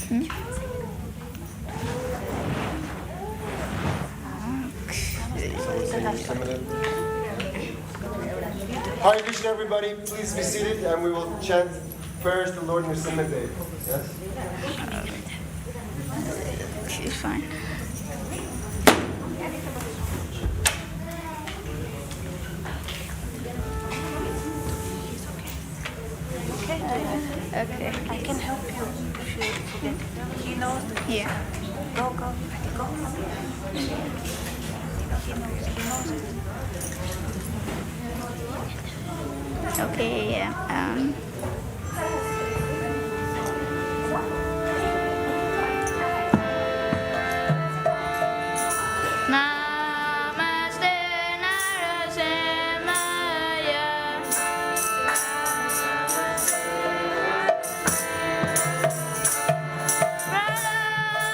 Hare Krishna, everybody. Please be seated, and we will chant prayers to Lord Nrsimhadev. Yes? Okay, fine. Okay. I can help you if you forget. He knows. Yeah. Go. He knows it. Okay, yeah. Namaste Narasimhaya. Pradadadadadayine.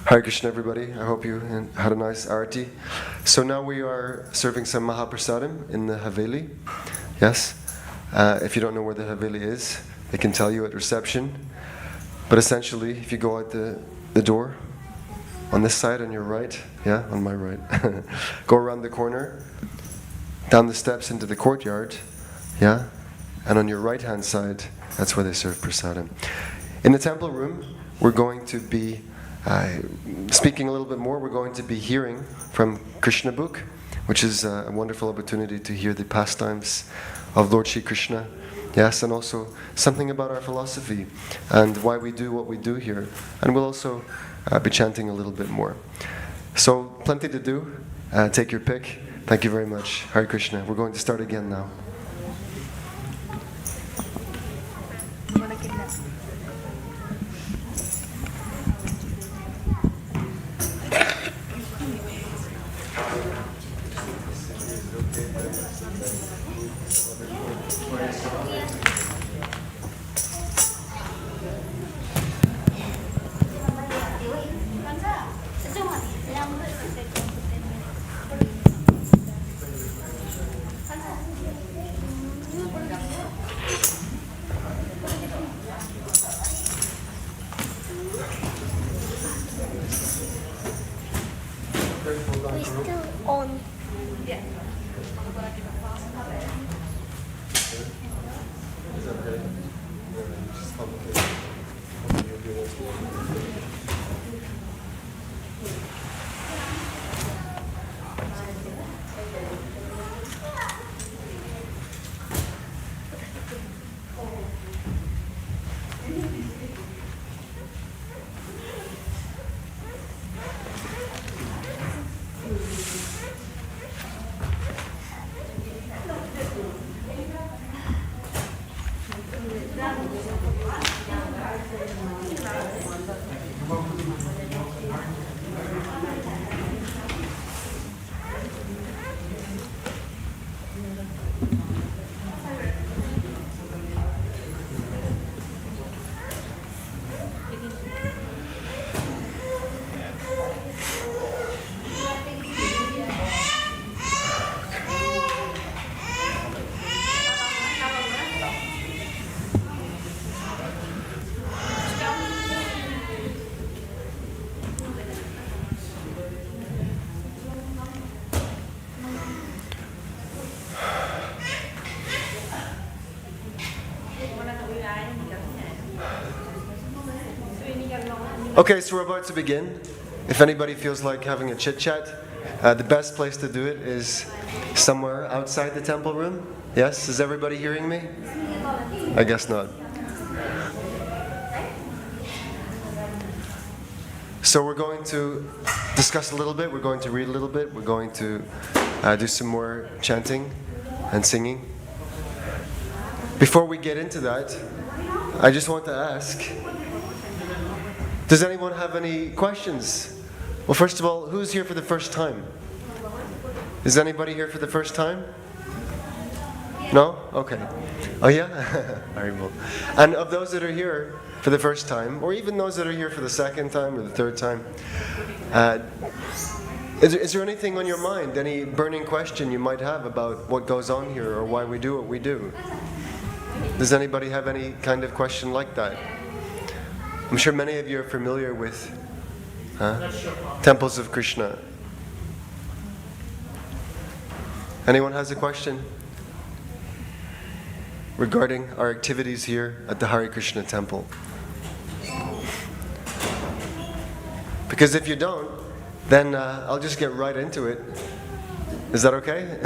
Hare Krishna, everybody. I hope you had a nice arati. So now we are serving some Mahaprasadam in the Haveli. Yes. If you don't know where the Haveli is, they can tell you at reception. But essentially, if you go out the door, on this side on your right, yeah, on my right, go around the corner, down the steps into the courtyard, yeah, and on your right-hand side, that's where they serve prasadam. In the temple room, we're going to be speaking a little bit more. We're going to be hearing from Krishna book, which is a wonderful opportunity to hear the pastimes of Lord Shri Krishna. Yes, and also something about our philosophy and why we do what we do here. And we'll also be chanting a little bit more. So, plenty to do. Take your pick. Thank you very much. Hare Krishna. We're going to start again now. We still on. Yeah. Okay, so we're about to begin. If anybody feels like having a chit-chat, the best place to do it is somewhere outside the temple room. Yes? Is everybody hearing me? I guess not. So we're going to discuss a little bit, we're going to read a little bit, we're going to do some more chanting and singing. Before we get into that, I just want to ask, does anyone have any questions? Well, first of all, who's here for the first time? Is anybody here for the first time? No? Okay. Oh yeah? Very well. And of those that are here for the first time, or even those that are here for the second time or the third time, is there anything on your mind, any burning question you might have about what goes on here or why we do what we do? Does anybody have any kind of question like that? I'm sure many of you are familiar with temples of Krishna. Anyone has a question regarding our activities here at the Hare Krishna temple? Because if you don't, then I'll just get right into it. Is that okay?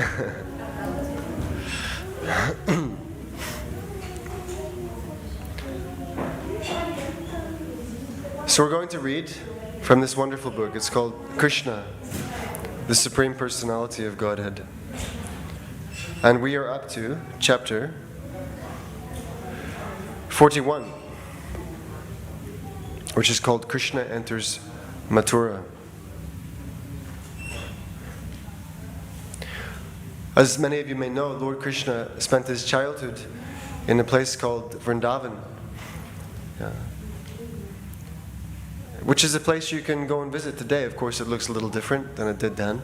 So we're going to read from this wonderful book. It's called Krishna, the Supreme Personality of Godhead. And we are up to chapter 41, which is called Krishna Enters Mathura. As many of you may know, Lord Krishna spent his childhood in a place called Vrindavan. Yeah. which is a place you can go and visit today. Of course, it looks a little different than it did then,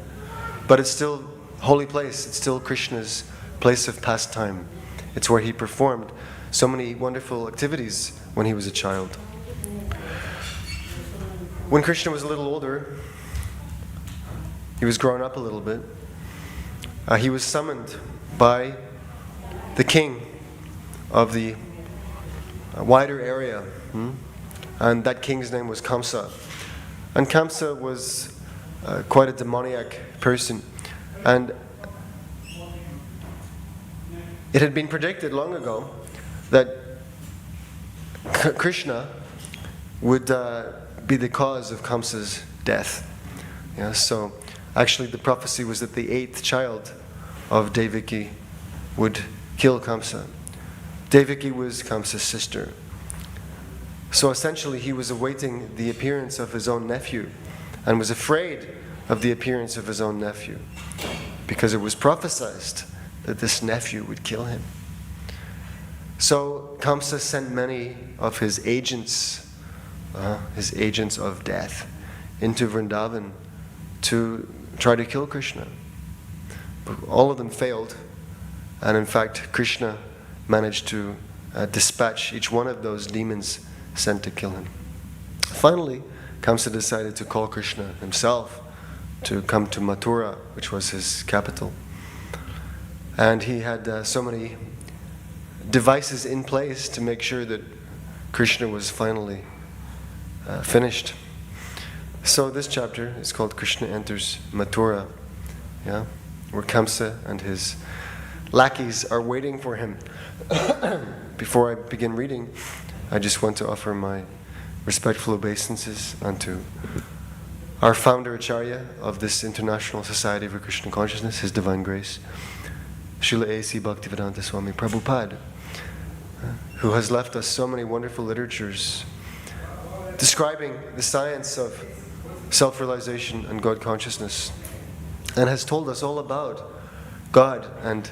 but it's still a holy place. It's still Krishna's place of pastime. It's where he performed so many wonderful activities when he was a child. When Krishna was a little older, he was growing up a little bit, he was summoned by the king of the wider area. And that king's name was Kamsa. And Kamsa was quite a demoniac person. And it had been predicted long ago that Krishna would be the cause of Kamsa's death. Yeah, so actually the prophecy was that the 8th child of Devaki would kill Kamsa. Devaki was Kamsa's sister. So essentially he was awaiting the appearance of his own nephew and was afraid of the appearance of his own nephew because it was prophesied that this nephew would kill him. So Kamsa sent many of his agents of death, into Vrindavan to try to kill Krishna. But all of them failed, and in fact Krishna managed to dispatch each one of those demons sent to kill him. Finally, Kamsa decided to call Krishna himself to come to Mathura, which was his capital. And he had so many devices in place to make sure that Krishna was finally finished. So this chapter is called Krishna Enters Mathura, yeah, where Kamsa and his lackeys are waiting for him. Before I begin reading, I just want to offer my respectful obeisances unto our founder Acharya of this International Society for Krishna Consciousness, His Divine Grace, Srila A.C. Bhaktivedanta Swami Prabhupada, who has left us so many wonderful literatures describing the science of self-realization and God consciousness, and has told us all about God and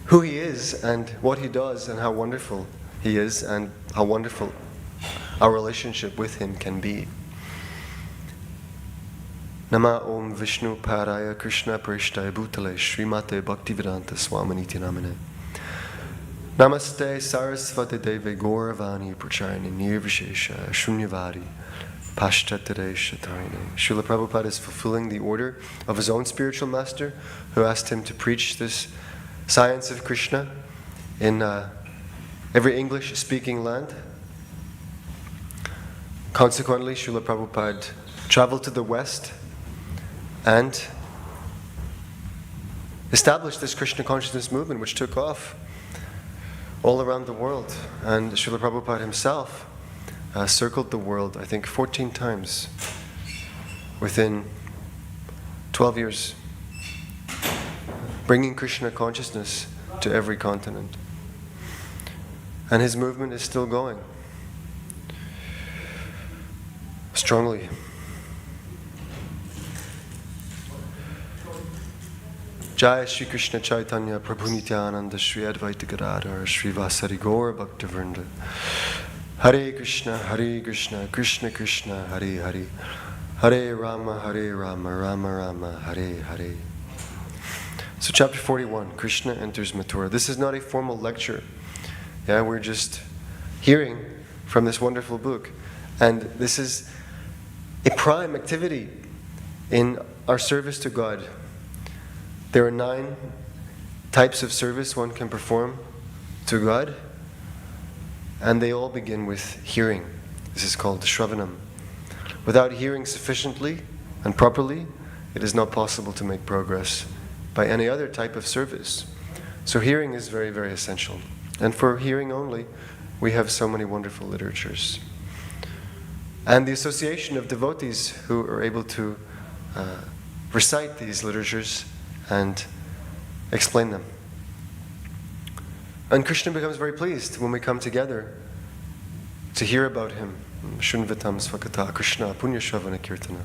who He is and what He does and how wonderful He is and how wonderful our relationship with Him can be. Nama Om Vishnu Paraya Krishna Parishtai Bhutale Srimate Bhaktivedanta Swaminiti Namane Namaste Sarasvati Deve Gauravani Pracharani Nirvishesha Shunyavadi Pashtatare Shatarine. Srila Prabhupada is fulfilling the order of his own spiritual master, who asked him to preach this science of Krishna in every English-speaking land. Consequently, Srila Prabhupada traveled to the West and established this Krishna consciousness movement, which took off all around the world. And Srila Prabhupada himself circled the world, I think, 14 times within 12 years, bringing Krishna consciousness to every continent. And his movement is still going strongly. Jai Shri Krishna Chaitanya Prabhu Nityananda Shri Advaita Gadadhar Shri Vasari Gaur Bhaktivinoda. Hare Krishna, Krishna Krishna, Hare Hare, Hare Rama, Rama Rama, Hare Hare. So chapter 41, Krishna Enters Mathura. This is not a formal lecture. Yeah, we're just hearing from this wonderful book. And this is a prime activity in our service to God. There are 9 types of service one can perform to God, and they all begin with hearing. This is called Shravanam. Without hearing sufficiently and properly, it is not possible to make progress by any other type of service. So hearing is very, very essential. And for hearing only, we have so many wonderful literatures. And the association of devotees who are able to recite these literatures and explain them. And Krishna becomes very pleased when we come together to hear about Him. Shunvatam svakata Krishna punyashravana kirtana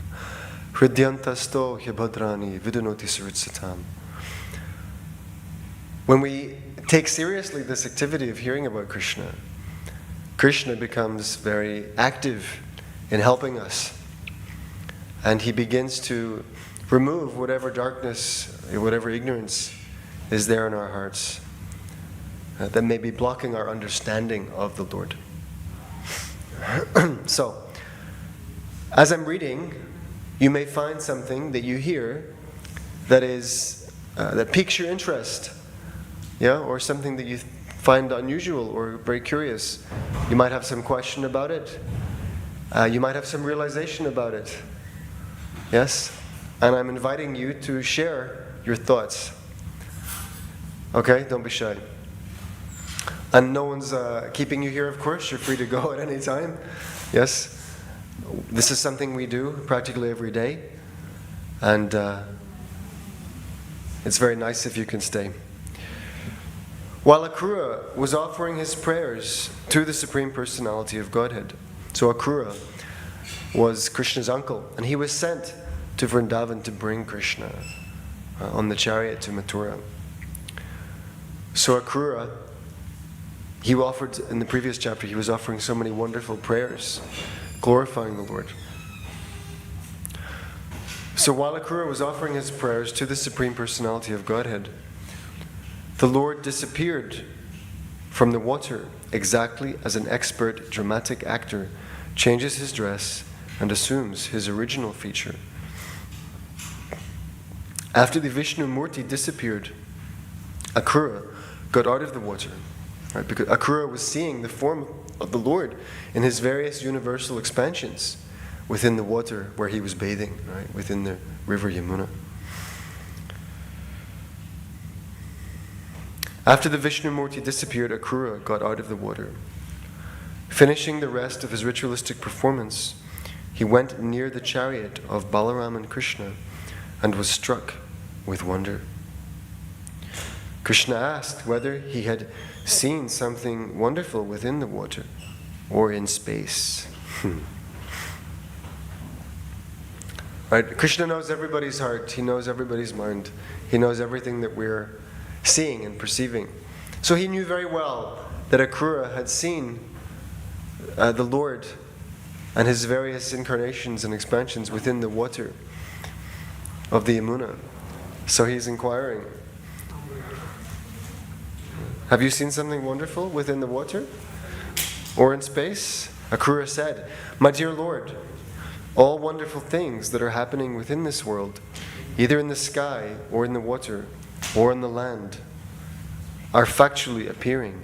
hridyantasto hyabhadrani vidanoti sarutsatam. When we take seriously this activity of hearing about Krishna, Krishna becomes very active in helping us. And he begins to remove whatever darkness, whatever ignorance is there in our hearts that may be blocking our understanding of the Lord. So, as I'm reading, you may find something that you hear that is that piques your interest, yeah, or something that you find unusual or very curious. You might have some question about it. You might have some realization about it. Yes, and I'm inviting you to share your thoughts. Okay, don't be shy. And no one's keeping you here, of course. You're free to go at any time. Yes. This is something we do practically every day. And it's very nice if you can stay. While Akrura was offering his prayers to the Supreme Personality of Godhead. So Akrura was Krishna's uncle. And he was sent to Vrindavan to bring Krishna on the chariot to Mathura. So Akrura, he offered, in the previous chapter, he was offering so many wonderful prayers, glorifying the Lord. So while Akrura was offering his prayers to the Supreme Personality of Godhead, the Lord disappeared from the water exactly as an expert dramatic actor changes his dress and assumes his original feature. After the Vishnu Murti disappeared, Akrura got out of the water. Right, because Akrura was seeing the form of the Lord in his various universal expansions within the water where he was bathing, right, within the river Yamuna. After the Vishnu Murti disappeared, Akrura got out of the water. Finishing the rest of his ritualistic performance, he went near the chariot of Balaram and Krishna and was struck with wonder. Krishna asked whether he had seen something wonderful within the water or in space. Right? Krishna knows everybody's heart. He knows everybody's mind. He knows everything that we're seeing and perceiving. So he knew very well that Akrura had seen the Lord and his various incarnations and expansions within the water of the Yamuna. So he's inquiring, have you seen something wonderful within the water or in space? Akrura said, my dear Lord, all wonderful things that are happening within this world, either in the sky or in the water or on the land, are factually appearing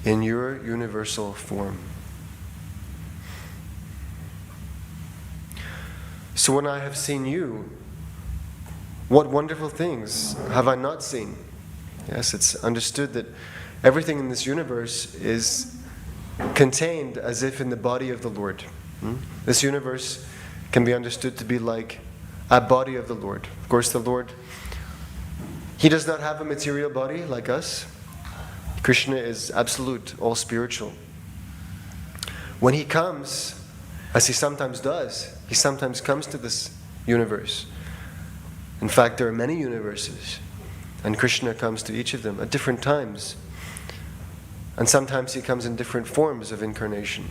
in your universal form. So when I have seen you, what wonderful things have I not seen? Yes, it's understood that everything in this universe is contained as if in the body of the Lord. This universe can be understood to be like a body of the Lord. Of course, the Lord, He does not have a material body like us. Krishna is absolute, all spiritual. When He comes, as He sometimes does, He sometimes comes to this universe. In fact, there are many universes, and Krishna comes to each of them at different times. And sometimes He comes in different forms of incarnation.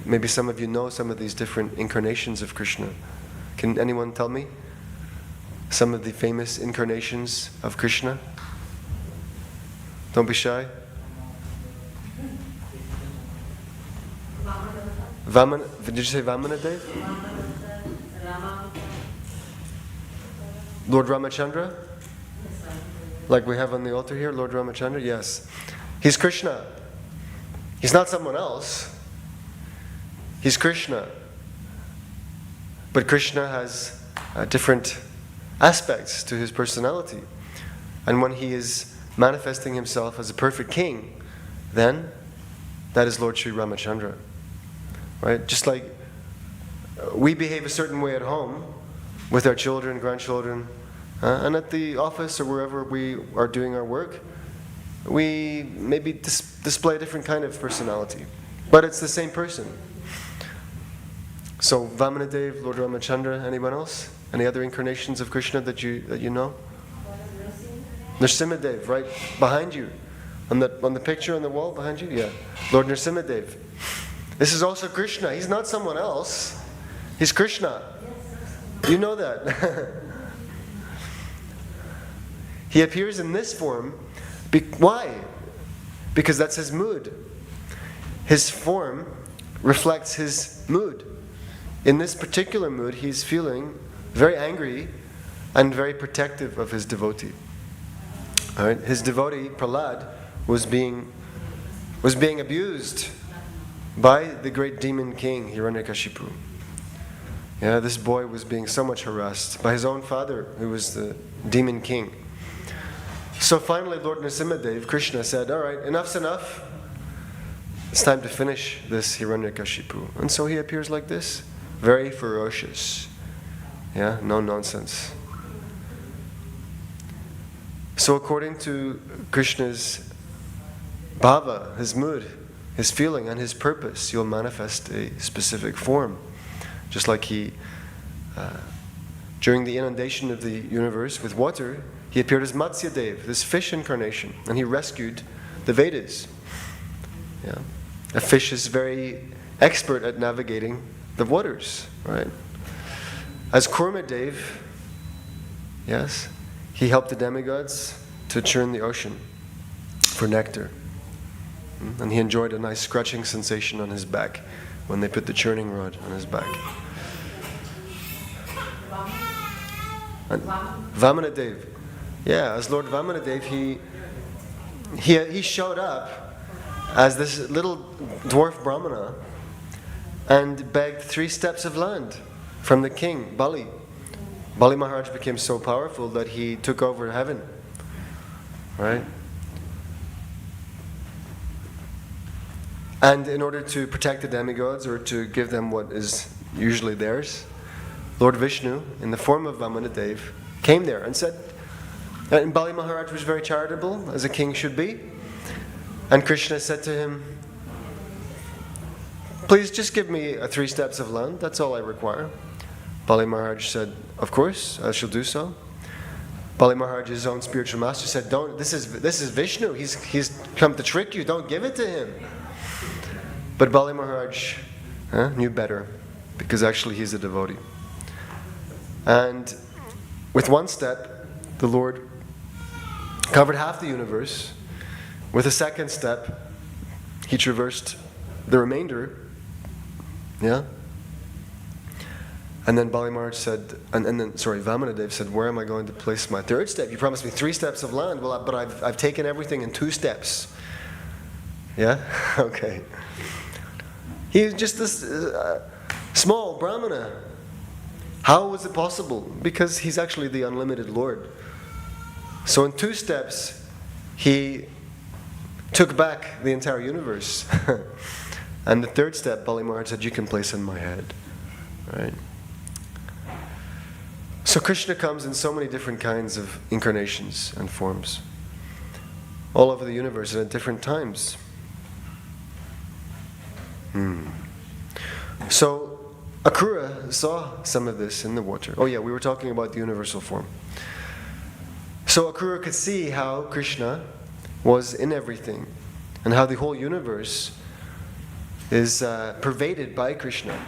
Maybe some of you know some of these different incarnations of Krishna. Can anyone tell me some of the famous incarnations of Krishna? Don't be shy. Vamana, did you say Vamana, Dave? Lord Ramachandra? Like we have on the altar here, Lord Ramachandra? Yes. He's Krishna. He's not someone else. He's Krishna. But Krishna has different aspects to His personality. And when He is manifesting Himself as a perfect king, then that is Lord Sri Ramachandra. Right? Just like we behave a certain way at home with our children, grandchildren, and at the office or wherever we are doing our work, we maybe display a different kind of personality. But it's the same person. So Vamanadev, Lord Ramachandra, anyone else? Any other incarnations of Krishna that you know? Nrsimhadev, right behind you. On the picture on the wall behind you? Yeah. Lord Nrsimhadev. This is also Krishna. He's not someone else. He's Krishna. You know that. He appears in this form. Why? Because that's his mood. His form reflects his mood. In this particular mood, he's feeling very angry and very protective of his devotee. All right? His devotee, Prahlad, was being abused by the great demon king, Hiranyakashipu. Yeah, this boy was being so much harassed by his own father, who was the demon king. So finally, Lord Nrsimhadev, Krishna, said, all right, enough's enough. It's time to finish this Hiranyakashipu. And so he appears like this, very ferocious. Yeah, no nonsense. So according to Krishna's bhava, his mood, his feeling, and his purpose, you'll manifest a specific form. Just like he, during the inundation of the universe with water, he appeared as Matsyadev, this fish incarnation, and he rescued the Vedas. Yeah. A fish is very expert at navigating the waters, right? As Kurmadev, yes, he helped the demigods to churn the ocean for nectar. And he enjoyed a nice scratching sensation on his back when they put the churning rod on his back. And Vamanadev, yeah, as Lord Vamanadev, he showed up as this little dwarf brahmana and begged 3 steps of land from the king, Bali. Bali Maharaj became so powerful that he took over heaven. Right? And in order to protect the demigods, or to give them what is usually theirs, Lord Vishnu, in the form of Vamanadev, came there and said, and Bali Maharaj was very charitable, as a king should be. And Krishna said to him, please just give me 3 steps of land, that's all I require. Bali Maharaj said, of course, I shall do so. Bali Maharaj, his own spiritual master, said, don't, this is Vishnu, he's come to trick you, don't give it to him. But Bali Maharaj knew better, because actually he's a devotee. And with 1 step, the Lord covered half the universe. With a 2nd step, he traversed the remainder. Yeah? And then Bali Maharaj said, Vamanadev said, where am I going to place my 3rd step? You promised me 3 steps of land, but I've taken everything in 2 steps. Yeah? Okay. He's just this small brahmana. How was it possible? Because he's actually the unlimited Lord. So in 2 steps, he took back the entire universe. And the 3rd step, Bali Maharaj said, you can place in my head. Right? So Krishna comes in so many different kinds of incarnations and forms, all over the universe and at different times. So Akrura saw some of this in the water. Oh yeah, we were talking about the universal form. So Akrura could see how Krishna was in everything, and how the whole universe is pervaded by Krishna.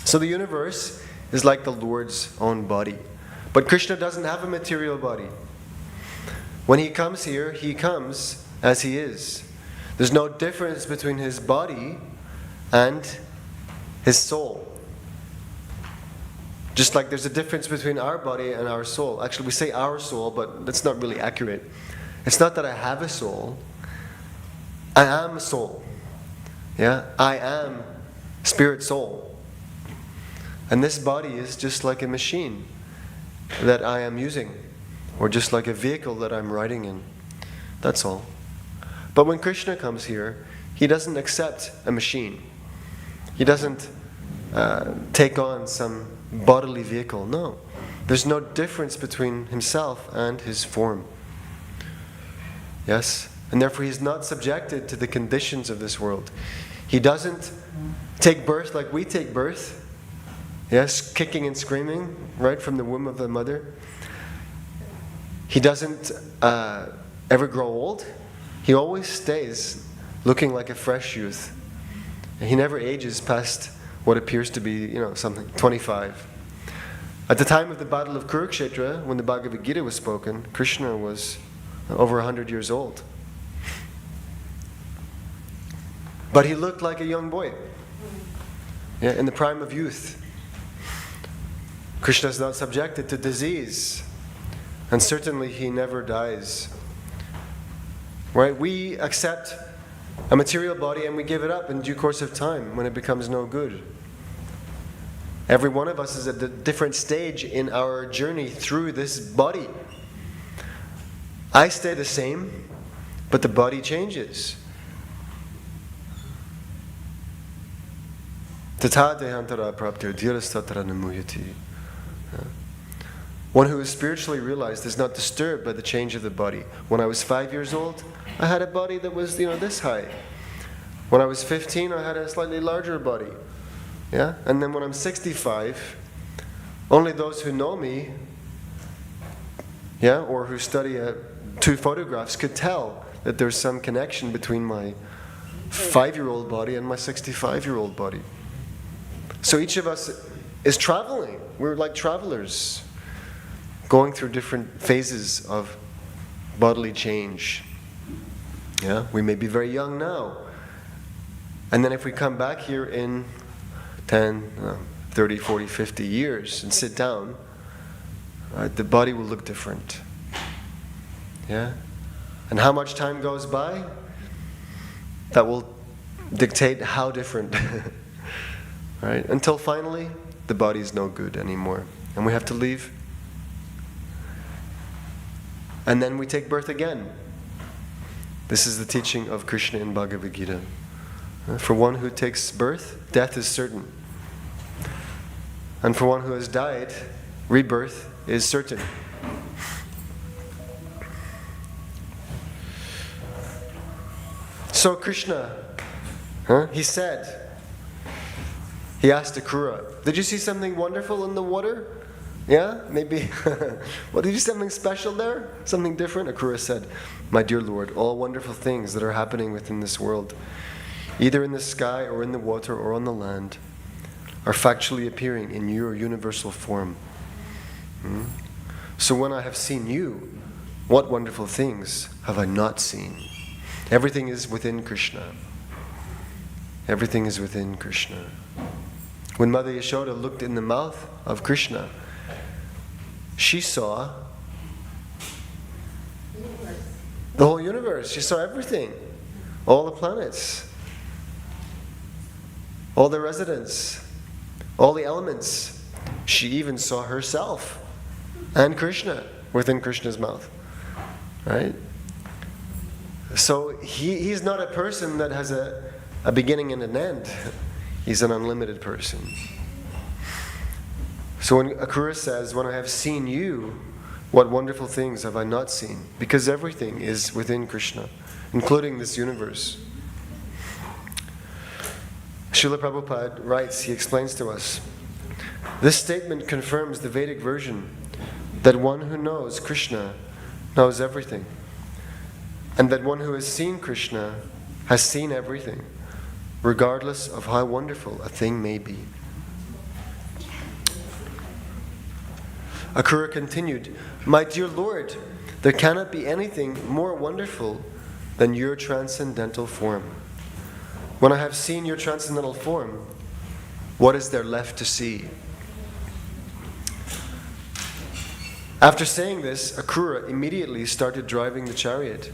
So the universe is like the Lord's own body. But Krishna doesn't have a material body. When he comes here, he comes as he is. There's no difference between his body and his soul. Just like there's a difference between our body and our soul. Actually, we say our soul, but that's not really accurate. It's not that I have a soul. I am a soul. Yeah? I am spirit soul. And this body is just like a machine that I am using, or just like a vehicle that I'm riding in. That's all. But when Krishna comes here, he doesn't accept a machine. He doesn't take on some bodily vehicle. No. There's no difference between himself and his form. Yes? And therefore he's not subjected to the conditions of this world. He doesn't take birth like we take birth. Yes, kicking and screaming, right from the womb of the mother. He doesn't ever grow old. He always stays looking like a fresh youth. He never ages past what appears to be, something, 25. At the time of the Battle of Kurukshetra, when the Bhagavad Gita was spoken, Krishna was over 100 years old. But he looked like a young boy, in the prime of youth. Krishna is not subjected to disease, and certainly he never dies. Right? We accept a material body and we give it up in due course of time when it becomes no good. Every one of us is at a different stage in our journey through this body. I stay the same, but the body changes. Tata dehantara praptir dhirastatara namuyati. One who is spiritually realized is not disturbed by the change of the body. When I was 5 years old, I had a body that was, this high. When I was 15, I had a slightly larger body. Yeah? And then when I'm 65, only those who know me, or who study 2 photographs could tell that there's some connection between my 5-year-old body and my 65-year-old body. So each of us is traveling. We're like travelers, going through different phases of bodily change. Yeah, we may be very young now. And then if we come back here in 10, 30, 40, 50 years and sit down, the body will look different. Yeah? And how much time goes by, that will dictate how different. Right? Until finally, the body is no good anymore. And we have to leave. And then we take birth again. This is the teaching of Krishna in Bhagavad Gita. For one who takes birth, death is certain. And for one who has died, rebirth is certain. So Krishna, he said, he asked Akrura, did you see something wonderful in the water? Yeah, maybe. Well, did you see something special there? Something different? Akrura said, my dear Lord, all wonderful things that are happening within this world, either in the sky or in the water or on the land, are factually appearing in your universal form. So when I have seen you, what wonderful things have I not seen? Everything is within Krishna. Everything is within Krishna. When Mother Yashoda looked in the mouth of Krishna, she saw the whole universe. She saw everything. All the planets. All the residents. All the elements. She even saw herself and Krishna within Krishna's mouth. Right? So he's not a person that has a beginning and an end. He's an unlimited person. So when Akrura says, when I have seen you, what wonderful things have I not seen? Because everything is within Krishna, including this universe. Srila Prabhupada writes, he explains to us, this statement confirms the Vedic version that one who knows Krishna knows everything, and that one who has seen Krishna has seen everything, regardless of how wonderful a thing may be. Akrura continued, my dear Lord, there cannot be anything more wonderful than your transcendental form. When I have seen your transcendental form, what is there left to see? After saying this, Akrura immediately started driving the chariot.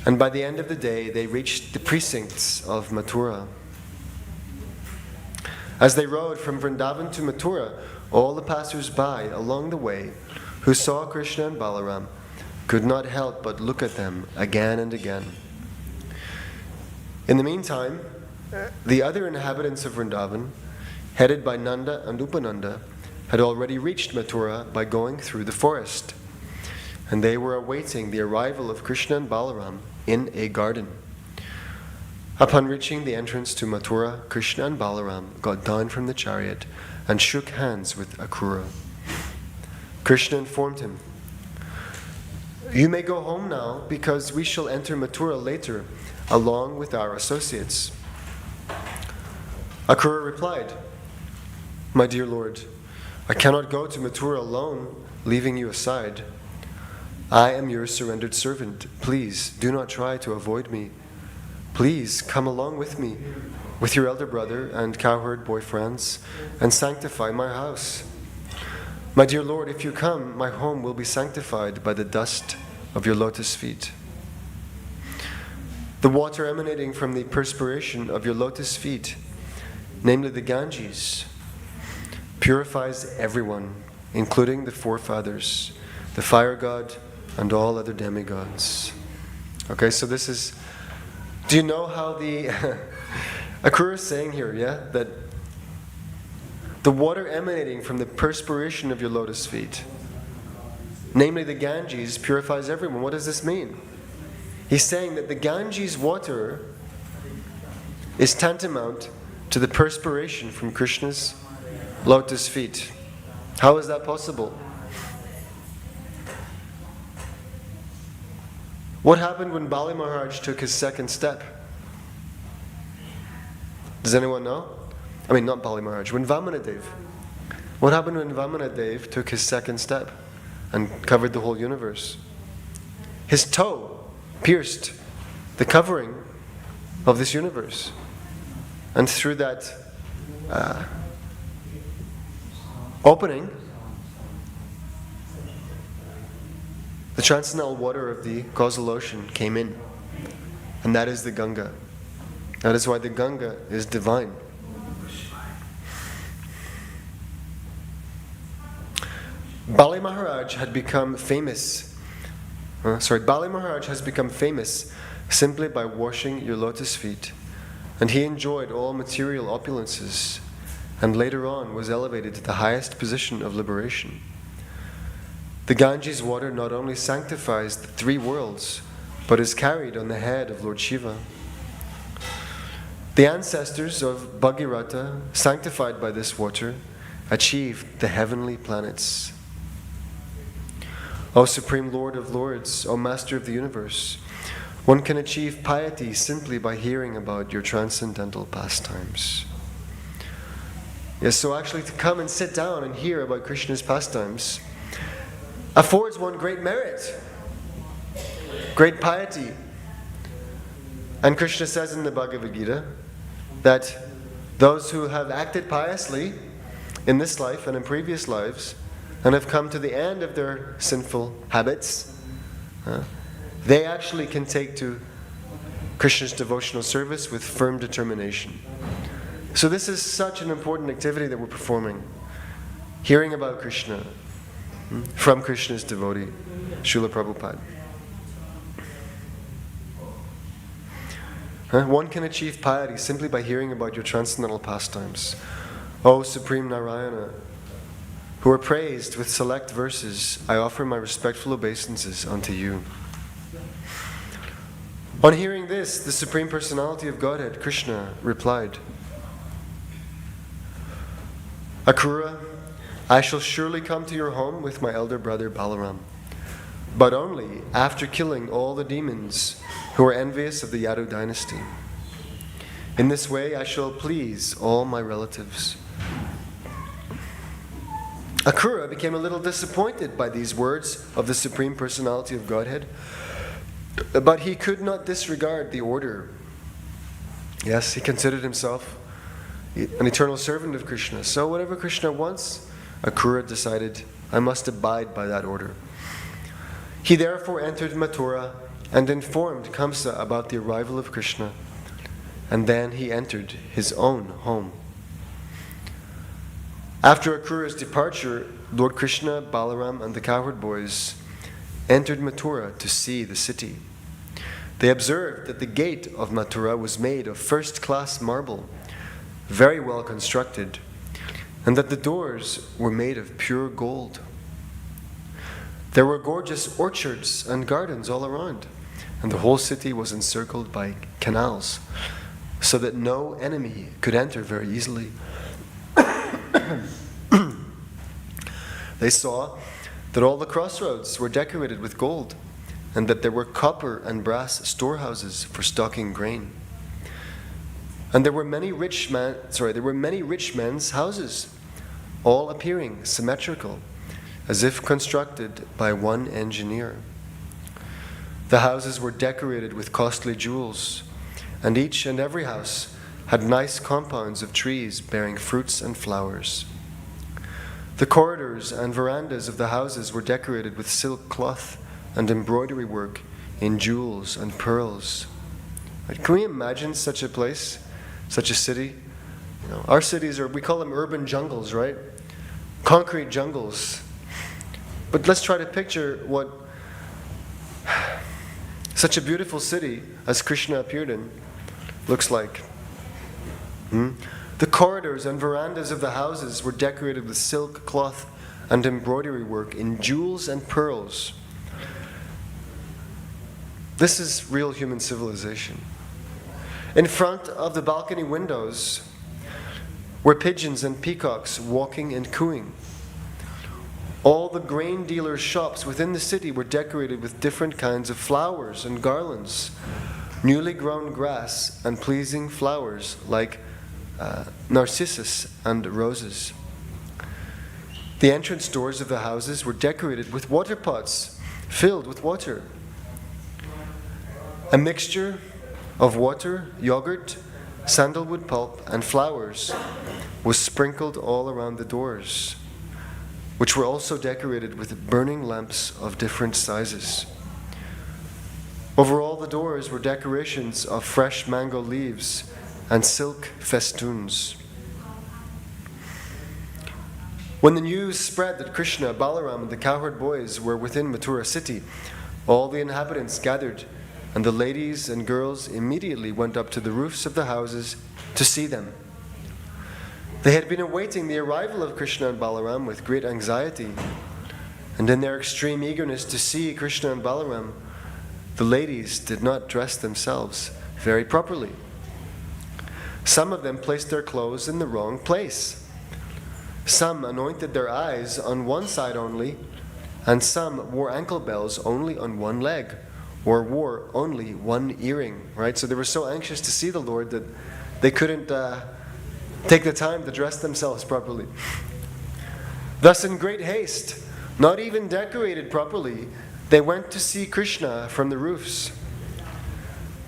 And by the end of the day, they reached the precincts of Mathura. As they rode from Vrindavan to Mathura, all the passers-by along the way who saw Krishna and Balaram could not help but look at them again and again. In the meantime, the other inhabitants of Vrindavan, headed by Nanda and Upananda, had already reached Mathura by going through the forest, and they were awaiting the arrival of Krishna and Balaram in a garden. Upon reaching the entrance to Mathura, Krishna and Balaram got down from the chariot and shook hands with Akrura. Krishna informed him, you may go home now because we shall enter Mathura later along with our associates. Akrura replied, "My dear Lord, I cannot go to Mathura alone, leaving you aside. I am your surrendered servant. Please do not try to avoid me. Please come along with me, with your elder brother and cowherd boy friends, and sanctify my house. My dear Lord, if you come, my home will be sanctified by the dust of your lotus feet. The water emanating from the perspiration of your lotus feet, namely the Ganges, purifies everyone, including the forefathers, the fire god, and all other demigods." Okay, so this is, do you know how the Akrura is saying here, yeah, that the water emanating from the perspiration of your lotus feet, namely the Ganges, purifies everyone. What does this mean? He's saying that the Ganges water is tantamount to the perspiration from Krishna's lotus feet. How is that possible? What happened when Bali Maharaj took his second step? Does anyone know? I mean, not Bali Maharaj, when Vamanadev. What happened when Vamanadev took his second step and covered the whole universe? His toe pierced the covering of this universe. And through that opening, the transcendental water of the causal ocean came in. And that is the Ganga. That is why the Ganga is divine. Bali Maharaj had become famous. Bali Maharaj has become famous simply by washing your lotus feet. And he enjoyed all material opulences, and later on was elevated to the highest position of liberation. The Ganges water not only sanctifies the three worlds, but is carried on the head of Lord Shiva. The ancestors of Bhagirath, sanctified by this water, achieved the heavenly planets. O Supreme Lord of Lords, O Master of the Universe, one can achieve piety simply by hearing about your transcendental pastimes. Yes, so actually to come and sit down and hear about Krishna's pastimes affords one great merit, great piety. And Krishna says in the Bhagavad Gita that those who have acted piously in this life and in previous lives and have come to the end of their sinful habits, they actually can take to Krishna's devotional service with firm determination. So this is such an important activity that we're performing. Hearing about Krishna from Krishna's devotee, Srila Prabhupada. One can achieve piety simply by hearing about your transcendental pastimes. O Supreme Narayana, who are praised with select verses, I offer my respectful obeisances unto you. On hearing this, the Supreme Personality of Godhead, Krishna, replied, Akrura, I shall surely come to your home with my elder brother Balaram, but only after killing all the demons who are envious of the Yadu dynasty. In this way I shall please all my relatives. Akrura became a little disappointed by these words of the Supreme Personality of Godhead, but he could not disregard the order. Yes, he considered himself an eternal servant of Krishna. So whatever Krishna wants, Akrura decided, I must abide by that order. He therefore entered Mathura and informed Kamsa about the arrival of Krishna. And then he entered his own home. After Akrura's departure, Lord Krishna, Balaram, and the cowherd boys entered Mathura to see the city. They observed that the gate of Mathura was made of first-class marble, very well constructed, and that the doors were made of pure gold. There were gorgeous orchards and gardens all around, and the whole city was encircled by canals, so that no enemy could enter very easily. They saw that all the crossroads were decorated with gold, and that there were copper and brass storehouses for stocking grain. And there were many rich men's houses, all appearing symmetrical, as if constructed by one engineer. The houses were decorated with costly jewels, and each and every house had nice compounds of trees bearing fruits and flowers. The corridors and verandas of the houses were decorated with silk cloth and embroidery work in jewels and pearls. Can we imagine such a place, such a city? Our cities we call them urban jungles, right? Concrete jungles. But let's try to picture what such a beautiful city as Krishna appeared in looks like. The corridors and verandas of the houses were decorated with silk cloth and embroidery work in jewels and pearls. This is real human civilization. In front of the balcony windows were pigeons and peacocks walking and cooing. All the grain dealers' shops within the city were decorated with different kinds of flowers and garlands, newly grown grass and pleasing flowers like narcissus and roses. The entrance doors of the houses were decorated with water pots filled with water. A mixture of water, yogurt, sandalwood pulp, and flowers was sprinkled all around the doors, which were also decorated with burning lamps of different sizes. Over all the doors were decorations of fresh mango leaves and silk festoons. When the news spread that Krishna, Balaram, and the cowherd boys were within Mathura city, all the inhabitants gathered, and the ladies and girls immediately went up to the roofs of the houses to see them. They had been awaiting the arrival of Krishna and Balaram with great anxiety, and in their extreme eagerness to see Krishna and Balaram, the ladies did not dress themselves very properly. Some of them placed their clothes in the wrong place. Some anointed their eyes on one side only, and some wore ankle bells only on one leg, or wore only one earring, right? So they were so anxious to see the Lord that they couldn't take the time to dress themselves properly. Thus, in great haste, not even decorated properly, they went to see Krishna from the roofs.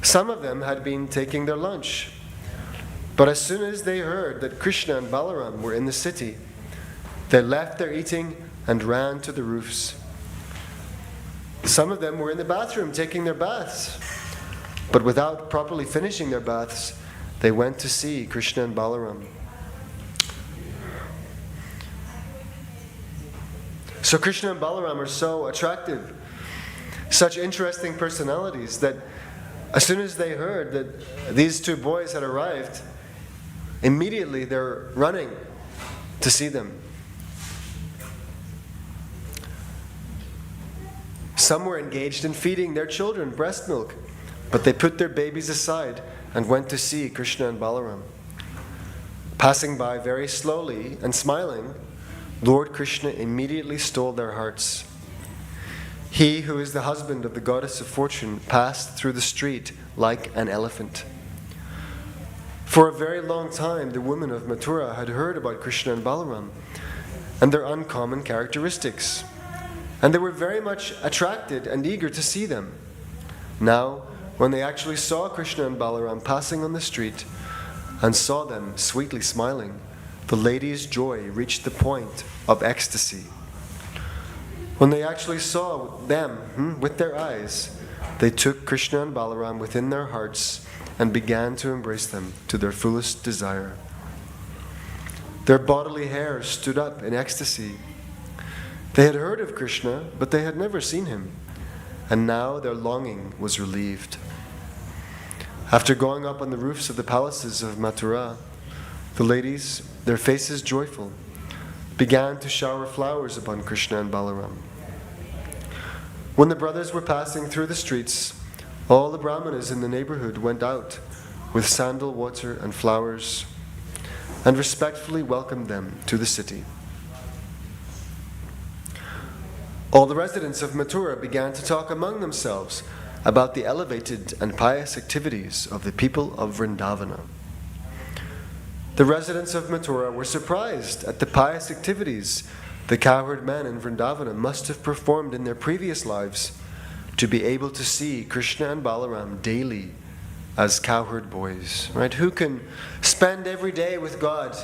Some of them had been taking their lunch, but as soon as they heard that Krishna and Balaram were in the city, they left their eating and ran to the roofs. Some of them were in the bathroom taking their baths, but without properly finishing their baths, they went to see Krishna and Balaram. So Krishna and Balaram are so attractive, such interesting personalities, that as soon as they heard that these two boys had arrived, immediately they're running to see them. Some were engaged in feeding their children breast milk, but they put their babies aside and went to see Krishna and Balaram. Passing by very slowly and smiling, Lord Krishna immediately stole their hearts. He, who is the husband of the goddess of fortune, passed through the street like an elephant. For a very long time, the women of Mathura had heard about Krishna and Balaram and their uncommon characteristics, and they were very much attracted and eager to see them. Now, when they actually saw Krishna and Balaram passing on the street and saw them sweetly smiling, the ladies' joy reached the point of ecstasy. When they actually saw them with their eyes, they took Krishna and Balaram within their hearts and began to embrace them to their fullest desire. Their bodily hair stood up in ecstasy. They had heard of Krishna, but they had never seen him, and now their longing was relieved. After going up on the roofs of the palaces of Mathura, the ladies, their faces joyful, began to shower flowers upon Krishna and Balaram. When the brothers were passing through the streets, all the brahmanas in the neighborhood went out with sandal water and flowers and respectfully welcomed them to the city. All the residents of Mathura began to talk among themselves about the elevated and pious activities of the people of Vrindavana. the residents of Mathura were surprised at the pious activities the cowherd men in Vrindavana must have performed in their previous lives to be able to see Krishna and Balaram daily as cowherd boys. Right? Who can spend every day with God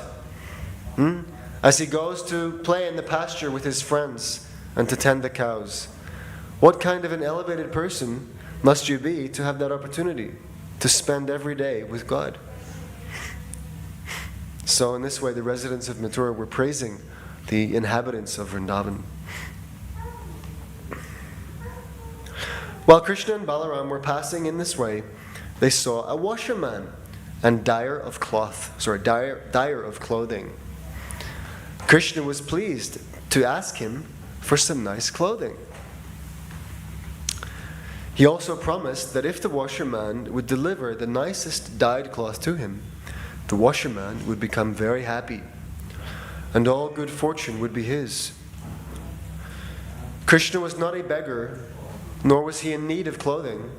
as he goes to play in the pasture with his friends and to tend the cows? What kind of an elevated person must you be to have that opportunity to spend every day with God? So in this way, the residents of Mathura were praising the inhabitants of Vrindavan. While Krishna and Balaram were passing in this way, they saw a washerman and dyer of clothing. Krishna was pleased to ask him for some nice clothing. He also promised that if the washerman would deliver the nicest dyed cloth to him, the washerman would become very happy, and all good fortune would be his. Krishna was not a beggar, nor was he in need of clothing,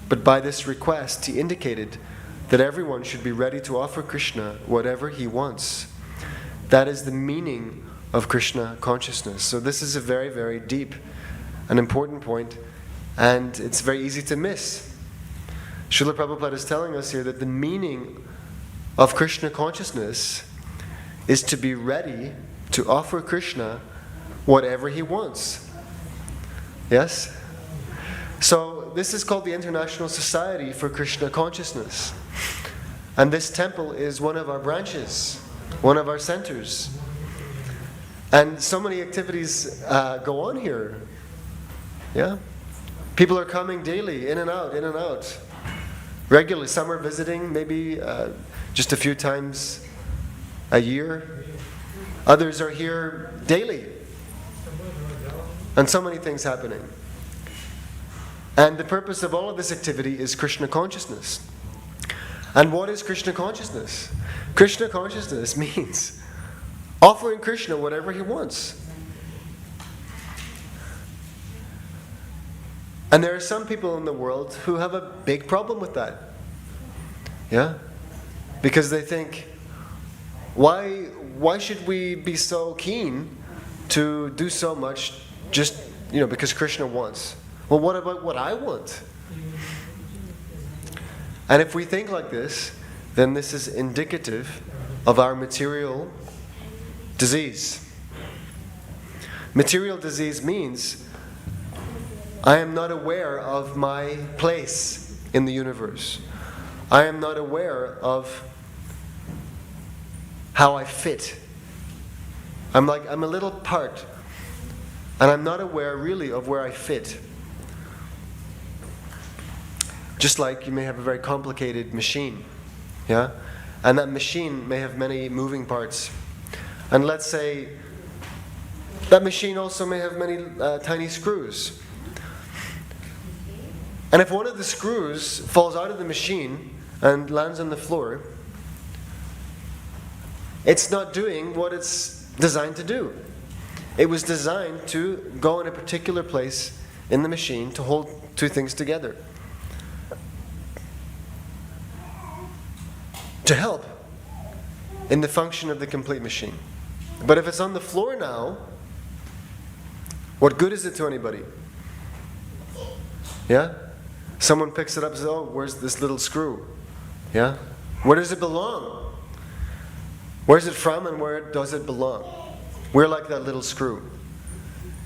but by this request he indicated that everyone should be ready to offer Krishna whatever he wants. That is the meaning of Krishna consciousness. So this is a very, very deep and important point, and it's very easy to miss. Srila Prabhupada is telling us here that the meaning of Krishna consciousness is to be ready to offer Krishna whatever he wants. Yes? So this is called the International Society for Krishna Consciousness. And this temple is one of our branches, one of our centers. And so many activities go on here. Yeah? People are coming daily, in and out. Regularly. Some are visiting maybe just a few times a year. Others are here daily. And so many things happening. And the purpose of all of this activity is Krishna consciousness. And what is Krishna consciousness? Krishna consciousness means offering Krishna whatever he wants. And there are some people in the world who have a big problem with that. Yeah? Because they think, why should we be so keen to do so much just, because Krishna wants? Well, what about what I want? And if we think like this, then this is indicative of our material disease. Material disease means I am not aware of my place in the universe. I am not aware of how I fit. I'm a little part, and I'm not aware really of where I fit. Just like you may have a very complicated machine, yeah? And that machine may have many moving parts. And let's say that machine also may have many tiny screws. And if one of the screws falls out of the machine and lands on the floor, it's not doing what it's designed to do. It was designed to go in a particular place in the machine to hold two things together. To help in the function of the complete machine. But if it's on the floor now, what good is it to anybody? Yeah? Someone picks it up and says, oh, where's this little screw? Yeah? Where does it belong? Where's it from and where does it belong? We're like that little screw.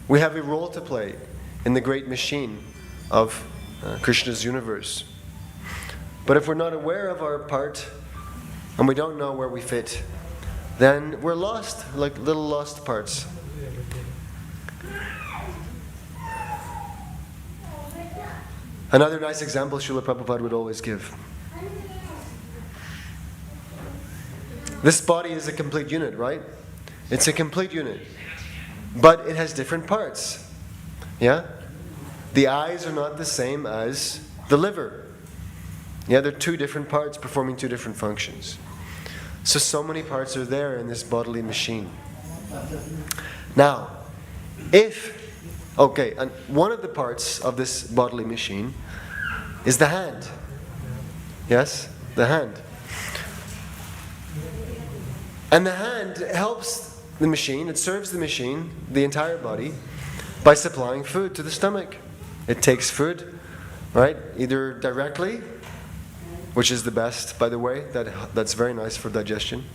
We have a role to play in the great machine of Krishna's universe. But if we're not aware of our part, and we don't know where we fit, then we're lost, like little lost parts. Another nice example Srila Prabhupada would always give. This body is a complete unit, right? It's a complete unit. But it has different parts. Yeah? The eyes are not the same as the liver. Yeah, they're two different parts performing two different functions. So many parts are there in this bodily machine. Now, and one of the parts of this bodily machine is the hand. Yes, the hand. And the hand helps the machine, it serves the machine, the entire body, by supplying food to the stomach. It takes food, right, either directly, which is the best, by the way, that's very nice for digestion,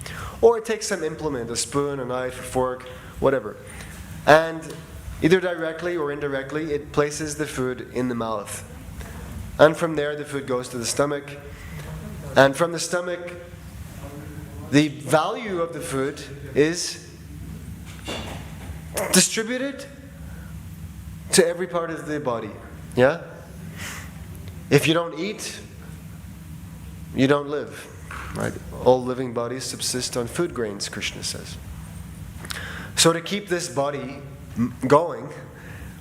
or it takes some implement, a spoon, a knife, a fork, whatever. And either directly or indirectly, it places the food in the mouth. And from there, the food goes to the stomach. And from the stomach, the value of the food is distributed to every part of the body. Yeah? If you don't eat, you don't live. Right? All living bodies subsist on food grains, Krishna says. So to keep this body going,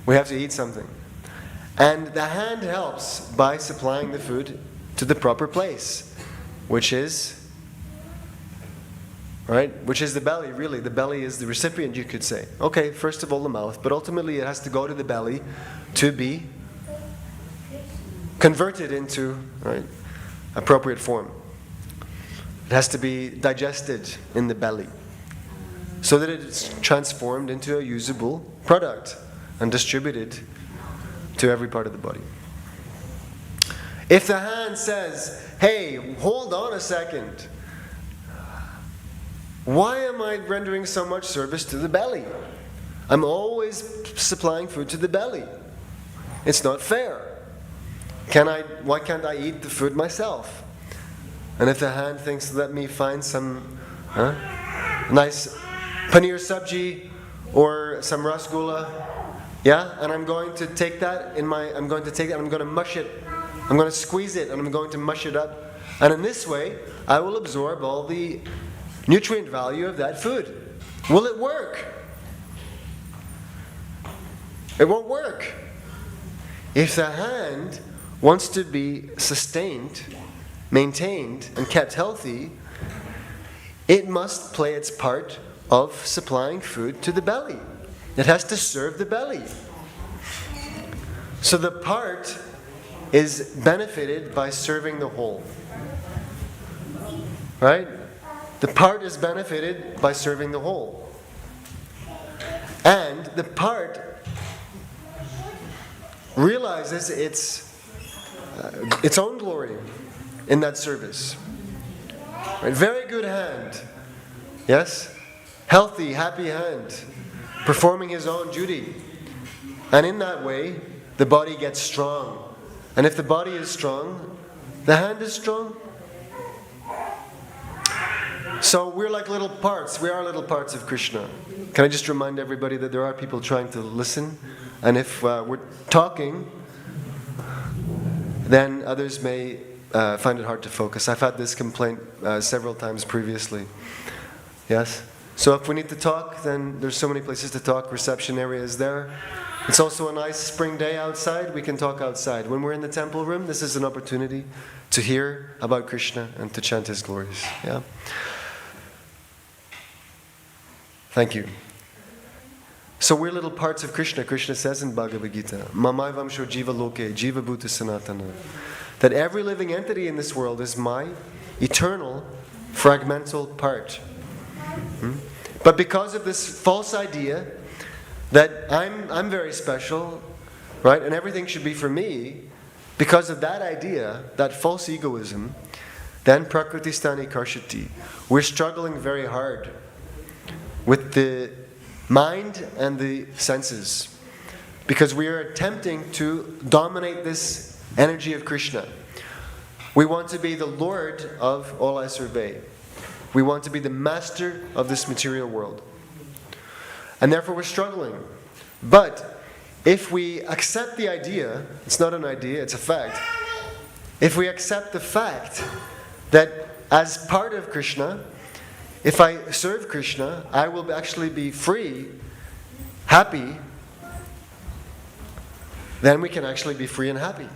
we have to eat something. And the hand helps by supplying the food to the proper place, which is, right? Which is the belly, really. The belly is the recipient, you could say. Okay, first of all the mouth, but ultimately it has to go to the belly to be converted into, right, appropriate form. It has to be digested in the belly so that it's transformed into a usable product and distributed to every part of the body. If the hand says, hey, hold on a second, why am I rendering so much service to the belly? I'm always supplying food to the belly. It's not fair. Why can't I eat the food myself? And if the hand thinks, let me find some nice paneer sabji or some rasgulla, yeah, and I'm going to take that I'm going to mush it, I'm going to squeeze it, and I'm going to mush it up. And in this way, I will absorb all the nutrient value of that food. Will it work? It won't work. If the hand wants to be sustained, maintained, and kept healthy, it must play its part of supplying food to the belly. It has to serve the belly. So the part is benefited by serving the whole. Right? The part is benefited by serving the whole. And the part realizes its own glory in that service. Right? Very good hand. Yes? Healthy, happy hand. Performing his own duty. And in that way, the body gets strong. And if the body is strong, the hand is strong. So we're like little parts. We are little parts of Krishna. Can I just remind everybody that there are people trying to listen? And if we're talking, then others may find it hard to focus. I've had this complaint several times previously. Yes? So if we need to talk, then there's so many places to talk. Reception area is there. It's also a nice spring day outside. We can talk outside. When we're in the temple room, this is an opportunity to hear about Krishna and to chant his glories. Yeah? Thank you. So we're little parts of Krishna. Krishna says in Bhagavad Gita, Mamai Vamsho Jiva Loke, Jiva Bhuta Sanatana. That every living entity in this world is my eternal, fragmental part. But because of this false idea that I'm very special, right, and everything should be for me, because of that idea, that false egoism, then Prakriti-stani Karshati. We're struggling very hard with the mind and the senses, because we are attempting to dominate this energy of Krishna. We want to be the Lord of all I survey. We want to be the master of this material world. And therefore we're struggling. But if we accept the idea, it's not an idea, it's a fact. If we accept the fact that as part of Krishna, if I serve Krishna, I will actually be free, happy, then we can actually be free and happy.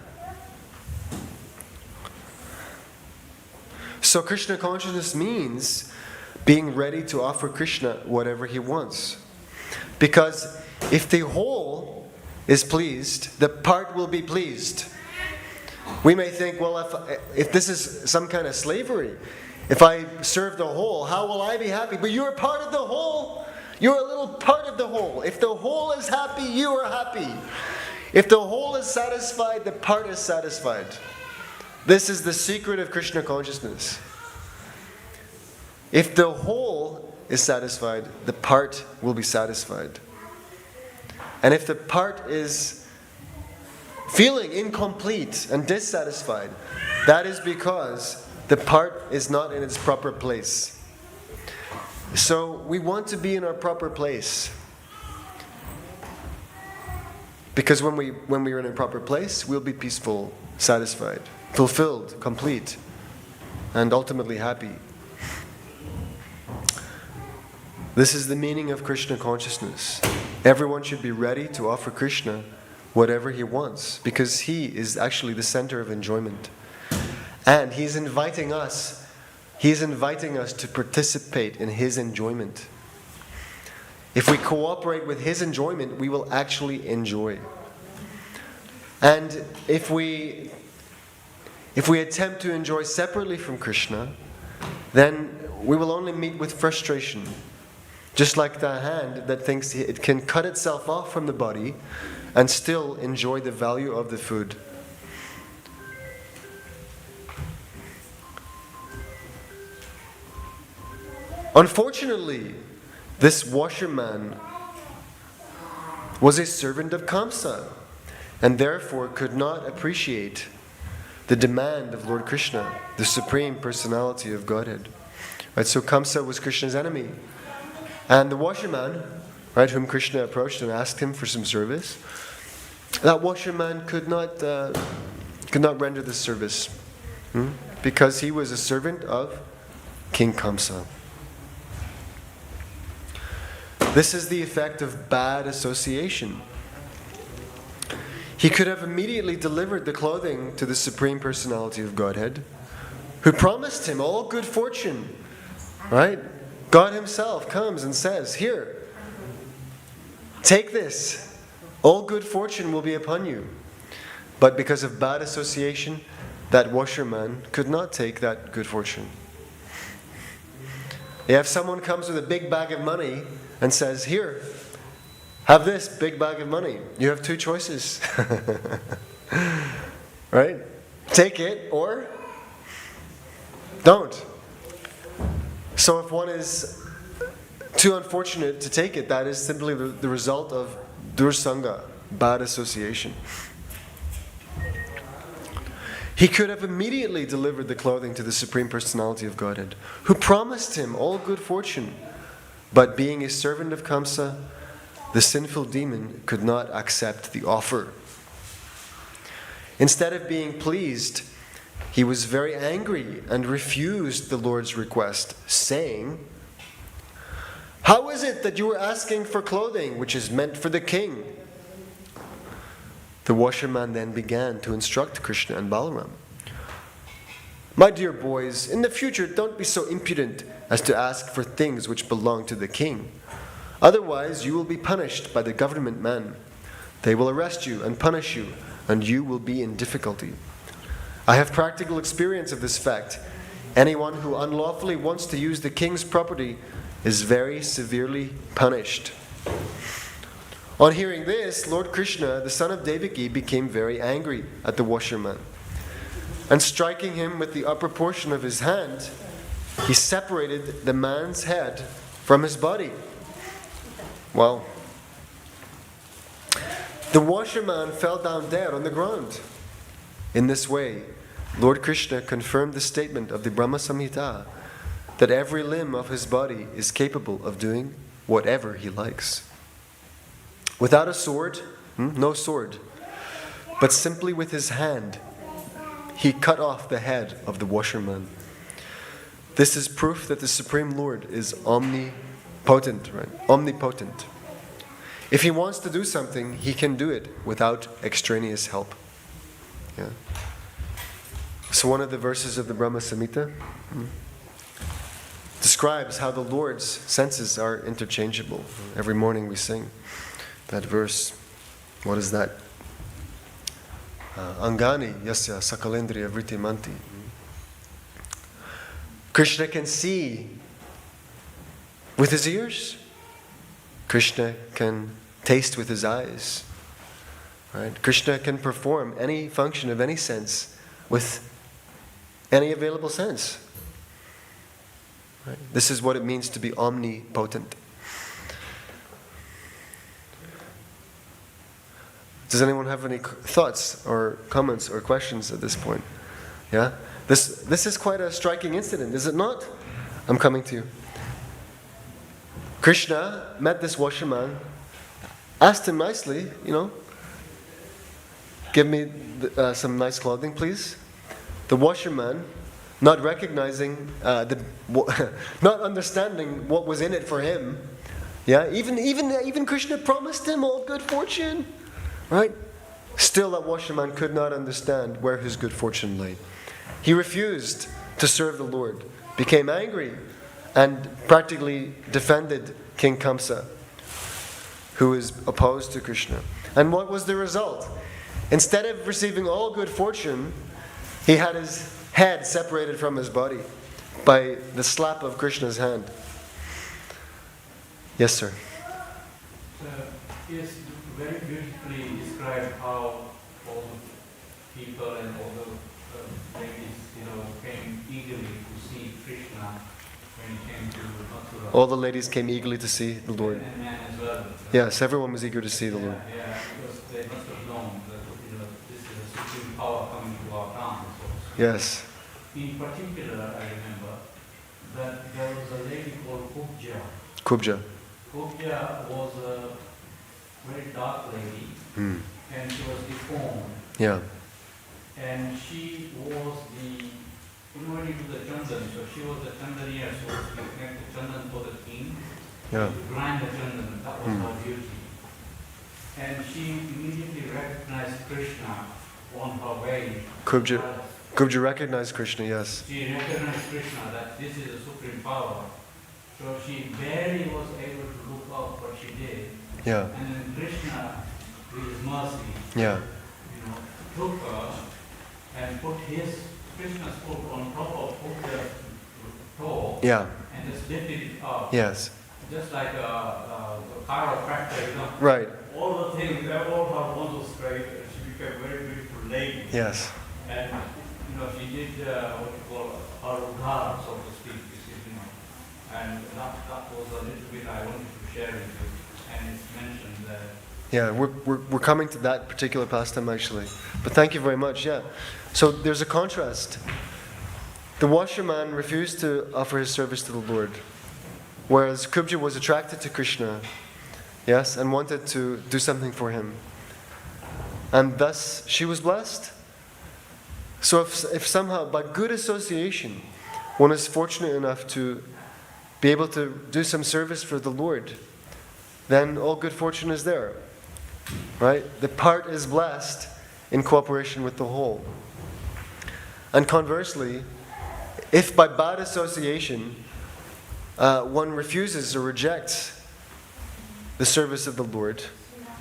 So Krishna consciousness means being ready to offer Krishna whatever he wants. Because if the whole is pleased, the part will be pleased. We may think, well, if this is some kind of slavery, If I serve the whole, how will I be happy? But you're part of the whole. You're a little part of the whole. If the whole is happy, you are happy. If the whole is satisfied, the part is satisfied. This is the secret of Krishna consciousness. If the whole is satisfied, the part will be satisfied. And if the part is feeling incomplete and dissatisfied, that is because the part is not in its proper place. So we want to be in our proper place. Because when we are in a proper place, we'll be peaceful, satisfied, fulfilled, complete, and ultimately happy. This is the meaning of Krishna consciousness. Everyone should be ready to offer Krishna whatever he wants, because he is actually the center of enjoyment. And he's inviting us to participate in his enjoyment. If we cooperate with his enjoyment, we will actually enjoy. And if we attempt to enjoy separately from Krishna, then we will only meet with frustration. Just like the hand that thinks it can cut itself off from the body and still enjoy the value of the food. Unfortunately, this washerman was a servant of Kamsa and therefore could not appreciate the demand of Lord Krishna, the Supreme Personality of Godhead. Right, so Kamsa was Krishna's enemy. And the washerman, right, whom Krishna approached and asked him for some service, that washerman could not render this service because he was a servant of King Kamsa. This is the effect of bad association. He could have immediately delivered the clothing to the Supreme Personality of Godhead, who promised him all good fortune, right? God himself comes and says, "Here, take this. All good fortune will be upon you." But because of bad association, that washerman could not take that good fortune. If someone comes with a big bag of money and says, "Here, have this big bag of money," you have two choices. Right? Take it or don't. So if one is too unfortunate to take it, that is simply the result of dursanga, bad association. He could have immediately delivered the clothing to the Supreme Personality of Godhead, who promised him all good fortune. But being a servant of Kamsa, the sinful demon could not accept the offer. Instead of being pleased, he was very angry and refused the Lord's request, saying, "How is it that you are asking for clothing which is meant for the king?" The washerman then began to instruct Krishna and Balaram. "My dear boys, in the future don't be so impudent as to ask for things which belong to the king. Otherwise you will be punished by the government men. They will arrest you and punish you, and you will be in difficulty. I have practical experience of this fact. Anyone who unlawfully wants to use the king's property is very severely punished." On hearing this, Lord Krishna, the son of Devaki, became very angry at the washerman. And striking him with the upper portion of his hand, he separated the man's head from his body. Well, the washerman fell down dead on the ground. In this way, Lord Krishna confirmed the statement of the Brahma Samhita that every limb of his body is capable of doing whatever he likes. Without a sword, no sword, but simply with his hand, he cut off the head of the washerman. This is proof that the Supreme Lord is omnipotent, right? Omnipotent. If he wants to do something, he can do it without extraneous help. Yeah. So one of the verses of the Brahma Samhita describes how the Lord's senses are interchangeable. Every morning we sing that verse. What is that? Angani yasya sakalendriya vritti manti. Krishna can see with his ears. Krishna can taste with his eyes. Right? Krishna can perform any function of any sense with any available sense. Right? This is what it means to be omnipotent. Does anyone have any thoughts or comments or questions at this point? Yeah? This is quite a striking incident, is it not? I'm coming to you. Krishna met this washerman, asked him nicely, give me some nice clothing, please. The washerman, not recognizing, not understanding what was in it for him. Yeah, even Krishna promised him all good fortune, right? Still, that washerman could not understand where his good fortune lay. He refused to serve the Lord, became angry, and practically defended King Kamsa, who is opposed to Krishna. And what was the result? Instead of receiving all good fortune, he had his head separated from his body by the slap of Krishna's hand. Yes, sir. Yes, very beautifully described how all the people and all the ladies, came eagerly to see Krishna when he came to Mathura. All the ladies came eagerly to see the Lord. And men as well. Yes, everyone was eager to see the Lord. Yeah, because they must have known that this is a supreme power coming to our town. So Yes. in particular, I remember that there was a lady called Kubja. Kubja. Kubja was a very dark lady, and she was deformed. Yeah. And she was when you do the chandan, so she was the chandanier, so she connected the chandan for the king. Yeah. To grind the chandan, that was her duty. And she immediately recognized Krishna on her way. Kubja recognized Krishna, yes. She recognized Krishna, that this is a supreme power. So she barely was able to look up what she did. Yeah. And then Krishna, with his mercy, Yeah. took her and put Krishna's foot on top of Kubja's toe, Yeah. and just lifted it up. Yes. Just like a chiropractor, Right. All the things, all her bones were straight, and she became a very beautiful lady. Yes. And, she did what you call her uddhara, so to speak, and that was a little bit I wanted to share with you, and it's mentioned there. Yeah, we're coming to that particular pastime actually. But thank you very much, yeah. So there's a contrast. The washerman refused to offer his service to the Lord, whereas Kubja was attracted to Krishna, yes, and wanted to do something for him. And thus she was blessed. So if somehow, by good association, one is fortunate enough to be able to do some service for the Lord, then all good fortune is there. Right? The part is blessed in cooperation with the whole. And conversely, if by bad association one refuses or rejects the service of the Lord,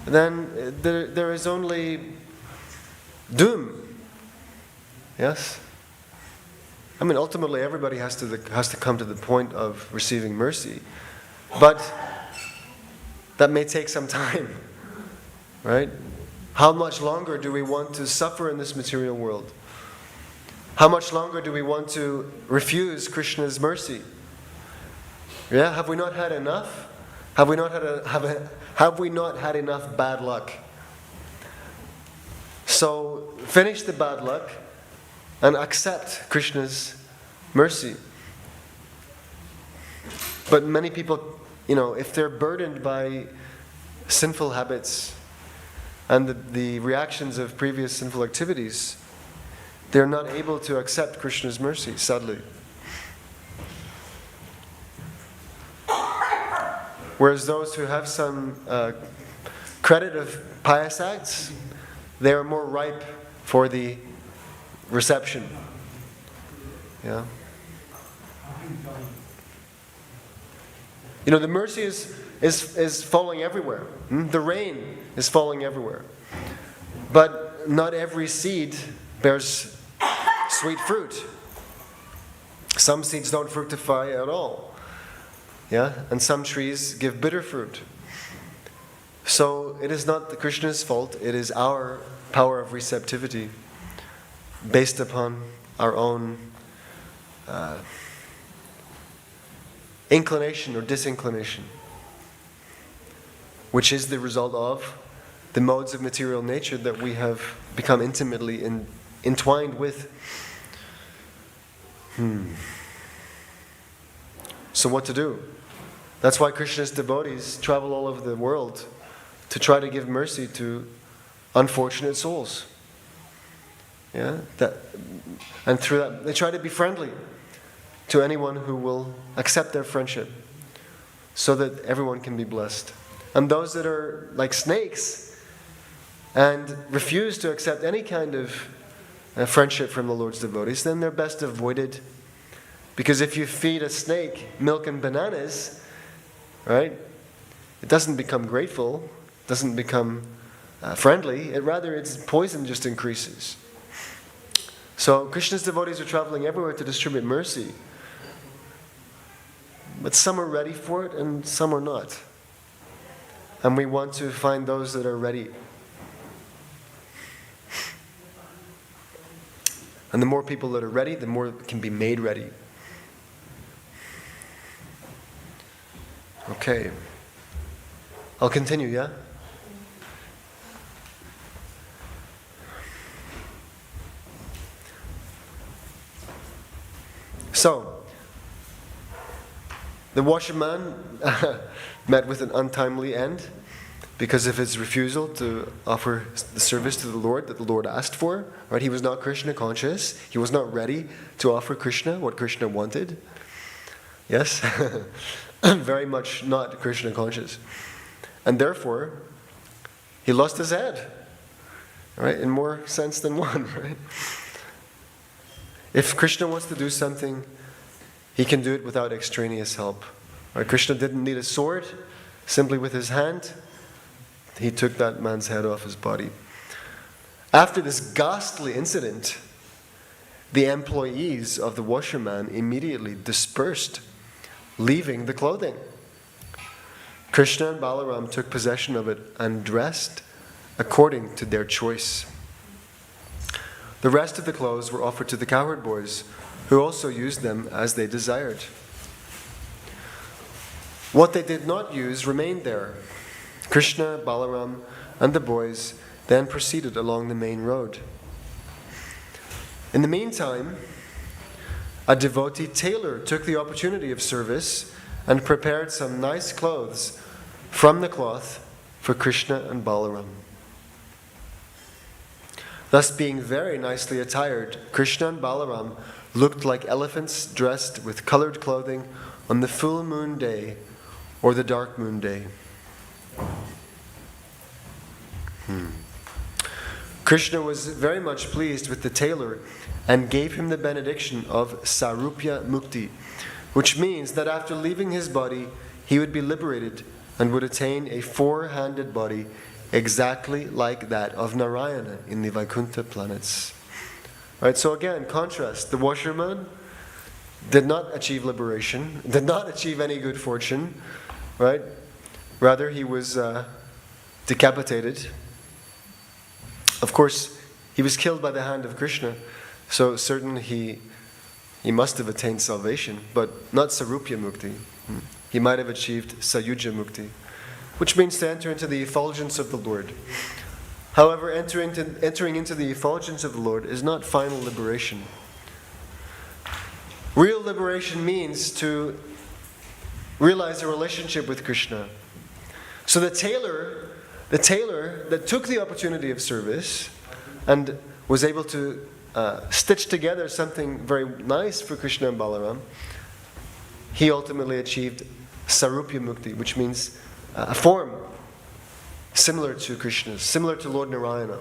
then there is only doom. Yes? I mean, ultimately everybody has to come to the point of receiving mercy. But that may take some time. Right? How much longer do we want to suffer in this material world? How much longer do we want to refuse Krishna's mercy? Yeah, have we not had enough? Have we not had enough bad luck? So finish the bad luck and accept Krishna's mercy. But many people, if they're burdened by sinful habits and the reactions of previous sinful activities, they're not able to accept Krishna's mercy, sadly. Whereas those who have some credit of pious acts, they are more ripe for the reception. Yeah. The mercy is falling everywhere. The rain is falling everywhere. But not every seed bears sweet fruit. Some seeds don't fructify at all. Yeah? And some trees give bitter fruit. So it is not the Krishna's fault, it is our power of receptivity based upon our own inclination or disinclination, which is the result of the modes of material nature that we have become intimately entwined with. So what to do? That's why Krishna's devotees travel all over the world to try to give mercy to unfortunate souls. Yeah? And through that, they try to be friendly to anyone who will accept their friendship so that everyone can be blessed. And those that are like snakes and refuse to accept any kind of friendship from the Lord's devotees, then they're best avoided. Because if you feed a snake milk and bananas, right, it doesn't become grateful, doesn't become friendly, its poison just increases. So Krishna's devotees are traveling everywhere to distribute mercy. But some are ready for it and some are not. And we want to find those that are ready. And the more people that are ready, the more can be made ready. Okay. I'll continue, yeah? So, the washerman met with an untimely end because of his refusal to offer the service to the Lord that the Lord asked for. Right? He was not Krishna conscious. He was not ready to offer Krishna what Krishna wanted. Yes? Very much not Krishna conscious. And therefore, he lost his head. Right? In more sense than one. Right? If Krishna wants to do something, he can do it without extraneous help. Right? Krishna didn't need a sword. Simply with his hand, he took that man's head off his body. After this ghastly incident, the employees of the washerman immediately dispersed, leaving the clothing. Krishna and Balaram took possession of it and dressed according to their choice. The rest of the clothes were offered to the cowherd boys, who also used them as they desired. What they did not use remained there. Krishna, Balaram, and the boys then proceeded along the main road. In the meantime, a devotee tailor took the opportunity of service and prepared some nice clothes from the cloth for Krishna and Balaram. Thus, being very nicely attired, Krishna and Balaram looked like elephants dressed with colored clothing on the full moon day or the dark moon day. Krishna was very much pleased with the tailor and gave him the benediction of Sarupya Mukti, which means that after leaving his body, he would be liberated and would attain a four-handed body exactly like that of Narayana in the Vaikuntha planets. Right, so again, contrast. The washerman did not achieve liberation, did not achieve any good fortune, right? Rather, he was decapitated. Of course, he was killed by the hand of Krishna, so certainly he must have attained salvation, but not Sarupya Mukti. He might have achieved Sayuja Mukti, which means to enter into the effulgence of the Lord. However, entering into the effulgence of the Lord is not final liberation. Real liberation means to realize a relationship with Krishna. So the tailor that took the opportunity of service and was able to stitch together something very nice for Krishna and Balaram, he ultimately achieved Sarupya Mukti, which means a form similar to Krishna's, similar to Lord Narayana.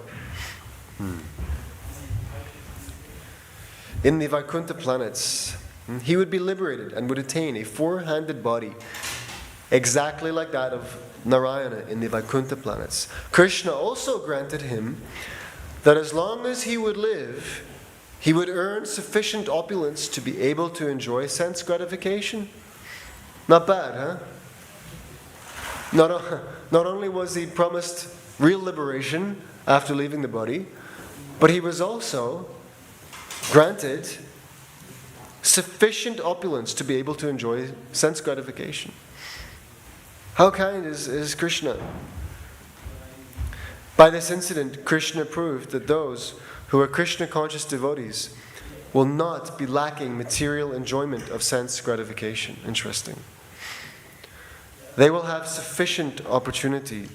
In the Vaikuntha planets, he would be liberated and would attain a four-handed body exactly like that of Narayana in the Vaikuntha planets. Krishna also granted him that as long as he would live, he would earn sufficient opulence to be able to enjoy sense gratification. Not bad, huh? Not only was he promised real liberation after leaving the body, but he was also granted sufficient opulence to be able to enjoy sense gratification. How kind is Krishna? By this incident, Krishna proved that those who are Krishna-conscious devotees will not be lacking material enjoyment of sense gratification. Interesting. They will have sufficient opportunity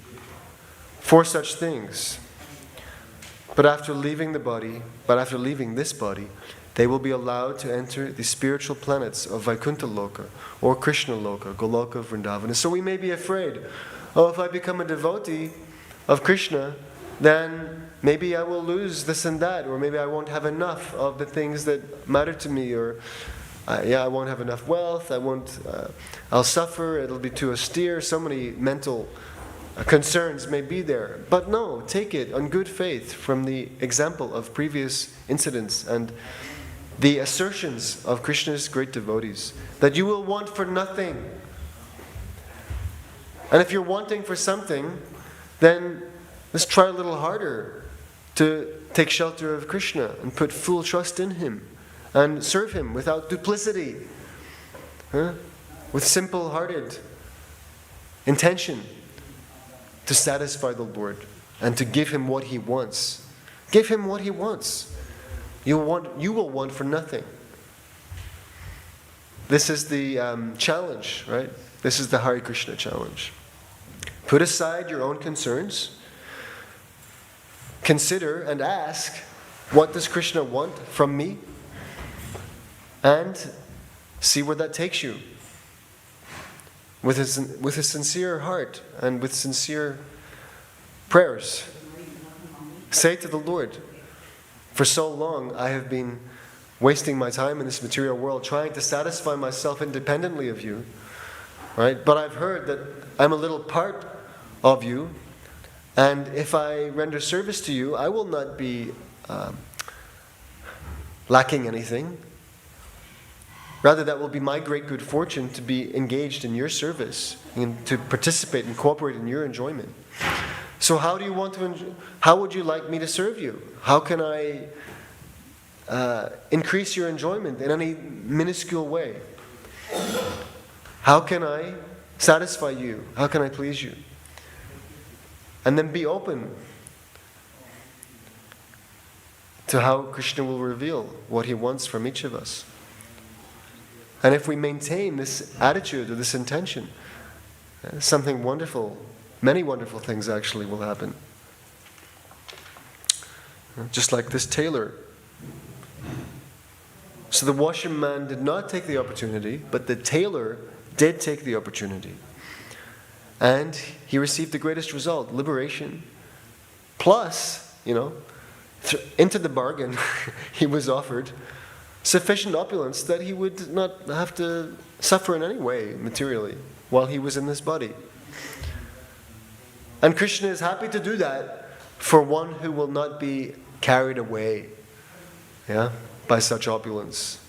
for such things. But after leaving this body, they will be allowed to enter the spiritual planets of Vaikuntha Loka or Krishna Loka, Goloka, Vrindavana. So we may be afraid, if I become a devotee of Krishna, then maybe I will lose this and that, or maybe I won't have enough of the things that matter to me, or I won't have enough wealth, I'll suffer, it'll be too austere. So many mental concerns may be there. But no, take it on good faith from the example of previous incidents and the assertions of Krishna's great devotees, that you will want for nothing. And if you're wanting for something, then let's try a little harder to take shelter of Krishna and put full trust in Him and serve Him without duplicity, with simple-hearted intention to satisfy the Lord and to give Him what He wants. Give Him what He wants. You will want for nothing. This is the challenge, right? This is the Hare Krishna challenge. Put aside your own concerns. Consider and ask, what does Krishna want from me? And see where that takes you. With a sincere heart and with sincere prayers. Say to the Lord, for so long I have been wasting my time in this material world trying to satisfy myself independently of you. Right? But I've heard that I'm a little part of you, and if I render service to you, I will not be lacking anything. Rather, that will be my great good fortune to be engaged in your service and to participate and cooperate in your enjoyment. So how do you want to? How would you like me to serve you? How can I increase your enjoyment in any minuscule way? How can I satisfy you? How can I please you? And then be open to how Krishna will reveal what He wants from each of us. And if we maintain this attitude or this intention, something wonderful, many wonderful things actually will happen. Just like this tailor. So the washerman did not take the opportunity, but the tailor did take the opportunity. And he received the greatest result, liberation. Plus, into the bargain, he was offered sufficient opulence that he would not have to suffer in any way materially while he was in this body. And Krishna is happy to do that for one who will not be carried away by such opulence.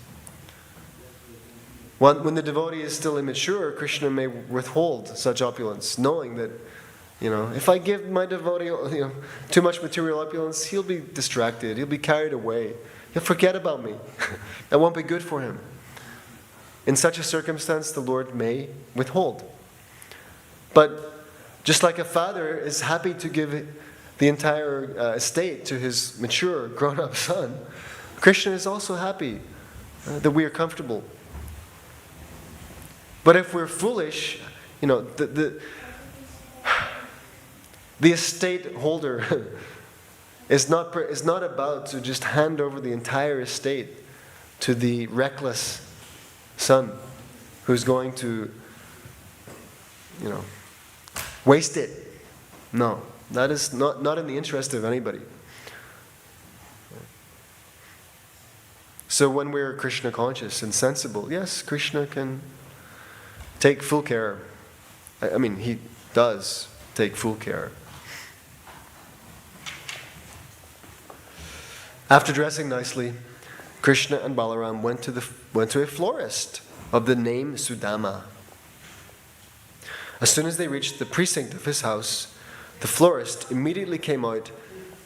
When the devotee is still immature, Krishna may withhold such opulence, knowing that, if I give my devotee too much material opulence, he'll be distracted, he'll be carried away, he'll forget about me. That won't be good for him. In such a circumstance, the Lord may withhold. But just like a father is happy to give the entire estate to his mature, grown-up son, Krishna is also happy that we are comfortable. But if we're foolish, the estate holder is not about to just hand over the entire estate to the reckless son who's going to, waste it. No, that is not in the interest of anybody. So when we're Krishna conscious and sensible, yes, Krishna can take full care. I mean, He does take full care. After dressing nicely, Krishna and Balaram went to a florist of the name Sudama. As soon as they reached the precinct of his house, the florist immediately came out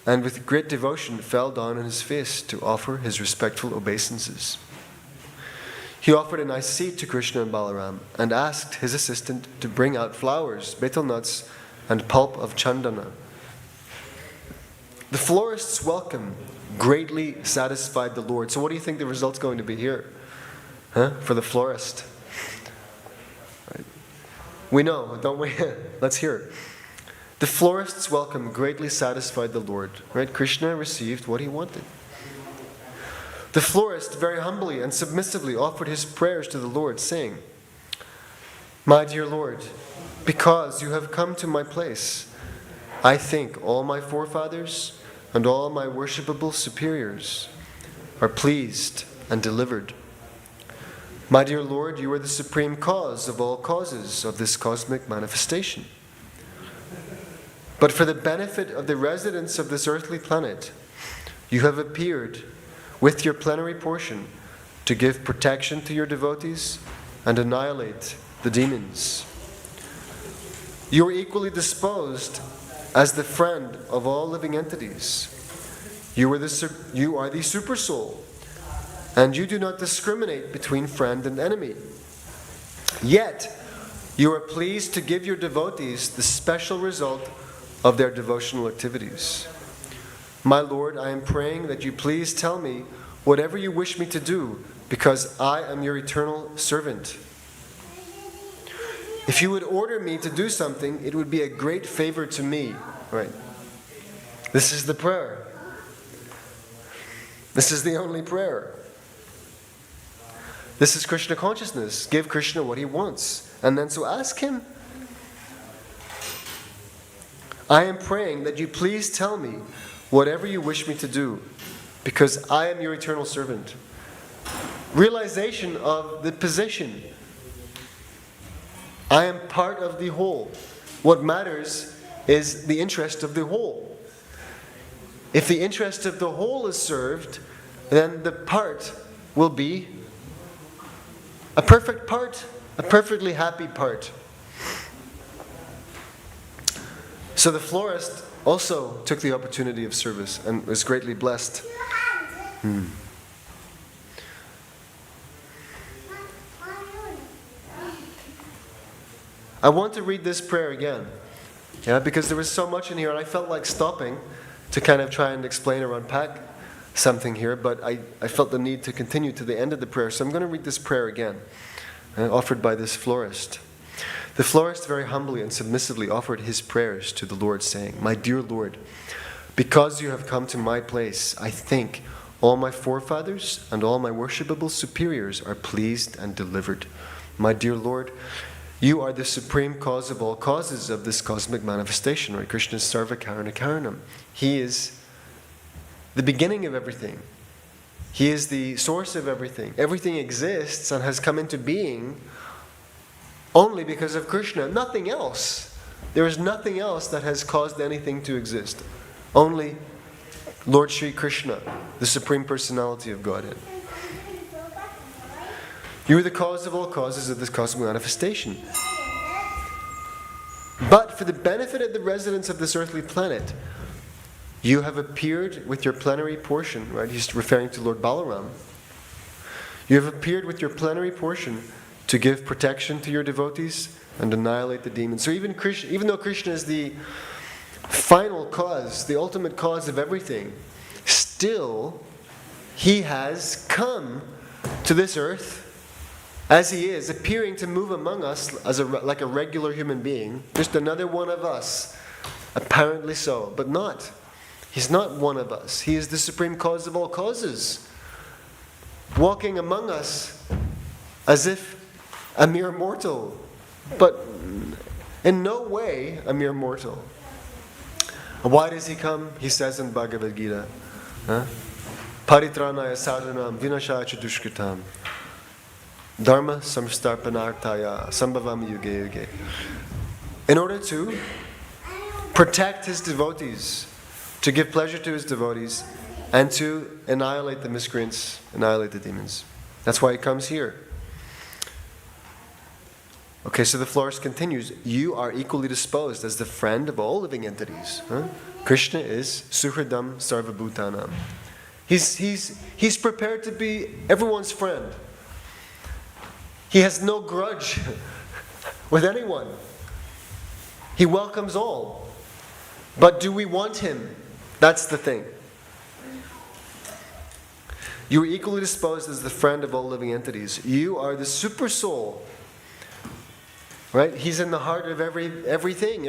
and with great devotion fell down on his face to offer his respectful obeisances. He offered a nice seat to Krishna and Balaram and asked his assistant to bring out flowers, betel nuts, and pulp of chandana. The florist's welcome greatly satisfied the Lord. So what do you think the result's going to be here? For the florist? Right. We know, don't we? Let's hear it. The florist's welcome greatly satisfied the Lord. Right? Krishna received what he wanted. The florist very humbly and submissively offered his prayers to the Lord, saying, "My dear Lord, because you have come to my place, I think all my forefathers and all my worshipable superiors are pleased and delivered. My dear Lord, you are the supreme cause of all causes of this cosmic manifestation. But for the benefit of the residents of this earthly planet, you have appeared with your plenary portion to give protection to your devotees and annihilate the demons. You are equally disposed as the friend of all living entities. You are the super soul, and you do not discriminate between friend and enemy. Yet, you are pleased to give your devotees the special result of their devotional activities. My Lord, I am praying that you please tell me whatever you wish me to do, because I am your eternal servant. If you would order me to do something, it would be a great favor to me." Right. This is the prayer. This is the only prayer. This is Krishna consciousness. Give Krishna what he wants. And then so ask him. I am praying that you please tell me whatever you wish me to do, because I am your eternal servant. Realization of the position. I am part of the whole. What matters is the interest of the whole. If the interest of the whole is served, then the part will be a perfect part, a perfectly happy part. So the florist also took the opportunity of service and was greatly blessed. I want to read this prayer again, because there was so much in here and I felt like stopping to kind of try and explain or unpack something here, but I felt the need to continue to the end of the prayer. So I'm going to read this prayer again, offered by this florist. The florist very humbly and submissively offered his prayers to the Lord, saying, "My dear Lord, because you have come to my place, I think all my forefathers and all my worshipable superiors are pleased and delivered. My dear Lord, you are the supreme cause of all causes of this cosmic manifestation." Right? Krishna is Sarva Karana Karanam. He is the beginning of everything. He is the source of everything. Everything exists and has come into being only because of Krishna. Nothing else. There is nothing else that has caused anything to exist. Only Lord Sri Krishna, the Supreme Personality of Godhead. You are the cause of all causes of this cosmic manifestation. But for the benefit of the residents of this earthly planet, you have appeared with your plenary portion. Right? He's referring to Lord Balaram. You have appeared with your plenary portion to give protection to your devotees and annihilate the demons. So even though Krishna is the final cause, the ultimate cause of everything, still he has come to this earth as he is, appearing to move among us as like a regular human being, just another one of us, apparently so, but not. He's not one of us. He is the supreme cause of all causes, walking among us as if a mere mortal, but in no way a mere mortal. Why does he come? He says in Bhagavad Gita, Paritranaya sadhanam vinashaya dushkritam dharma samstarpanartaya sambhavam yuge yuge. In order to protect his devotees, to give pleasure to his devotees, and to annihilate the miscreants, annihilate the demons. That's why he comes here. Okay, so the florist continues, you are equally disposed as the friend of all living entities. Huh? Krishna is Suhridam Sarvabhutanam. He's prepared to be everyone's friend. He has no grudge with anyone. He welcomes all. But do we want him? That's the thing. You are equally disposed as the friend of all living entities. You are the super soul. Right? He's in the heart of everything.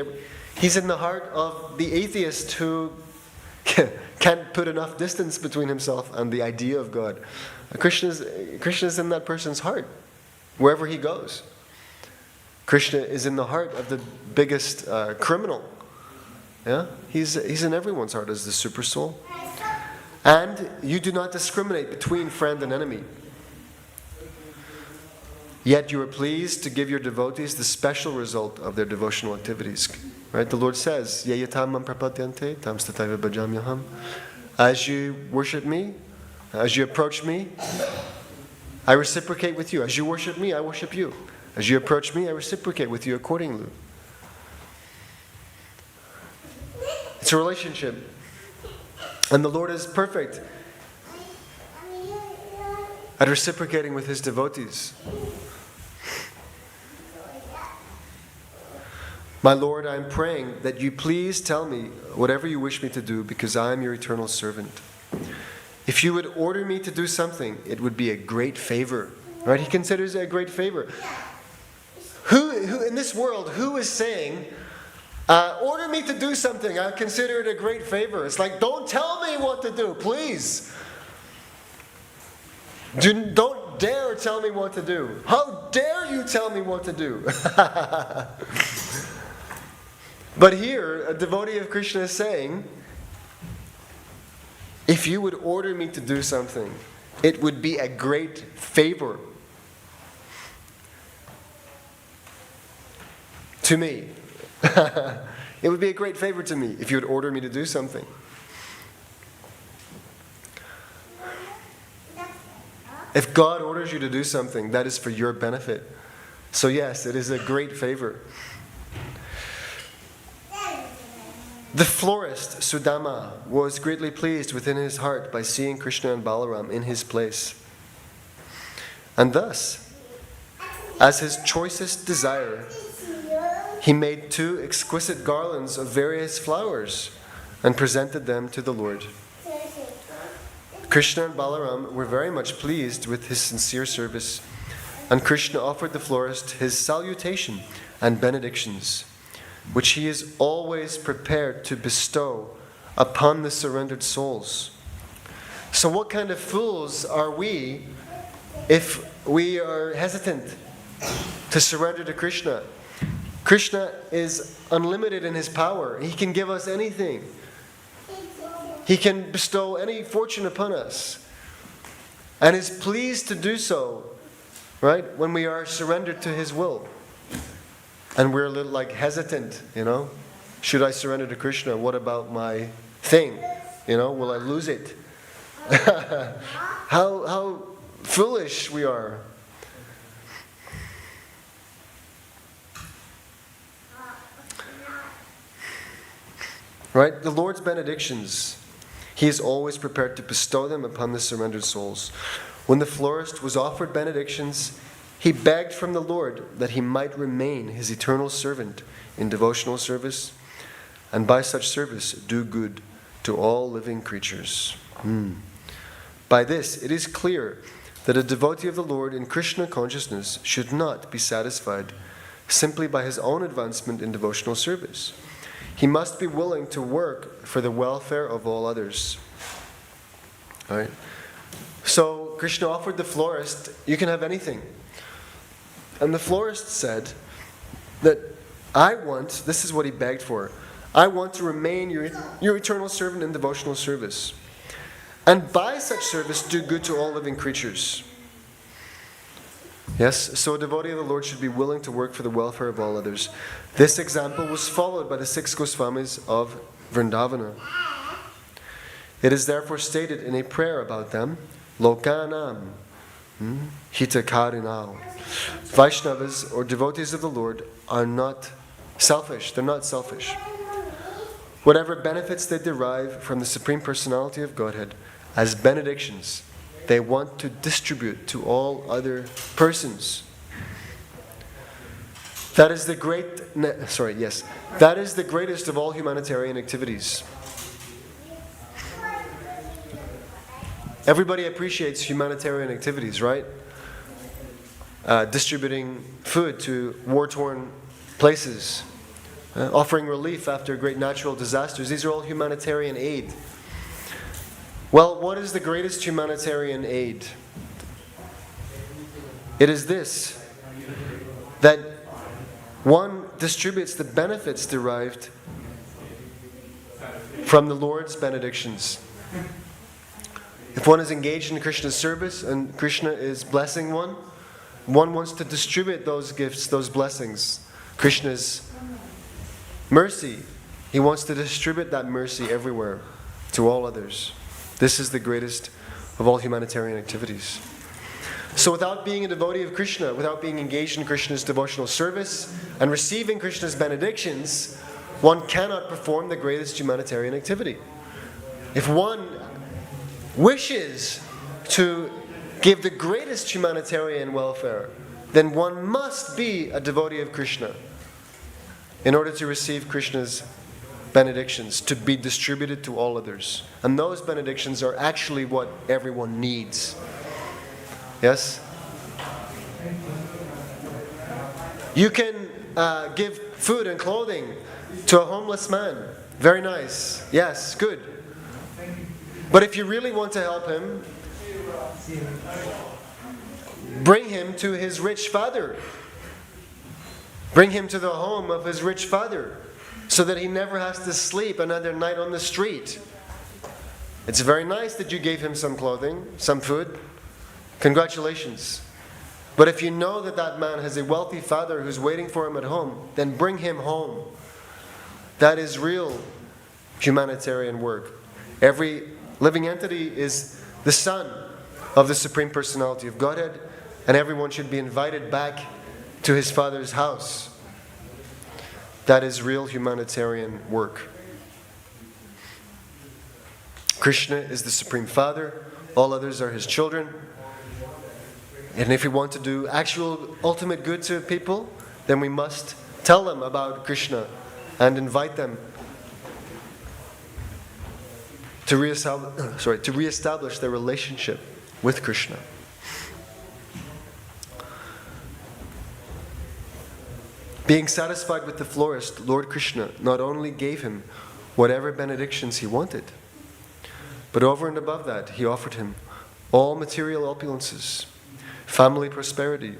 He's in the heart of the atheist who can't put enough distance between himself and the idea of God. Krishna's in that person's heart, wherever he goes. Krishna is in the heart of the biggest criminal. Yeah? He's in everyone's heart as the super soul. And you do not discriminate between friend and enemy. Yet you are pleased to give your devotees the special result of their devotional activities. Right? The Lord says, Yayatam mam prapadyante, tam stataiva bhajamyaham. As you worship me, as you approach me, I reciprocate with you. As you worship me, I worship you. As you approach me, I reciprocate with you accordingly. It's a relationship. And the Lord is perfect at reciprocating with his devotees. My Lord, I am praying that you please tell me whatever you wish me to do, because I am your eternal servant. If you would order me to do something, it would be a great favor. Right? He considers it a great favor. Who in this world, who is saying, order me to do something, I consider it a great favor? It's like, don't tell me what to do, please. Don't dare tell me what to do. How dare you tell me what to do? But here, a devotee of Krishna is saying, if you would order me to do something, it would be a great favor to me. It would be a great favor to me if you would order me to do something. If God orders you to do something, that is for your benefit. So yes, it is a great favor. The florist, Sudama, was greatly pleased within his heart by seeing Krishna and Balaram in his place. And thus, as his choicest desire, he made 2 exquisite garlands of various flowers and presented them to the Lord. Krishna and Balaram were very much pleased with his sincere service, and Krishna offered the florist his salutation and benedictions, which he is always prepared to bestow upon the surrendered souls. So what kind of fools are we if we are hesitant to surrender to Krishna? Krishna is unlimited in his power. He can give us anything. He can bestow any fortune upon us, and is pleased to do so, right, when we are surrendered to his will. And we're a little hesitant, Should I surrender to Krishna? What about my thing? Will I lose it? How foolish we are. Right? The Lord's benedictions, he is always prepared to bestow them upon the surrendered souls. When the florist was offered benedictions, he begged from the Lord that he might remain his eternal servant in devotional service, and by such service do good to all living creatures. By this, it is clear that a devotee of the Lord in Krishna consciousness should not be satisfied simply by his own advancement in devotional service. He must be willing to work for the welfare of all others. All right? So Krishna offered the florist, you can have anything. And the florist said that this is what he begged for, I want to remain your eternal servant in devotional service. And by such service do good to all living creatures. Yes, so a devotee of the Lord should be willing to work for the welfare of all others. This example was followed by the 6 Goswamis of Vrindavana. It is therefore stated in a prayer about them, Lokanam Hitakarinao. Vaishnavas, or devotees of the Lord, are not selfish. They're not selfish. Whatever benefits they derive from the Supreme Personality of Godhead as benedictions, they want to distribute to all other persons. That is the greatest of all humanitarian activities. Everybody appreciates humanitarian activities, right? Distributing food to war-torn places, offering relief after great natural disasters. These are all humanitarian aid. Well, what is the greatest humanitarian aid? It is this, that one distributes the benefits derived from the Lord's benedictions. If one is engaged in Krishna's service and Krishna is blessing one wants to distribute those gifts, those blessings. Krishna's mercy, he wants to distribute that mercy everywhere to all others. This is the greatest of all humanitarian activities. So without being a devotee of Krishna, without being engaged in Krishna's devotional service and receiving Krishna's benedictions, one cannot perform the greatest humanitarian activity. If one wishes to give the greatest humanitarian welfare, then one must be a devotee of Krishna in order to receive Krishna's benedictions, to be distributed to all others. And those benedictions are actually what everyone needs. Yes? You can give food and clothing to a homeless man. Very nice. Yes, good. But if you really want to help him, bring him to his rich father. Bring him to the home of his rich father, so that he never has to sleep another night on the street. It's very nice that you gave him some clothing, some food. Congratulations. But if you know that that man has a wealthy father who's waiting for him at home, then bring him home. That is real humanitarian work. Every living entity is the son of the Supreme Personality of Godhead, and everyone should be invited back to his father's house. That is real humanitarian work. Krishna is the Supreme Father. All others are his children. And if we want to do actual ultimate good to people, then we must tell them about Krishna and invite them to reestablish their relationship with Krishna. Being satisfied with the florist, Lord Krishna not only gave him whatever benedictions he wanted, but over and above that, he offered him all material opulences, family prosperity,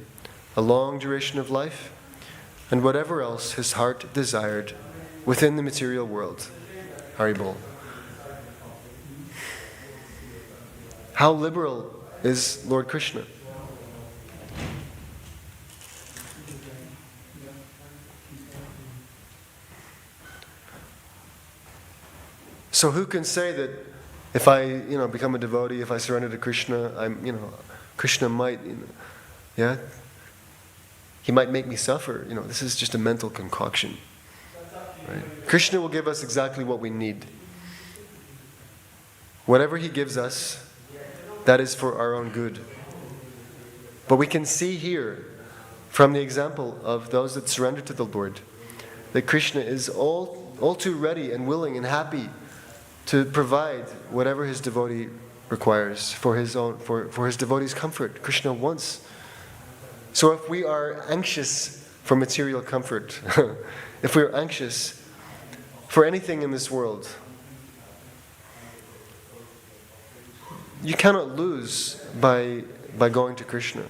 a long duration of life, and whatever else his heart desired within the material world. Haribol. How liberal is Lord Krishna? So who can say that if I, become a devotee, if I surrender to Krishna, Krishna might, he might make me suffer. This is just a mental concoction. Right? Krishna will give us exactly what we need. Whatever he gives us, that is for our own good. But we can see here, from the example of those that surrender to the Lord, that Krishna is all too ready and willing and happy to provide whatever his devotee requires for his devotee's comfort. Krishna wants. So if we are anxious for material comfort, if we are anxious for anything in this world, you cannot lose by going to Krishna.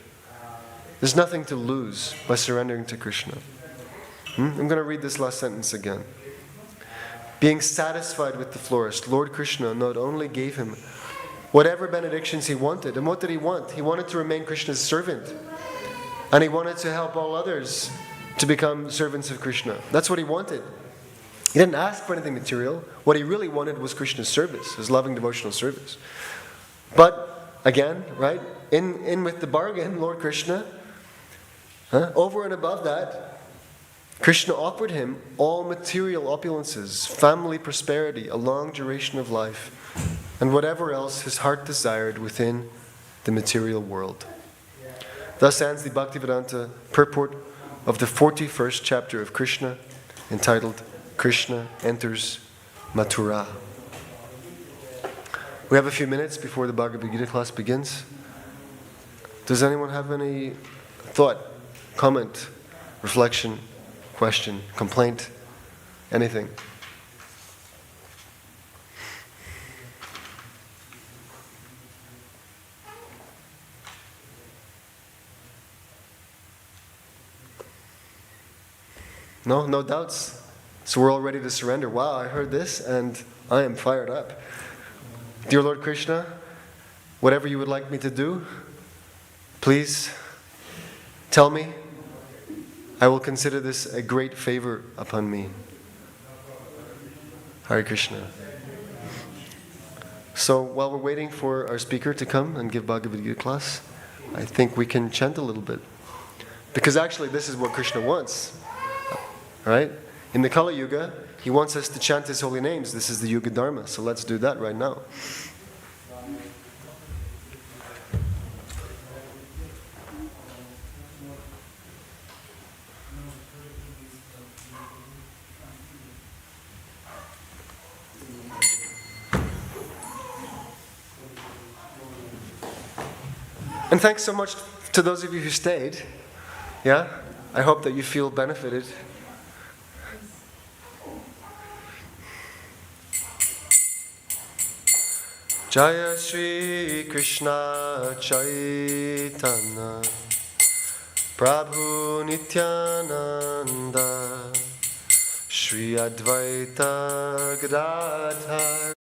There's nothing to lose by surrendering to Krishna. I'm going to read this last sentence again. Being satisfied with the florist, Lord Krishna not only gave him whatever benedictions he wanted. And what did he want? He wanted to remain Krishna's servant. And he wanted to help all others to become servants of Krishna. That's what he wanted. He didn't ask for anything material. What he really wanted was Krishna's service, his loving devotional service. But, again, right, in with the bargain, Lord Krishna, over and above that, Krishna offered him all material opulences, family prosperity, a long duration of life, and whatever else his heart desired within the material world. Thus ends the Bhaktivedanta purport of the 41st chapter of Krishna, entitled Krishna Enters Mathura. We have a few minutes before the Bhagavad Gita class begins. Does anyone have any thought, comment, reflection, question, complaint, anything? No? No doubts? So we're all ready to surrender. Wow, I heard this and I am fired up. Dear Lord Krishna, whatever you would like me to do, please tell me. I will consider this a great favor upon me. Hare Krishna. So while we're waiting for our speaker to come and give Bhagavad Gita class, I think we can chant a little bit. Because actually this is what Krishna wants. Right? In the Kali Yuga, he wants us to chant his holy names. This is the Yuga Dharma, so let's do that right now. And thanks so much to those of you who stayed. Yeah? I hope that you feel benefited. Jaya Shri Krishna Chaitanya Prabhu Nityananda Shri Advaita Gadadhar.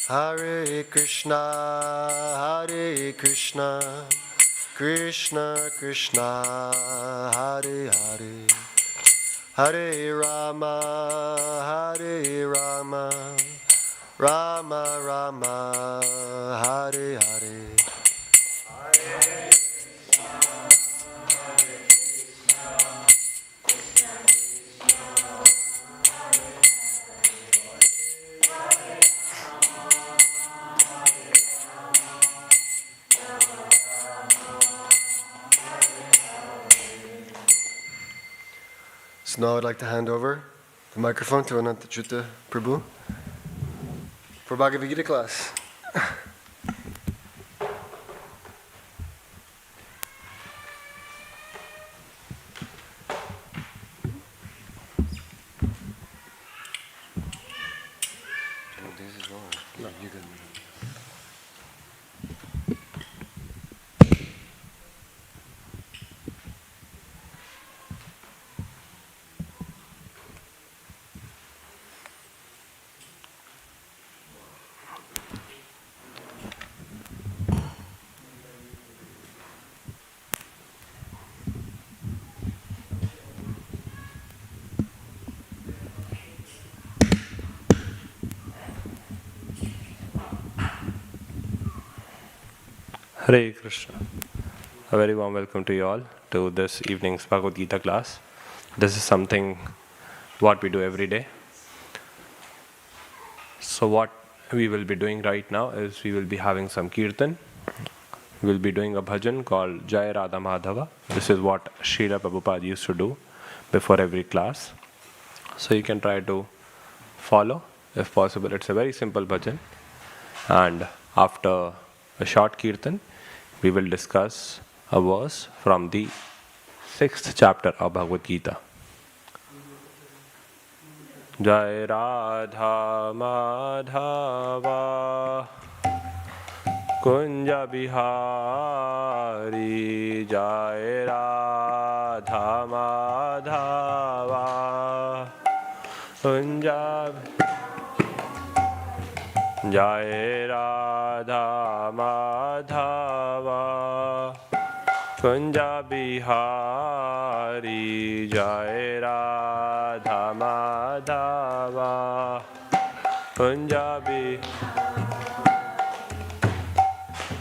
Hare Krishna, Krishna Krishna, Hare Hare, Hare Rama, Rama Rama, Hare Hare. So now I'd like to hand over the microphone to Anantachyuta Prabhu for Bhagavad Gita class. Hare Krishna. A very warm welcome to you all to this evening's Bhagavad Gita class. This is something what we do every day. So what we will be doing right now is we will be having some kirtan. We will be doing a bhajan called Jai Radha Madhava. This is what Srila Prabhupada used to do before every class. So you can try to follow if possible. It's a very simple bhajan. And after a short kirtan, we will discuss a verse from the 6th chapter of Bhagavad Gita. Jai Radha Madhava Kunja Bihari Jai Radha Madhava Kunja Jai Radha Madhava Kunja Bihari Jai Radha Madhava Kunja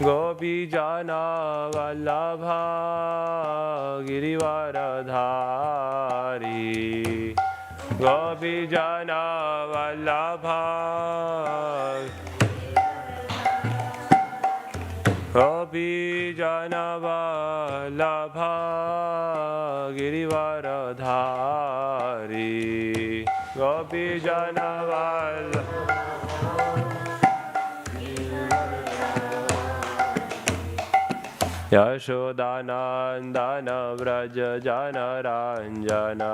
Gopi Jana Vallabha Girivaradhari Gopi Jana Vallabha Gopi Jana Vallabha Girivaradhari Gopi Jana Vallabha Yashodanandana Vraja Jana Ranjana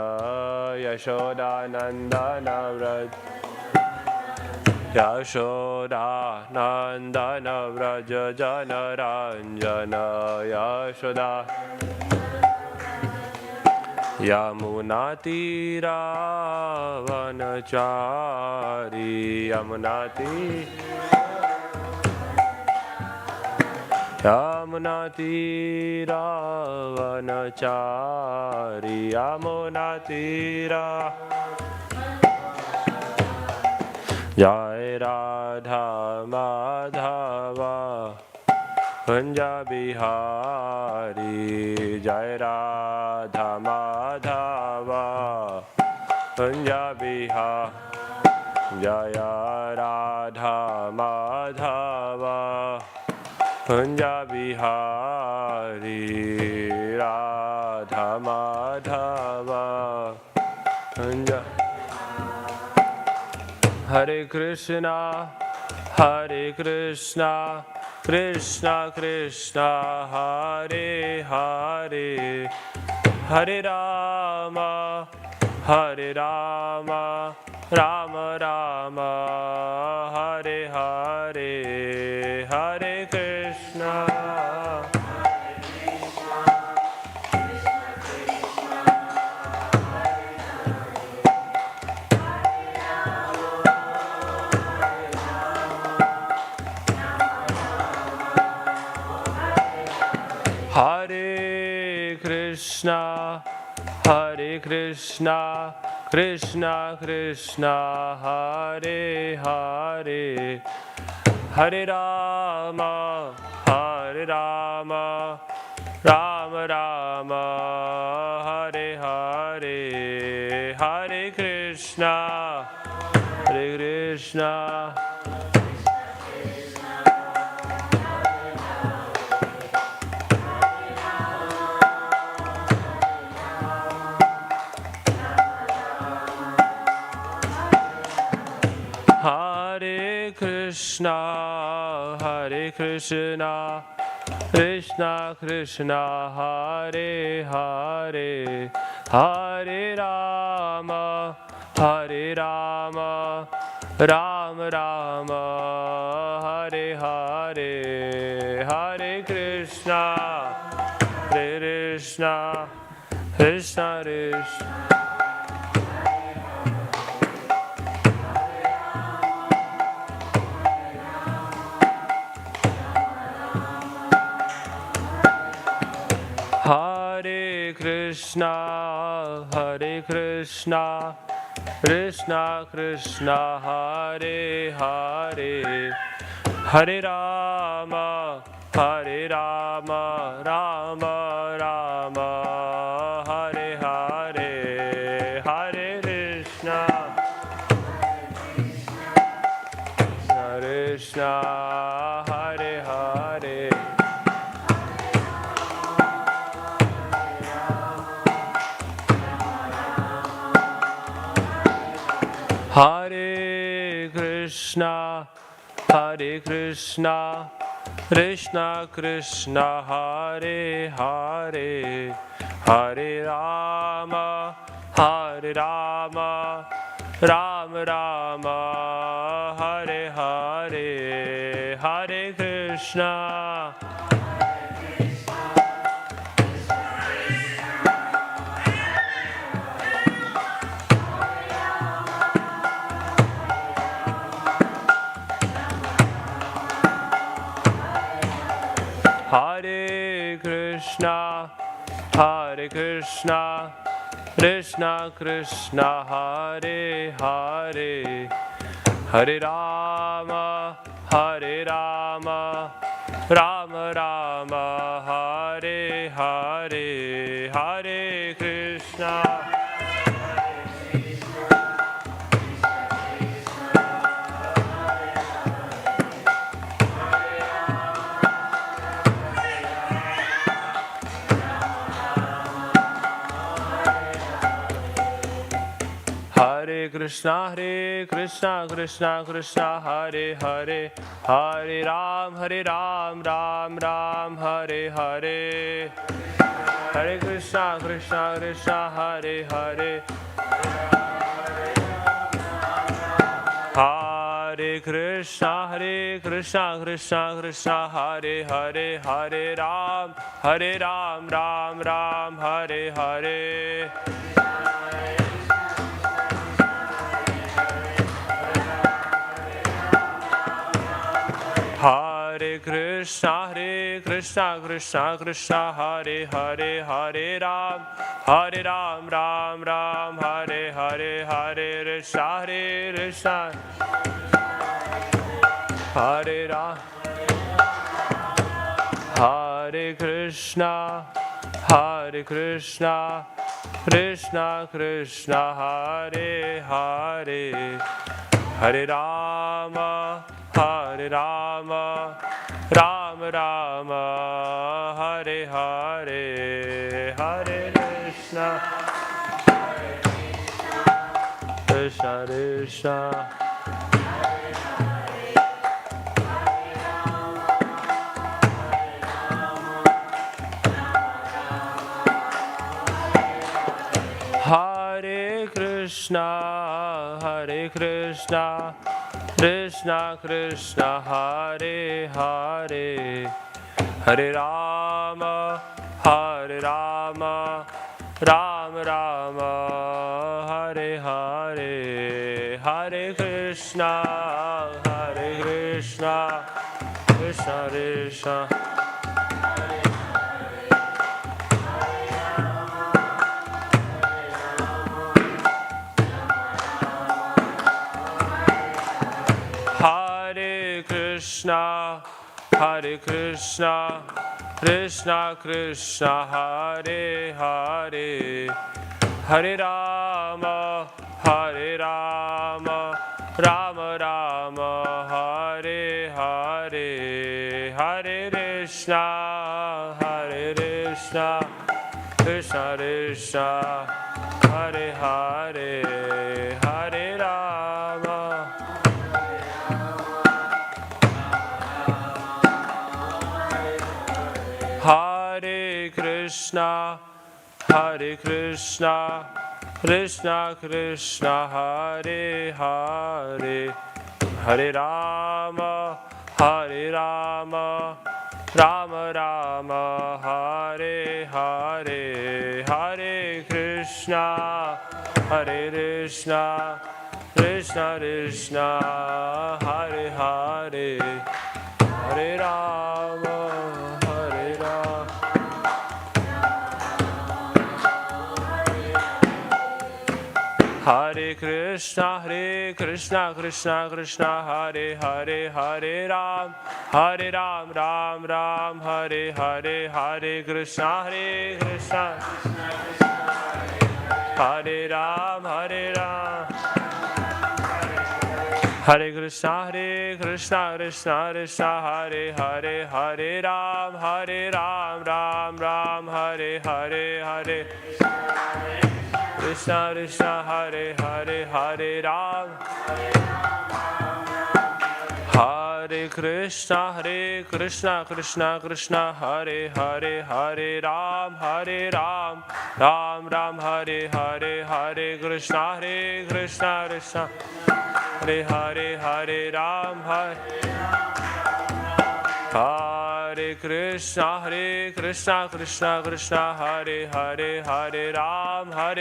Yashodanandana Vraja Yashodanandana Vraja Jana Ranjana Yashoda Yamunatira Vanachari Yamunati Yamunatira Vanachari Yamunatira Jai Radha Madhava Kunja Bihari Jai Radha Madhava Kunja Bihari Jaya Radha Madhava Kunja Bihari Radha Madhava Kunja Hare Krishna Krishna Krishna Hare Hare Hare Rama Rama Rama Hare Hare Hare Krishna Hare Krishna Krishna Krishna Hare Hare Hare Rama Rama Rama Hare Hare Hare Krishna Hare Krishna Krishna Krishna Hare Hare Hare Rama Rama Rama Hare Hare Hare Krishna Krishna Krishna Hare Krishna Krishna Krishna Hare Hare Hare Rama Hare Rama, Rama Rama, Hare Hare, Hare Krishna, Krishna Krishna, Hare Hare, Hare Krishna, Hare Krishna, Krishna Krishna, Hare Hare, Hare Rama, Hare Rama, Rama Rama, Hare Hare, Hare Krishna. Hare Krishna, Hare Krishna, Krishna Krishna, Hare Hare, Hare Rama, Hare Rama, Rama Rama, Hare Hare, Hare Krishna. Hare Krishna, Krishna Krishna, Hare Hare, Hare Ram, Ram Ram, Hare Hare, Hare Krishna, Krishna Krishna, Hare Hare, Hare Krishna, Krishna Krishna, Hare Hare, Hare Ram, Ram Ram, Hare Hare. Hare Krishna, Krishna Krishna, Hare Hare, Hare Ram, Ram Ram, Hare Hare, Hare Krishna, Krishna, Hare Ram, Hare Krishna, Krishna Krishna, Hare Hare, Hare Rama, Rama Rama, Hare Hare, Hare Krishna, Krishna Krishna, Hare Krishna, Krishna Krishna, Hare Hare, Hare Rama, Rama Rama, Hare Hare, Hare Krishna, Krishna Krishna, Hare Krishna, Krishna Krishna, Hare Hare, Hare Rama, Rama Rama, Hare Hare, Hare Krishna, Krishna Krishna, Hare Hare, Hare Rama. Hare Krishna, Krishna Krishna, Hare Hare, Hare Rama, Rama Rama, Hare Hare, Hare Krishna, Krishna Krishna, Hare Hare, Hare Rama, Hare Rama. Hare Krishna. Krishna Krishna Krishna Hare Hare Hare Ram Ram Ram Hare Hare Hare Krishna Hare Ram Hare Krishna Krishna Krishna Hare Hare Hare Ram Ram Hare Hare Krishna Hare Hare Ram Hare Krishna Krishna Krishna Hare Hare Ram Ram Hare Hare Krishna Krishna Hare Ram Hare Krishna Krishna Hare Hare Ram Ram Hare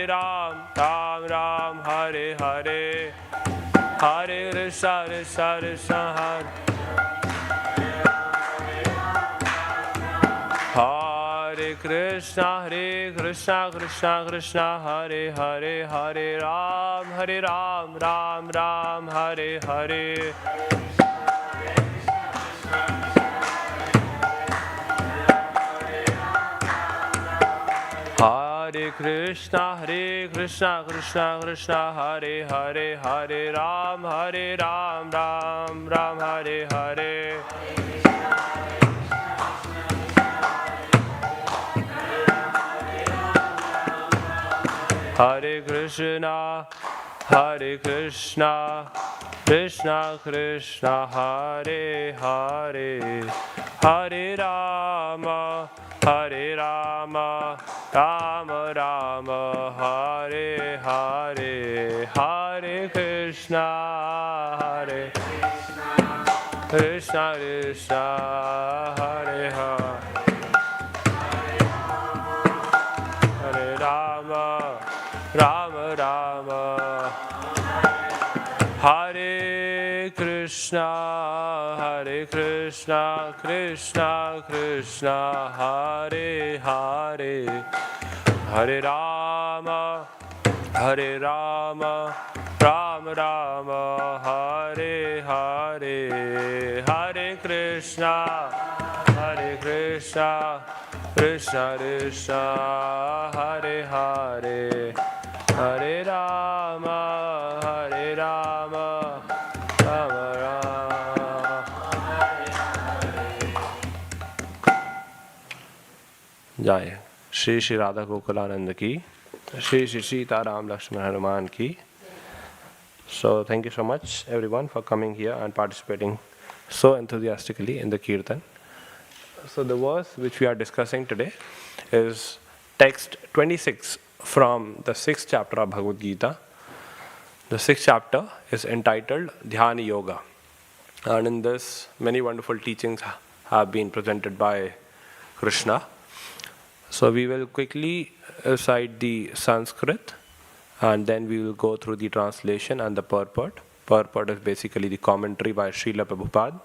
Hare Krishna Hare Krishna Krishna Hare Hare Ram Ram Hare Hare Hare Krishna Krishna Hare Hare Ram Ram Hare Hare Hare Krishna Krishna Krishna Hare Hare Hare Rama Rama Rama Hare Hare Hare Krishna Krishna Krishna Hare Hare Hare Rama Rama Hare Krishna Krishna Krishna Hare Hare Hare Rama Rama Rama Hare Hare Hare Krishna Krishna Krishna Hare Hare Hare Rama Rama Rama Jai Shri Shri Radha Gokulananda ki Shri Shri Sita Ram Lakshman Hanuman ki. So thank you so much everyone for coming here and participating so enthusiastically in the Kirtan. So the verse which we are discussing today is text 26 from the 6th chapter of Bhagavad Gita. The 6th chapter is entitled Dhyana Yoga. And in this, many wonderful teachings have been presented by Krishna. So we will quickly recite the Sanskrit and then we will go through the translation and the purport. Purport is basically the commentary by Srila Prabhupada.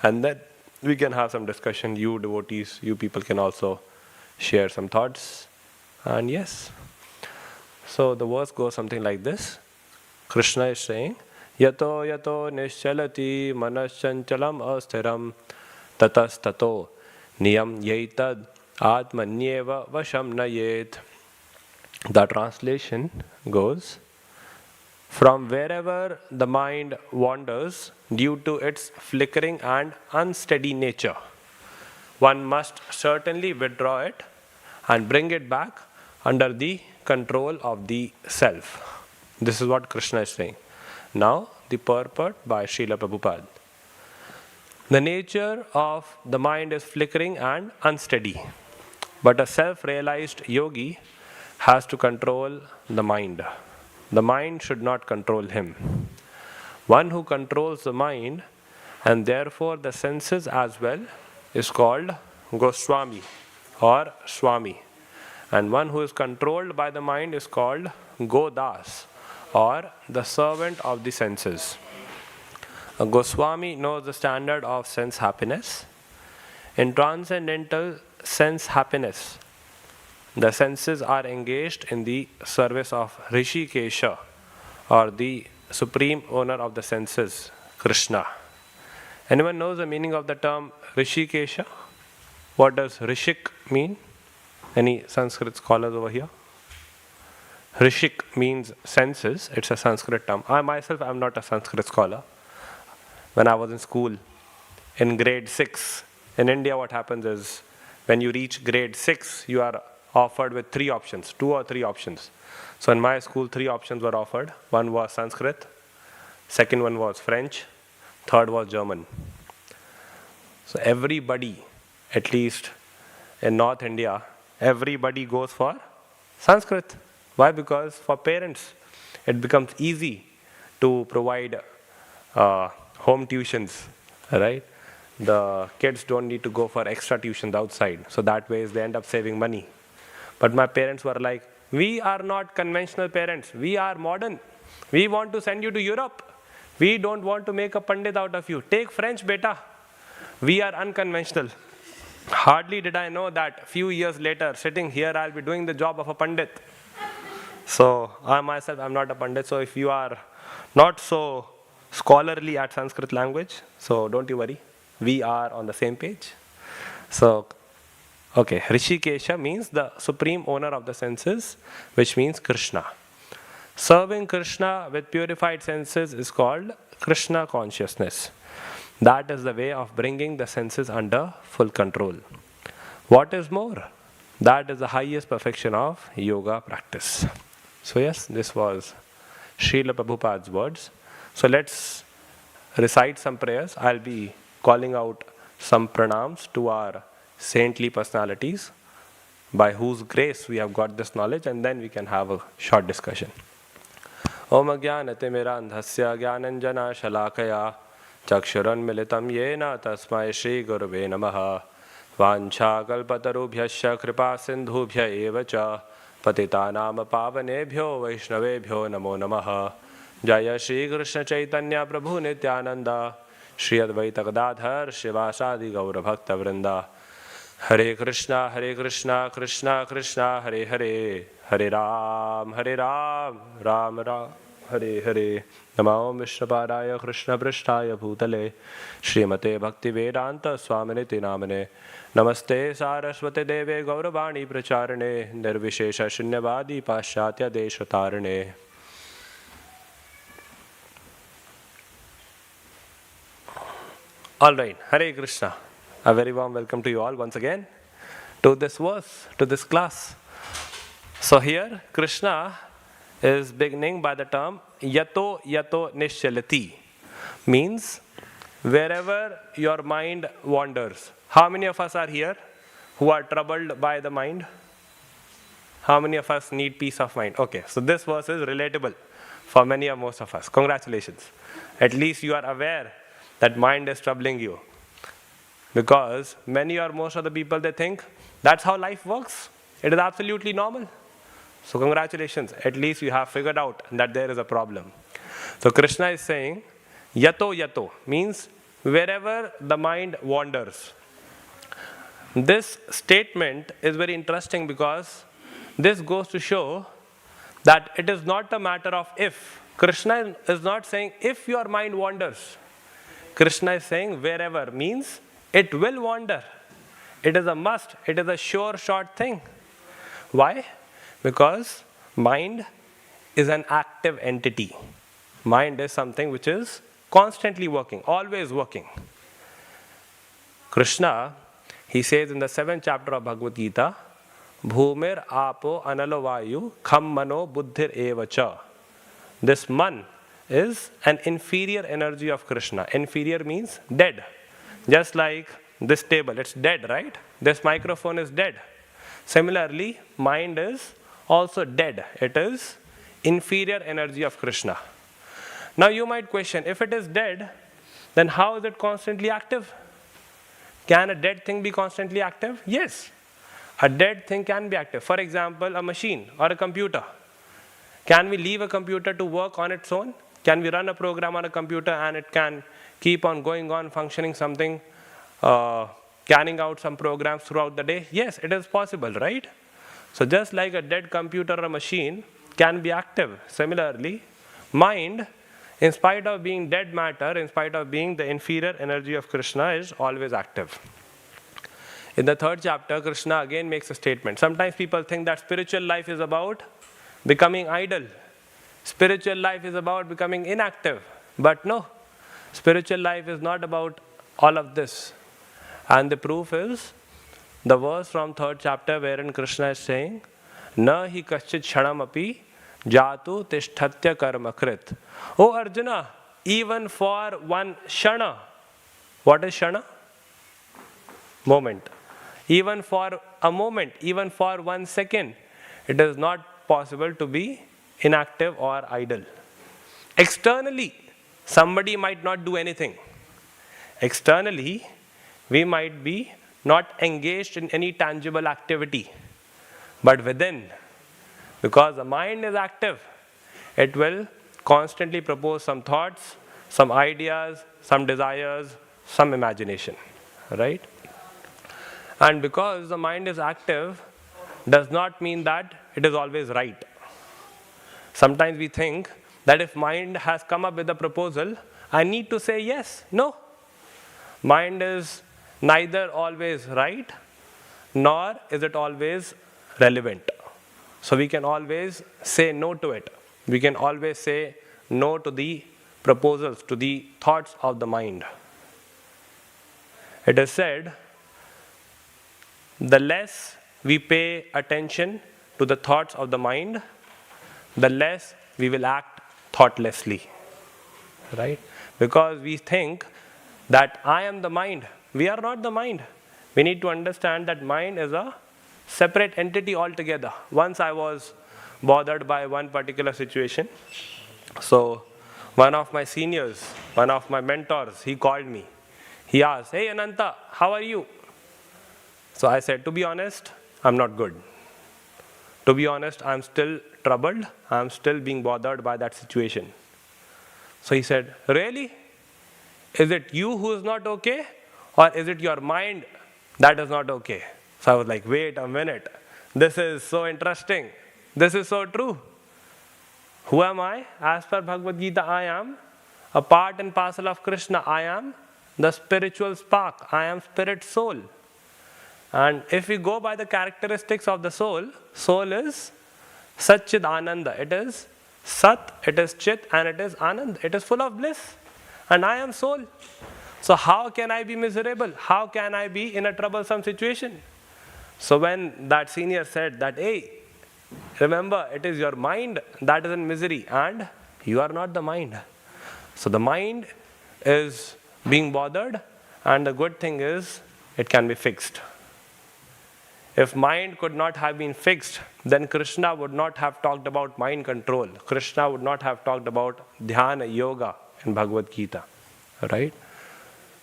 And then we can have some discussion. You devotees, you people can also share some thoughts. And yes. So the verse goes something like this. Krishna is saying, Yato yato nischalati manaschanchalam asthiram tatas tato niyam yaitad atmanyeva vasham nayet. The translation goes, from wherever the mind wanders due to its flickering and unsteady nature, one must certainly withdraw it and bring it back under the control of the self. This is what Krishna is saying. Now, the purport by Srila Prabhupada. The nature of the mind is flickering and unsteady, but a self-realized yogi has to control the mind. The mind should not control him. One who controls the mind and therefore the senses as well is called Goswami or Swami. And one who is controlled by the mind is called Godas or the servant of the senses. A Goswami knows the standard of sense happiness. In transcendental sense happiness, the senses are engaged in the service of Rishikesha or the supreme owner of the senses, Krishna. Anyone knows the meaning of the term Rishikesha? What does Rishik mean? Any Sanskrit scholars over here? Rishik means senses. It's a Sanskrit term. I myself am not a Sanskrit scholar. When I was in school, in grade 6, in India what happens is, when you reach grade 6, you are offered with 3 options, 2 or 3 options. So in my school, 3 options were offered. One was Sanskrit, second one was French, third was German. So everybody, at least in North India, everybody goes for Sanskrit. Why? Because for parents, it becomes easy to provide home tuitions, right? The kids don't need to go for extra tuitions outside. So that way they end up saving money. But my parents were like, we are not conventional parents. We are modern. We want to send you to Europe. We don't want to make a Pandit out of you. Take French, beta. We are unconventional. Hardly did I know that few years later, sitting here, I'll be doing the job of a Pandit. So I myself am not a Pandit. So if you are not so scholarly at Sanskrit language, so don't you worry. We are on the same page. So, okay, Rishikesha means the supreme owner of the senses, which means Krishna. Serving Krishna with purified senses is called Krishna consciousness. That is the way of bringing the senses under full control. What is more? That is the highest perfection of yoga practice. So yes, this was Srila Prabhupada's words. So let's recite some prayers. I'll be calling out some pranams to our saintly personalities by whose grace we have got this knowledge, and then we can have a short discussion. Om Ajnanatimmirandhasya Jnananjana Shalakaya Chakshuranmilitam Yena Tasmai Shri Gurave Namaha Vancha Kalpatarubhyasya Kripa Sindhubhya Evacha Patitanam Pavanebhyo Vaishnavebhyo Namo Namaha Jaya Shri Krishna Chaitanya Prabhu Nityananda Shri Advaita Gadadhar Shivasadi Gaura Bhakta Vrinda Hare Krishna Krishna Krishna Hare Hare Hare Ram Ram Ram Hare Hare Namo Vishnapadaya Krishna Prishtaya Bhutale Srimate Bhaktivedanta Swaminiti Namane Namaste Saraswate Deve Gauravani Pracharane Nirvishesha Shunyavadi Paschatya Deshatarane. All right, Hare Krishna. A very warm welcome to you all once again to this verse, to this class. So here, Krishna is beginning by the term Yato Yato Nishalati, means wherever your mind wanders. How many of us are here who are troubled by the mind? How many of us need peace of mind? Okay, so this verse is relatable for many or most of us. Congratulations. At least you are aware that mind is troubling you. Because many or most of the people, they think that's how life works. It is absolutely normal. So congratulations, at least you have figured out that there is a problem. So Krishna is saying, Yato Yato means wherever the mind wanders. This statement is very interesting because this goes to show that it is not a matter of if. Krishna is not saying if your mind wanders. Krishna is saying wherever means it will wander. It is a must. It is a sure short thing. Why? Because mind is an active entity. Mind is something which is constantly working, always working. Krishna, he says in the 7th chapter of Bhagavad Gita, Bhumir apo analo vayu kham mano buddhir evacha. This man is an inferior energy of Krishna. Inferior means dead. Just like this table, it's dead, right? This microphone is dead. Similarly, mind is also dead. It is inferior energy of Krishna. Now you might question, if it is dead, then how is it constantly active? Can a dead thing be constantly active? Yes. A dead thing can be active. For example, a machine or a computer. Can we leave a computer to work on its own? Can we run a program on a computer and it can keep on going on, functioning something, carrying out some programs throughout the day? Yes, it is possible, right? So just like a dead computer or a machine can be active, similarly, mind, in spite of being dead matter, in spite of being the inferior energy of Krishna, is always active. In the 3rd chapter, Krishna again makes a statement. Sometimes people think that spiritual life is about becoming idle. Spiritual life is about becoming inactive. But no, spiritual life is not about all of this. And the proof is the verse from 3rd chapter wherein Krishna is saying, Na hi kaschit kshanam api jatu tishthatya karma krit. Oh Arjuna, even for one shana. What is shana? Moment. Even for a moment, even for 1 second, it is not possible to be inactive or idle. Externally, somebody might not do anything. Externally, we might be not engaged in any tangible activity. But within, because the mind is active, it will constantly propose some thoughts, some ideas, some desires, some imagination. Right? And because the mind is active, does not mean that it is always right. Sometimes we think that if mind has come up with a proposal, I need to say yes. No. Mind is neither always right, nor is it always relevant. So we can always say no to it. We can always say no to the proposals, to the thoughts of the mind. It is said, the less we pay attention to the thoughts of the mind, the less we will act thoughtlessly. Right? Because we think that I am the mind. We are not the mind. We need to understand that mind is a separate entity altogether. Once I was bothered by one particular situation. So one of my seniors, one of my mentors, he called me. He asked, hey Ananta, how are you? So I said, to be honest, I'm not good. To be honest, I'm still troubled. I'm still being bothered by that situation. So he said, really? Is it you who is not okay? Or is it your mind that is not okay? So I was like, wait a minute. This is so interesting. This is so true. Who am I? As per Bhagavad Gita, I am a part and parcel of Krishna. I am the spiritual spark. I am spirit soul. And if we go by the characteristics of the soul, soul is Satchid Ananda. It is Sat, it is Chit, and it is Anand. It is full of bliss. And I am soul. So how can I be miserable? How can I be in a troublesome situation? So when that senior said that, hey, remember, it is your mind that is in misery and you are not the mind. So the mind is being bothered, and the good thing is it can be fixed. If mind could not have been fixed, then Krishna would not have talked about mind control. Krishna would not have talked about dhyana yoga in Bhagavad Gita. Right?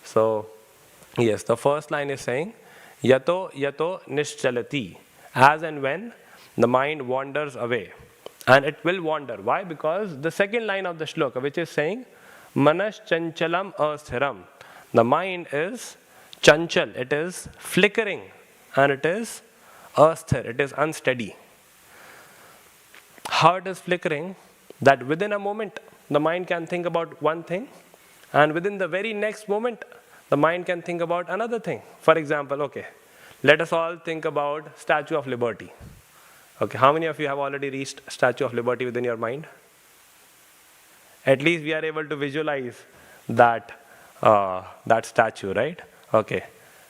So, yes, the first line is saying, yato yato nischalati. As and when the mind wanders away. And it will wander. Why? Because the second line of the shloka, which is saying, manas chanchalam asthiram. The mind is chanchal. It is flickering. And it is asthir, it is unsteady. How it is flickering? That within a moment, the mind can think about one thing, and within the very next moment, the mind can think about another thing. For example, okay, let us all think about Statue of Liberty. Okay, how many of you have already reached Statue of Liberty within your mind? At least we are able to visualize that statue, right? Okay,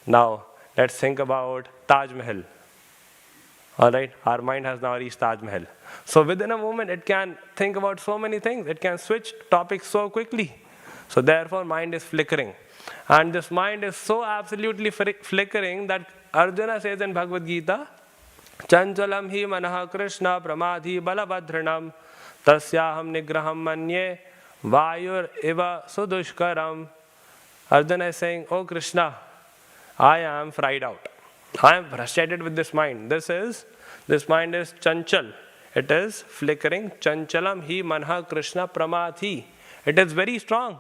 now let's think about Taj Mahal. Alright, our mind has now reached Taj Mahal. So within a moment it can think about so many things. It can switch topics so quickly. So therefore mind is flickering. And this mind is so absolutely flickering that Arjuna says in Bhagavad Gita, Chanchalam hi manaha Krishna pramadhi balabhadranam tasyaham nigraham manye vayur iva sudushkaram. Arjuna is saying, oh Krishna, I am fried out. I am frustrated with this mind. This mind is chanchal. It is flickering. Chanchalam hi manha Krishna pramadhi. It is very strong.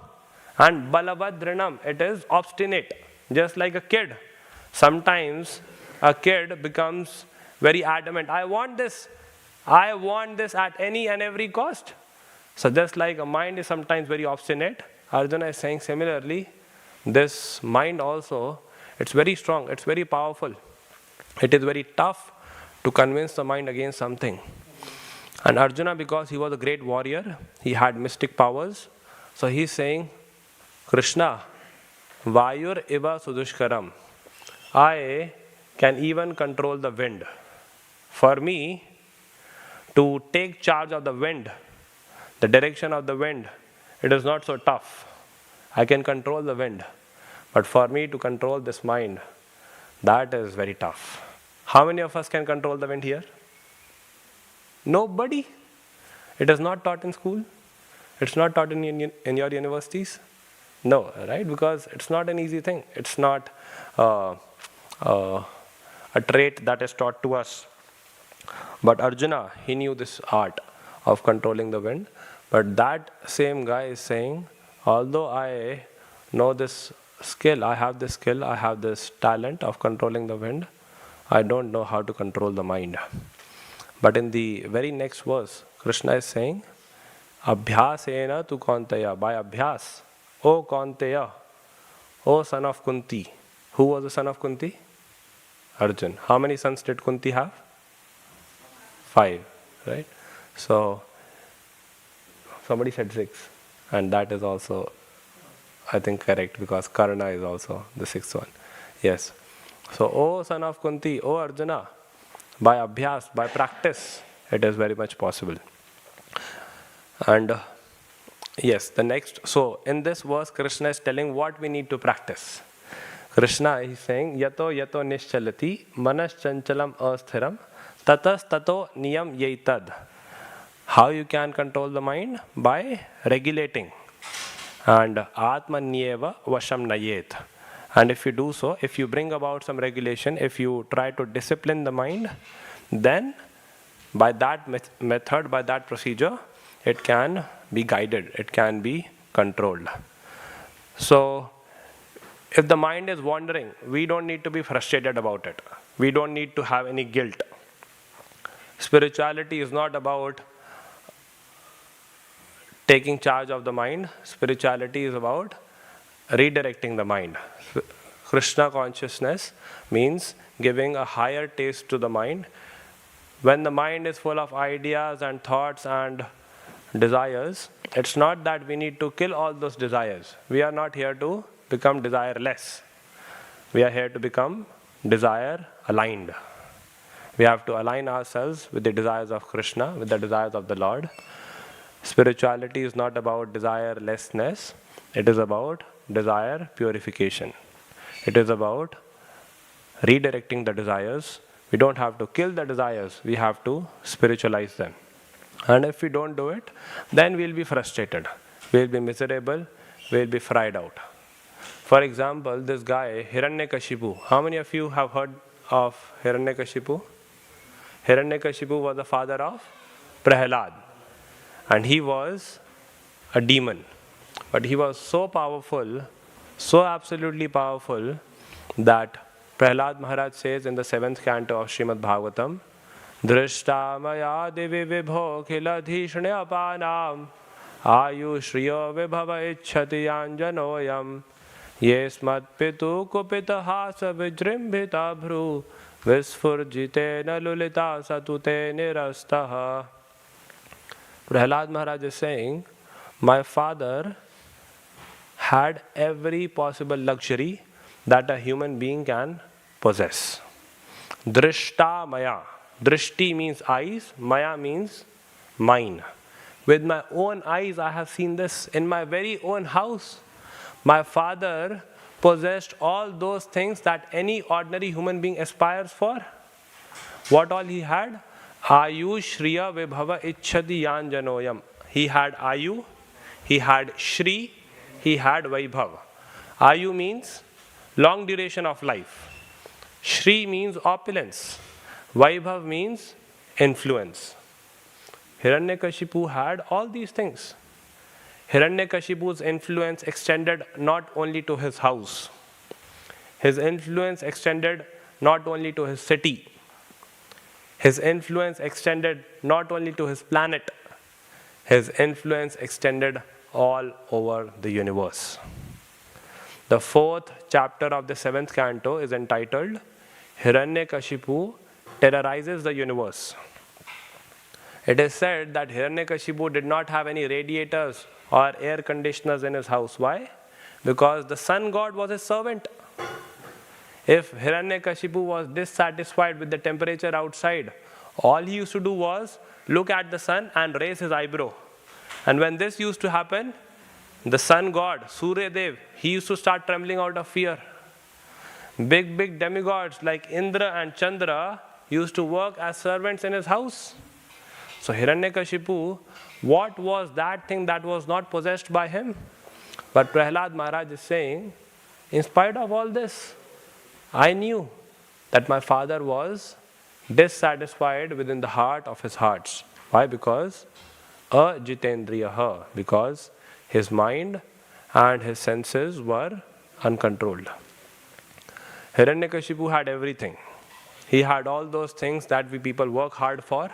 And balabhadranam. It is obstinate. Just like a kid. Sometimes a kid becomes very adamant. I want this. I want this at any and every cost. So just like a mind is sometimes very obstinate, Arjuna is saying similarly, this mind also, it's very strong, it's very powerful. It is very tough to convince the mind against something. And Arjuna, because he was a great warrior, he had mystic powers, so he's saying, Krishna, Vayur iva sudushkaram. I can even control the wind. For me, to take charge of the wind, the direction of the wind, it is not so tough. I can control the wind. But for me to control this mind, that is very tough. How many of us can control the wind here? Nobody. It is not taught in school. It's not taught in your universities. No, right? Because it's not an easy thing. It's not a trait that is taught to us. But Arjuna, he knew this art of controlling the wind. But that same guy is saying, although I know this skill, I have this skill, I have this talent of controlling the wind, I don't know how to control the mind. But in the very next verse, Krishna is saying, Abhyasena tu Kaunteya, by Abhyas, O Kaunteya, O son of Kunti. Who was the son of Kunti? Arjun. How many sons did Kunti have? 5, right? So, somebody said 6. And that is also, I think, correct, because Karna is also the 6th one. Yes. So, O son of Kunti, O Arjuna, by abhyas, by practice, it is very much possible. And yes, the next, so in this verse, Krishna is telling what we need to practice. Krishna is saying, Yato yato nischalati manas chanchalam asthiram tatas tato niyam yaitad. How you can control the mind? By regulating. And atmanyeva vasham nayet. And if you do so, if you bring about some regulation, if you try to discipline the mind, then by that method, by that procedure, it can be guided, it can be controlled. So, if the mind is wandering, we don't need to be frustrated about it. We don't need to have any guilt. Spirituality is not about taking charge of the mind. Spirituality is about redirecting the mind. Krishna consciousness means giving a higher taste to the mind. When the mind is full of ideas and thoughts and desires, it's not that we need to kill all those desires. We are not here to become desireless. We are here to become desire aligned. We have to align ourselves with the desires of Krishna, with the desires of the Lord. Spirituality is not about desirelessness. It is about desire purification. It is about redirecting the desires. We don't have to kill the desires. We have to spiritualize them. And if we don't do it, then we'll be frustrated. We'll be miserable. We'll be fried out. For example, this guy, Hiranyakashipu. How many of you have heard of Hiranyakashipu? Hiranyakashipu was the father of Prahlad. And he was a demon. But he was so powerful, so absolutely powerful, that Prahlad Maharaj says in the 7th canto of Srimad Bhagavatam, Drishta maya divi vibho khiladhishne apanam ayushriyo vibhava ichhati yanjanoyam yesmat pitu kupita hasa vijrimbhita bhru visfurjitena lulita satute nirastaha. Prahlad Maharaj is saying, my father had every possible luxury that a human being can possess. Drishta maya. Drishti means eyes, maya means mine. With my own eyes, I have seen this. In my very own house, my father possessed all those things that any ordinary human being aspires for. What all he had? Ayu Shriya Vibhava Ichhati Yanjanoyam. He had Ayu, he had Shri, he had Vaibhav. Ayu means long duration of life. Shri means opulence. Vaibhav means influence. Hiranyakashipu had all these things. Hiranyakashipu's influence extended not only to his house. His influence extended not only to his city. His influence extended not only to his planet. his influence extended all over the universe. The 4th chapter of the 7th canto is entitled Hiranyakashipu Terrorizes the Universe. It is said that Hiranyakashipu did not have any radiators or air conditioners in his house. Why? Because the sun god was his servant. If Hiranyakashipu was dissatisfied with the temperature outside, all he used to do was look at the sun and raise his eyebrow. And when this used to happen, the sun god, Surya Dev, he used to start trembling out of fear. Big demigods like Indra and Chandra used to work as servants in his house. So Hiranyakashipu, what was that thing that was not possessed by him? But Prahlad Maharaj is saying, in spite of all this, I knew that my father was dissatisfied within the heart of his hearts. Why? Because ajitendriyaha, because his mind and his senses were uncontrolled. Hiranyakashipu had everything. He had all those things that we people work hard for.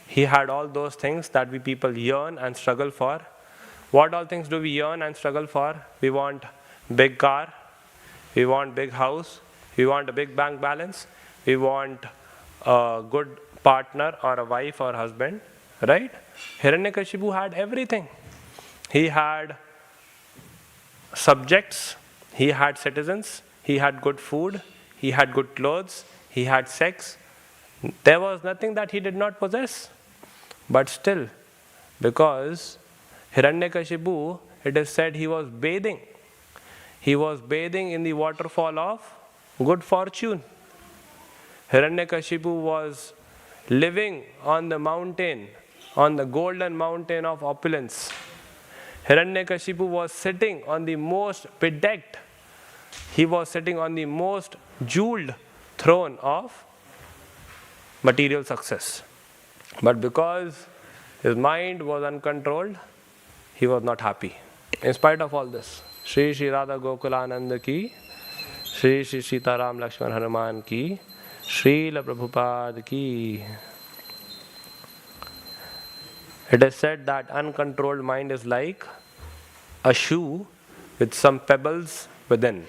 He had all those things that we people yearn and struggle for. What all things do we yearn and struggle for? We want big car, we want big house, we want a big bank balance, we want a good partner or a wife or husband, right? Hiranyakashipu had everything. He had subjects, he had citizens, he had good food, he had good clothes, he had sex. There was nothing that he did not possess. But still, because Hiranyakashipu, it is said he was bathing. He was bathing in the waterfall of good fortune. Hiranyakashipu was living on the mountain, on the golden mountain of opulence. Hiranyakashipu was sitting on the most bedecked, he was sitting on the most jeweled throne of material success. But because his mind was uncontrolled, he was not happy. In spite of all this, Shri Shri Radha Gokulananda ki, Shri Shri Sitaram Lakshman Hanuman ki, Srila Prabhupada ki. It is said that uncontrolled mind is like a shoe with some pebbles within,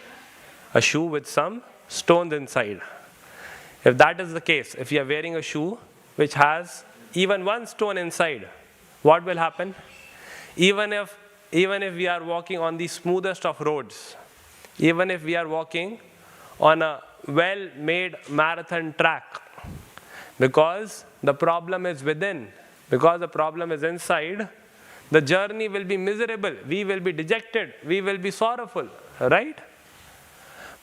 a shoe with some stones inside. If that is the case, if you are wearing a shoe which has even one stone inside, what will happen? Even if we are walking on the smoothest of roads, even if we are walking on a well-made marathon track, because the problem is within, because the problem is inside, the journey will be miserable, we will be dejected, we will be sorrowful, right?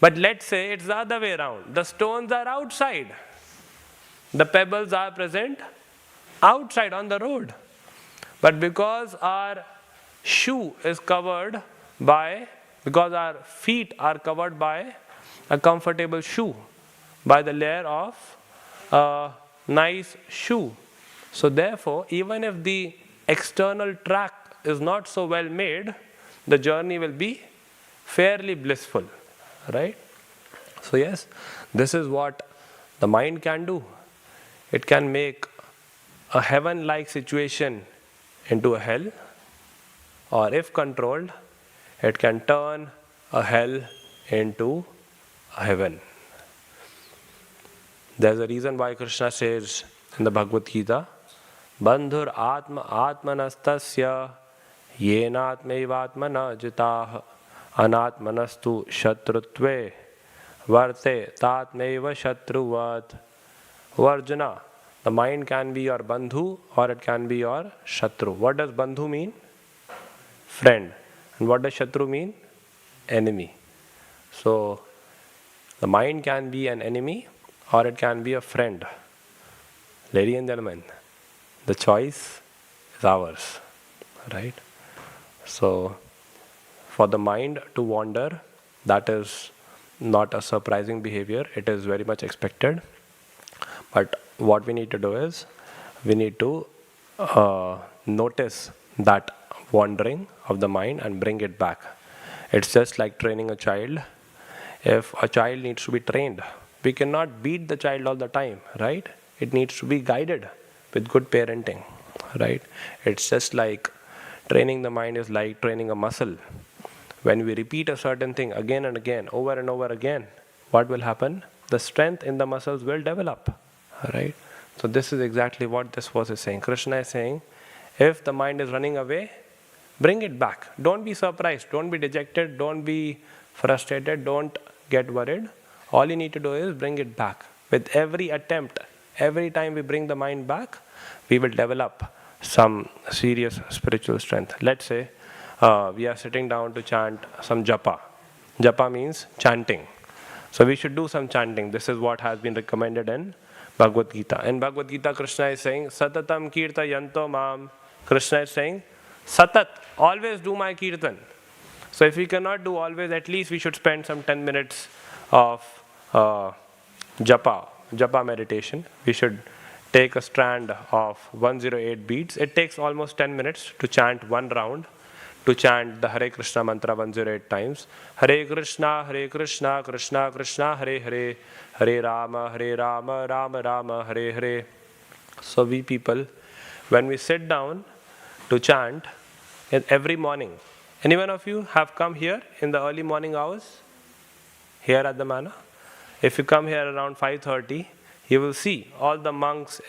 But let's say it's the other way around. The stones are outside. The pebbles are present outside on the road. But because our shoe is covered by, because our feet are covered by a comfortable shoe, by the layer of a nice shoe. So therefore, even if the external track is not so well made, the journey will be fairly blissful, right? So yes, this is what the mind can do. It can make a heaven-like situation into a hell, or if controlled, it can turn a hell into a heaven. There's a reason why Krishna says in the Bhagavad Gita, Bandhur atma atmanastasya yenatmaivatmana jitah anatmanastu shatrutve varte tatmaiva shatruvat. Arjuna, the mind can be your bandhu or it can be your shatru. What does bandhu mean? Friend. And what does shatru mean? Enemy. So, the mind can be an enemy or it can be a friend. Ladies and gentlemen, the choice is ours, right? So, for the mind to wander, that is not a surprising behavior, it is very much expected. But what we need to do is, we need to notice that wandering of the mind and bring it back. It's just like training a child. If a child needs to be trained, we cannot beat the child all the time, right? It needs to be guided with good parenting, right? It's just like training the mind is like training a muscle. When we repeat a certain thing again and again, over and over again, what will happen? The strength in the muscles will develop, right? So this is exactly what this verse is saying. Krishna is saying, if the mind is running away, bring it back. Don't be surprised, don't be dejected, don't be frustrated, don't get worried. All you need to do is bring it back. With every attempt, every time we bring the mind back, we will develop some serious spiritual strength. Let's say we are sitting down to chant some japa. Japa means chanting. So we should do some chanting. This is what has been recommended in Bhagavad Gita. In Bhagavad Gita, Krishna is saying, Satatam kirta yanto mam. Krishna is saying, Satat, always do my kirtan. So if we cannot do always, at least we should spend some 10 minutes of japa meditation. We should take a strand of 108 beads. It takes almost 10 minutes to chant one round, to chant the Hare Krishna mantra 108 times. Hare Krishna, Krishna Krishna, Hare Hare, Hare Rama, Rama Rama, Hare Hare. So we people, when we sit down to chant every morning, any one of you have come here in the early morning hours, here at the manor? If you come here around 5:30, you will see all the monks,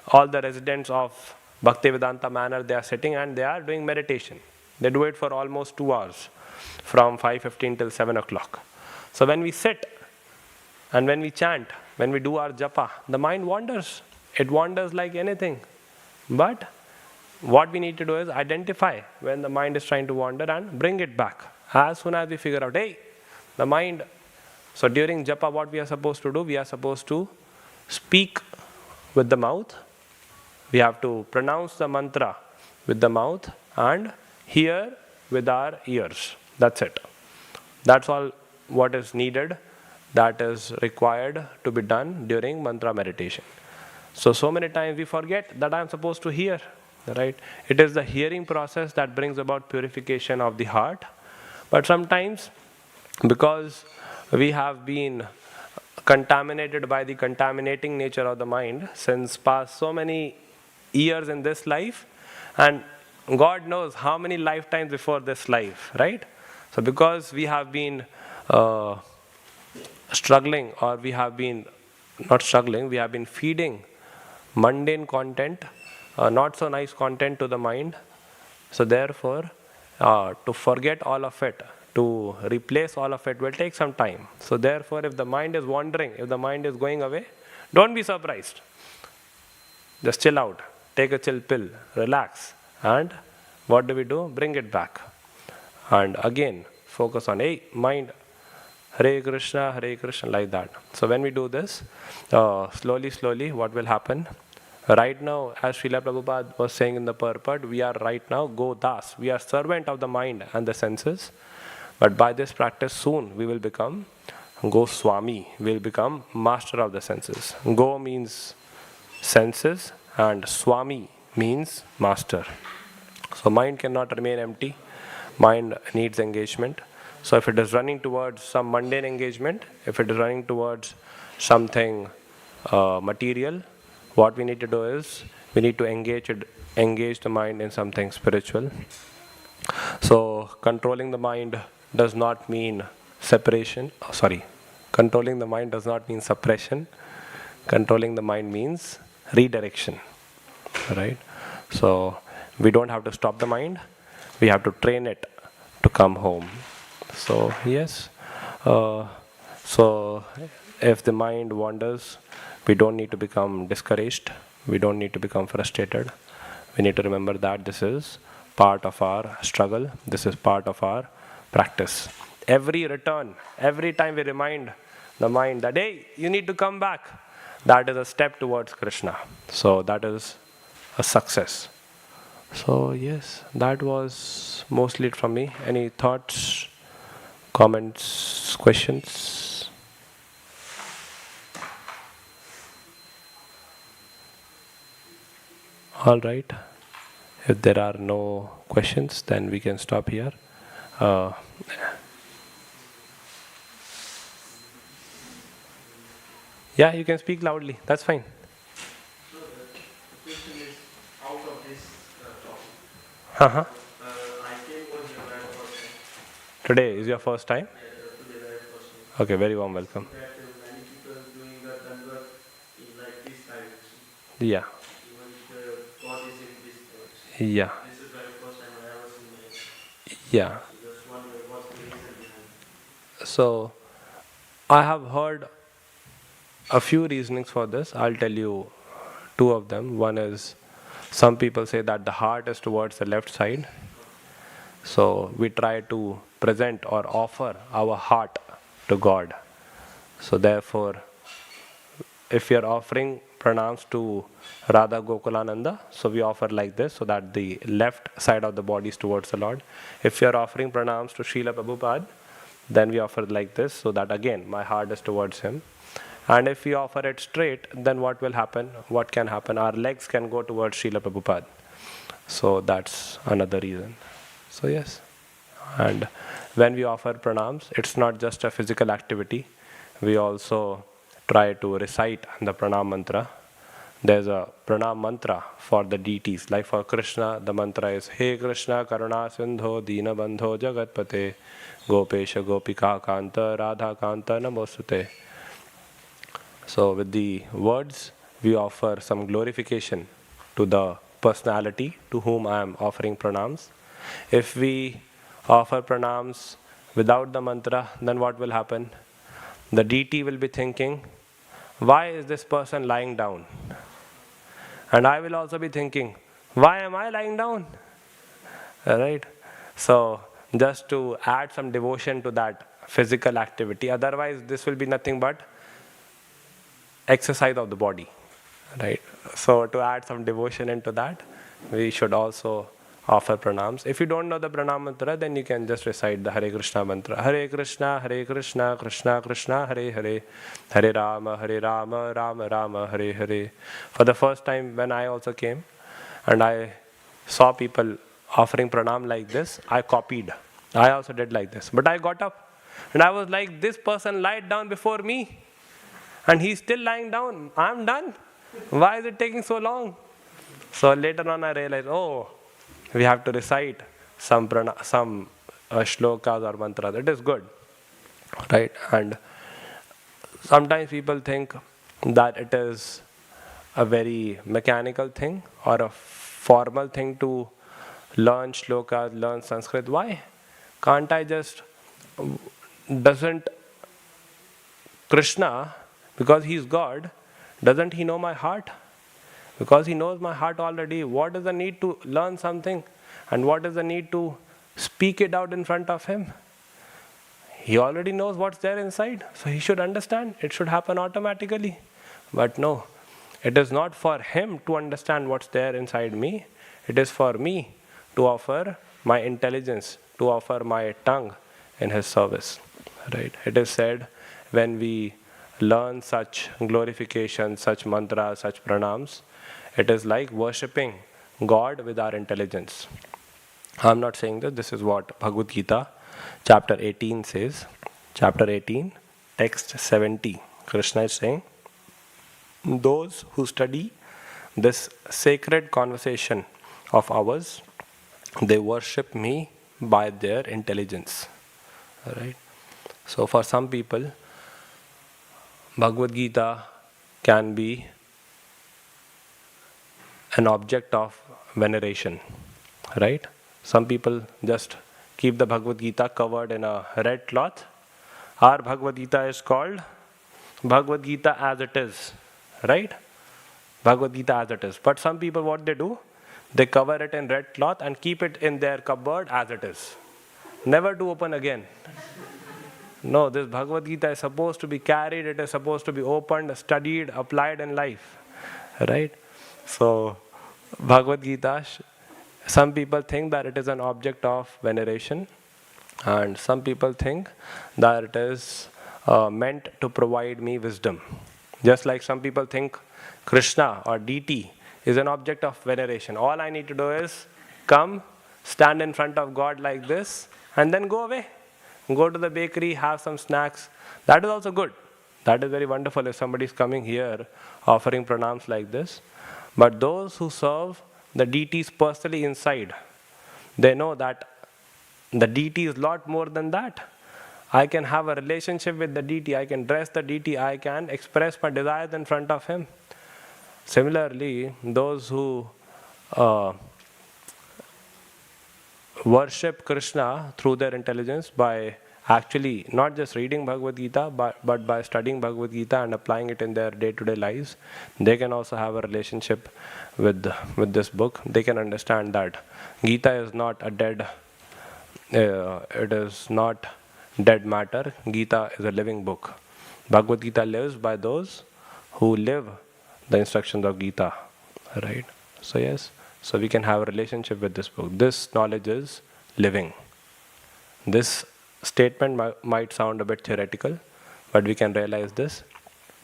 all the residents of Bhaktivedanta Manor, they are sitting and they are doing meditation. They do it for almost 2 hours, from 5:15 till 7 o'clock. So when we sit and when we chant, when we do our japa, the mind wanders. It wanders like anything. But what we need to do is identify when the mind is trying to wander and bring it back. As soon as we figure out, hey, the mind. So during japa, what we are supposed to do? We are supposed to speak with the mouth. We have to pronounce the mantra with the mouth and hear with our ears. That's it. That's all what is needed, that is required to be done during mantra meditation. So many times we forget that I am supposed to hear, right? It is the hearing process that brings about purification of the heart. But sometimes, because we have been contaminated by the contaminating nature of the mind since past so many years in this life, and God knows how many lifetimes before this life, right? So because we have been struggling, or we have been not struggling, we have been feeding mundane content, not so nice content to the mind. So therefore, to forget all of it, to replace all of it will take some time. So therefore, if the mind is wandering, if the mind is going away, don't be surprised. Just chill out, take a chill pill, relax, and what do? Bring it back. And again, focus on, hey, mind, Hare Krishna, like that. So when we do this, slowly, what will happen? Right now, as Srila Prabhupada was saying in the purport, we are right now Go Das. We are servant of the mind and the senses. But by this practice, soon we will become Go Swami. We will become master of the senses. Go means senses and Swami means master. So mind cannot remain empty. Mind needs engagement. So if it is running towards some mundane engagement, if it is running towards something material, what we need to do is, we need to engage the mind in something spiritual. So controlling the mind does not mean separation. Controlling the mind does not mean suppression. Controlling the mind means redirection, right? So we don't have to stop the mind. We have to train it to come home. So yes, so if the mind wanders, we don't need to become discouraged. We don't need to become frustrated. We need to remember that this is part of our struggle. This is part of our practice. Every return, every time we remind the mind that, hey, you need to come back, that is a step towards Krishna. So that is a success. So yes, that was mostly it from me. Any thoughts, comments, questions? All right. If there are no questions, then we can stop here. Yeah, you can speak loudly. That's fine. So the question is, out of Uh-huh. I came over here very first time. Today is your first time? Today very first time. Okay, very warm welcome. That many people doing the Danvat in like this direction. Yeah, Even the God is in this direction. yeah, This is very first time I ever seen that. yeah. So just wonder what's the reason behind it. So I have heard a few reasonings for this. I'll tell you two of them. One is some people say that the heart is towards the left side. So we try to present or offer our heart to God. So therefore, if we are offering pranams to Radha Gokulananda, so we offer like this so that the left side of the body is towards the Lord. If we are offering pranams to Srila Prabhupada, then we offer like this so that again my heart is towards him. And if we offer it straight, then what will happen? What can happen? Our legs can go towards Srila Prabhupada. So that's another reason. So yes. And when we offer pranams, it's not just a physical activity. We also try to recite the pranam mantra. There's a pranam mantra for the deities. Like for Krishna, the mantra is He Krishna Karuna Sindho Dina Bandho Jagatpate Gopesha Gopika Kanta Radha Kanta Namosute. So with the words, we offer some glorification to the personality to whom I am offering pranams. If we offer pranams without the mantra, then what will happen? The deity will be thinking, why is this person lying down? And I will also be thinking, why am I lying down? Right? So just to add some devotion to that physical activity, otherwise this will be nothing but exercise of the body. Right? So to add some devotion into that, we should also offer pranams. If you don't know the pranam mantra, then you can just recite the Hare Krishna mantra. Hare Krishna, Krishna Krishna, Hare Hare, Hare Rama, Rama Rama, Hare Hare. For the first time when I also came and I saw people offering pranam like this, I copied. I also did like this. But I got up and I was like, this person lied down before me and he's still lying down. I'm done. Why is it taking so long? So later on I realized, oh, we have to recite some shlokas or mantras. That is good, right? And sometimes people think that it is a very mechanical thing or a formal thing to learn shlokas, learn Sanskrit. Why? Can't I just, doesn't Krishna, because he is God, doesn't he know my heart? Because he knows my heart already. What is the need to learn something? And what is the need to speak it out in front of him? He already knows what's there inside. So he should understand. It should happen automatically. But no, it is not for him to understand what's there inside me. It is for me to offer my intelligence, to offer my tongue in his service. Right? It is said when we learn such glorification, such mantras, such pranams, it is like worshipping God with our intelligence. I'm not saying this. This is what Bhagavad Gita, chapter 18 says. Chapter 18, text 70. Krishna is saying, those who study this sacred conversation of ours, they worship me by their intelligence. Right? So for some people, Bhagavad Gita can be an object of veneration, right? Some people just keep the Bhagavad Gita covered in a red cloth. Our Bhagavad Gita is called Bhagavad Gita as it is, right? Bhagavad Gita as it is. But some people, what they do? They cover it in red cloth and keep it in their cupboard as it is. Never to open again. No, this Bhagavad Gita is supposed to be carried, it is supposed to be opened, studied, applied in life, right? So, Bhagavad Gita, some people think that it is an object of veneration, and some people think that it is meant to provide me wisdom. Just like some people think Krishna or deity is an object of veneration. All I need to do is come, stand in front of God like this, and then go away. Go to the bakery, have some snacks. That is also good. That is very wonderful if somebody is coming here offering pranams like this. But those who serve the deities personally inside, They know that the deity is a lot more than that. I can have a relationship with the deity, I can dress the deity, I can express my desires in front of him. Similarly, those who worship Krishna through their intelligence by actually not just reading Bhagavad Gita, but by studying Bhagavad Gita and applying it in their day-to-day lives, they can also have a relationship with this book. They can understand that Gita is not a dead, it is not dead matter. Gita is a living book. Bhagavad Gita lives by those who live the instructions of Gita, right? So yes, so we can have a relationship with this book. This knowledge is living. This statement might sound a bit theoretical, but we can realize this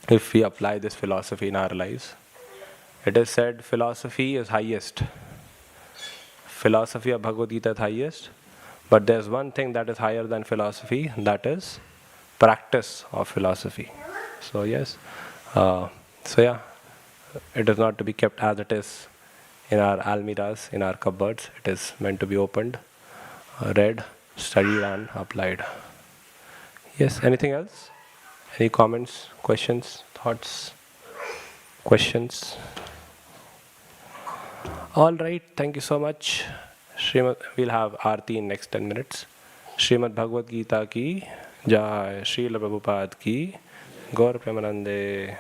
if we apply this philosophy in our lives. It is said philosophy is highest. Philosophy of Bhagavad Gita is highest, but there's one thing that is higher than philosophy, that is practice of philosophy. So yes, it is not to be kept as it is in our almiras, in our cupboards. It is meant to be opened, read, studied and applied. Yes, anything else? Any comments, questions, thoughts, questions? All right, thank you so much. We'll have Aarti in next 10 minutes. Srimad Bhagavad Gita ki Jai, Srila Prabhupada ki Gaur Premanande.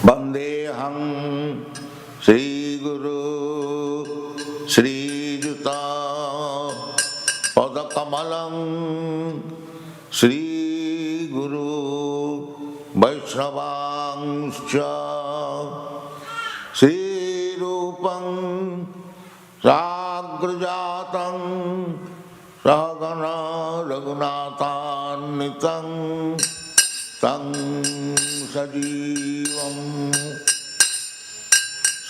Vandeham Sri Guru Sri Juta Padakamalam Sri Guru Vaishnavangscha Sri Rupam Sagrajatam Sagana Raghunathannitam Tang Sajivam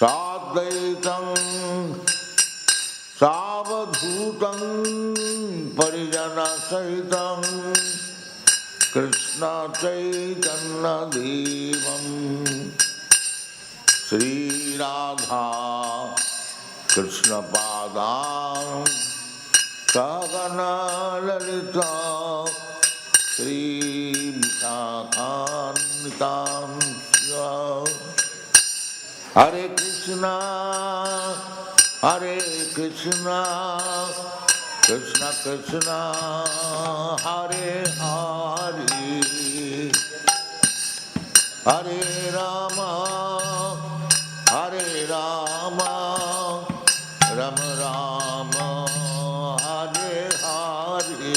Sadvaitam Savadhutam Parijana Sahitam Krishna Chaitanya Devam Sri Radha Krishna Padam Sagana Lalita Sri Vishakhantam Hare Krishna Krishna Krishna Hare Hare Hare Rama Rama Rama Hare Hare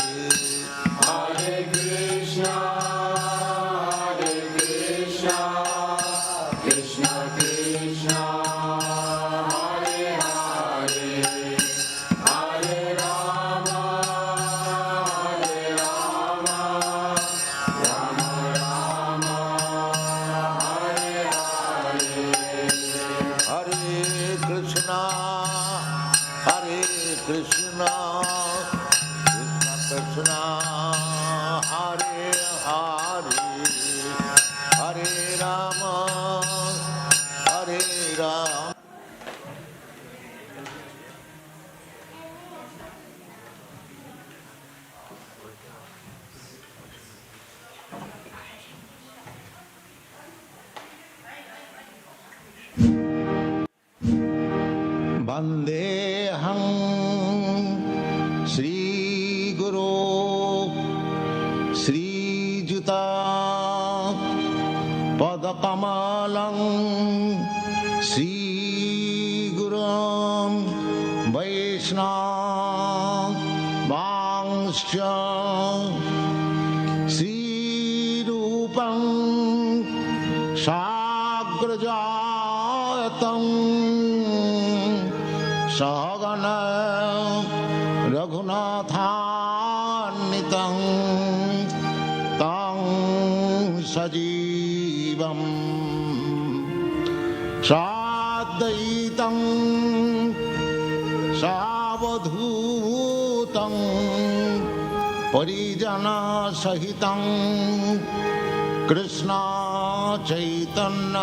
Hare Krishna Krishna Krishna Hare Hare Hare Rama Rama Rama Hare Hare Hare Krishna Krishna Krishna Hare Hare Hare Rama Vandeham Sri Guru Sri Juta Padakamalam Sri Gurum Vaishnavangscha Sri Rupam Sagrajatam Sagana Raghunathannitam Tang Sajivam Sadvaitam Savadhutam Parijana Sahitam Krishna चैतन्य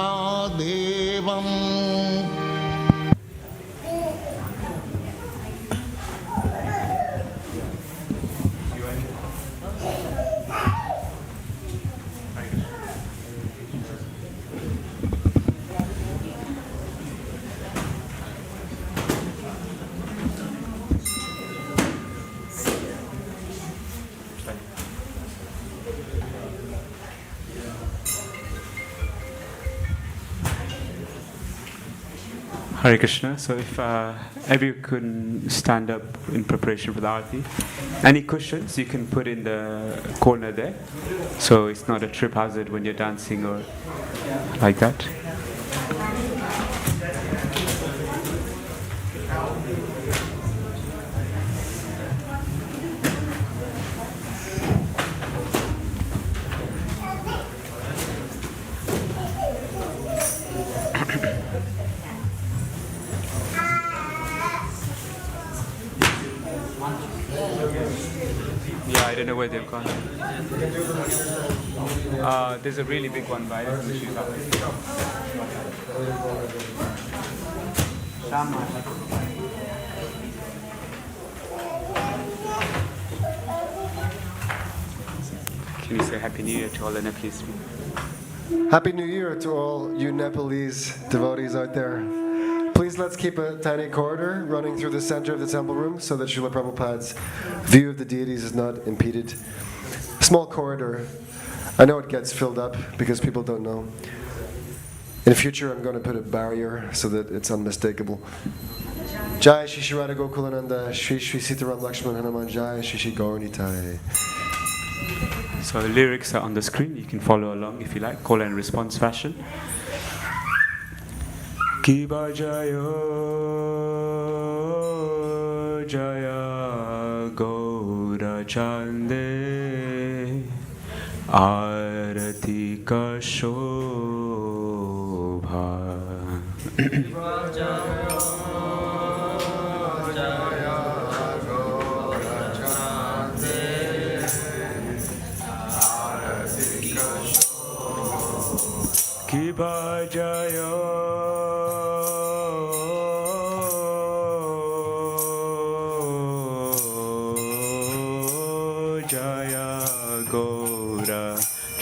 देवं Hare Krishna. So if everyone could stand up in preparation for the Aarti. Any cushions you can put in the corner there. So it's not a trip hazard when you're dancing or like that. Yeah, I don't know where they've gone. There's a really big one by the shoes up. Can you say Happy New Year to all the Nepalese people? Happy New Year to all you Nepalese devotees out there. Please let's keep a tiny corridor running through the center of the temple room so that Srila Prabhupada's view of the deities is not impeded. Small corridor. I know it gets filled up because people don't know. In the future I'm going to put a barrier so that it's unmistakable. Jai Shri Shri Radha Gokulananda, Shri Shri Sitaram Lakshman Hanuman Jai, Shri Shri Gauranitai. So the lyrics are on the screen. You can follow along if you like, call and response fashion. Kiba Jayo Jaya Gaura Chande Arati Ka Shobha. Kiba Jayo Jaya Gaura Chande Arati Ka Shobha. Kiba Jayo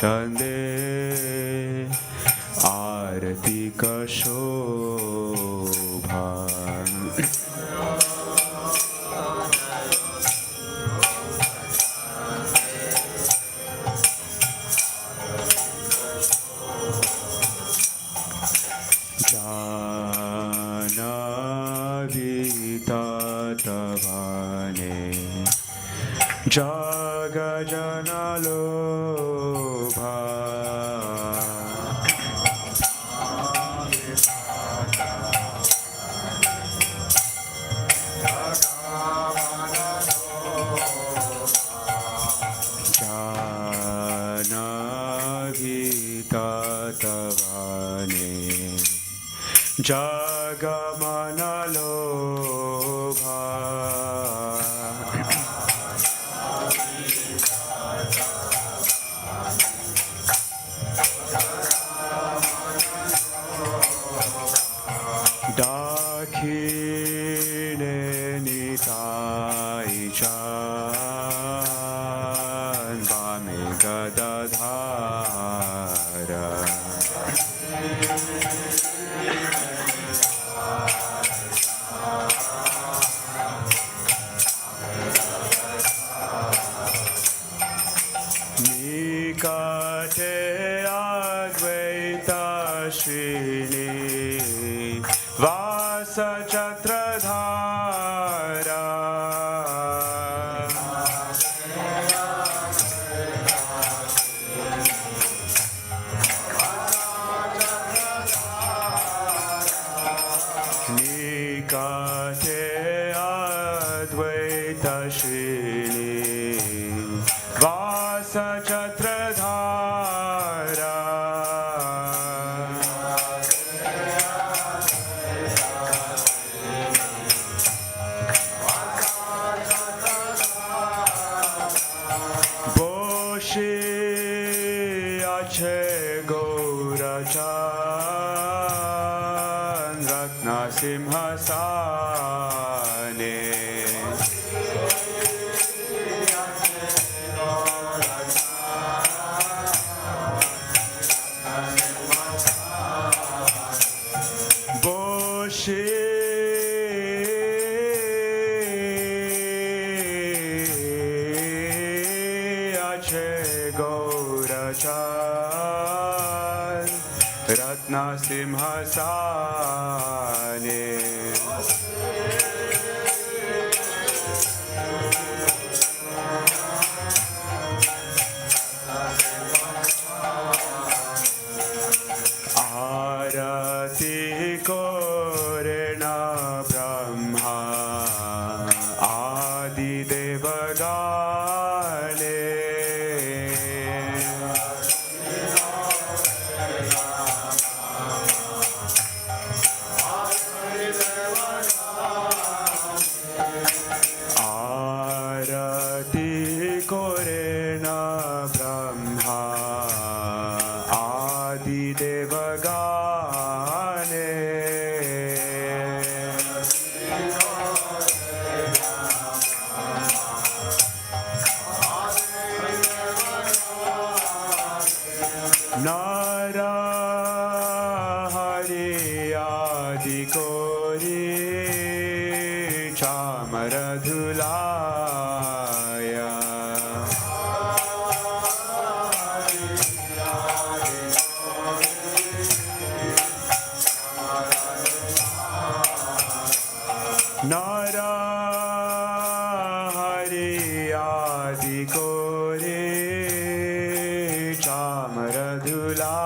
Chande Arati Ka Shobha. Jana Vita Tavane Jaga Jana Lobha Jana Vita Tavane Jagamana Lobha Dakhine Nitai Chan Bame Gadadhara Nikate Advaita Shrini Vasa Chatradhara Nikate Advaita Shrini Vasa Chatradhara আছে গৌরচান রত্ন সিংহাসনে বসে আছে গৌরচান রত্ন সিংহাসনে आरती करे ना ब्रह्मा आदि देवगाने आरती करे ना ब्रह्मा आदि देवगाने नाराहरि आदि कोरि चामर धुलाया नाराहरि आदि कोरे चामर धुलाया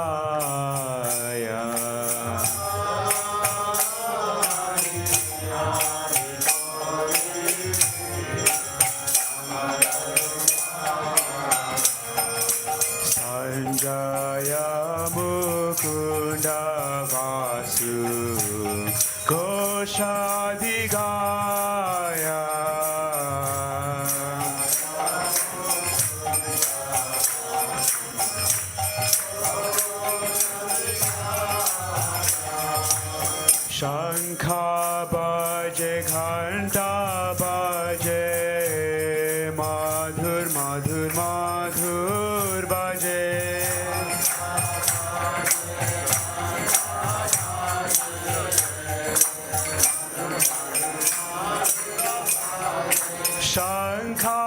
संजय मुकुंद वासु घोषाधिगाया शंखा बजे घंटा बजे माधुर माधुर माधुर बजे शंखा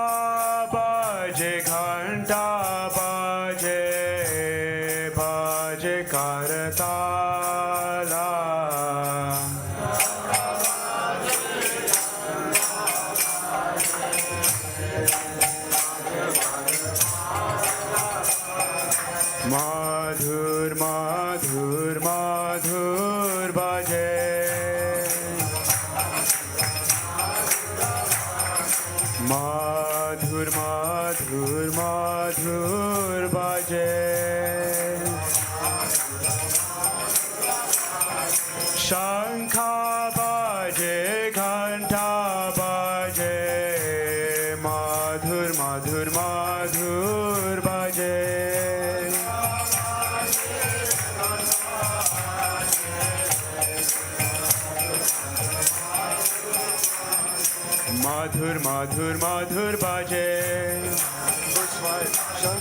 बजे घंटा बजे बजे करताला माधुर माधुर माधुर बजे माधुर माधुर माधुर बजे शंखा बजे घंटा बजे माधुर माधुर माधुर बजे माधुर माधुर माधुर बाजे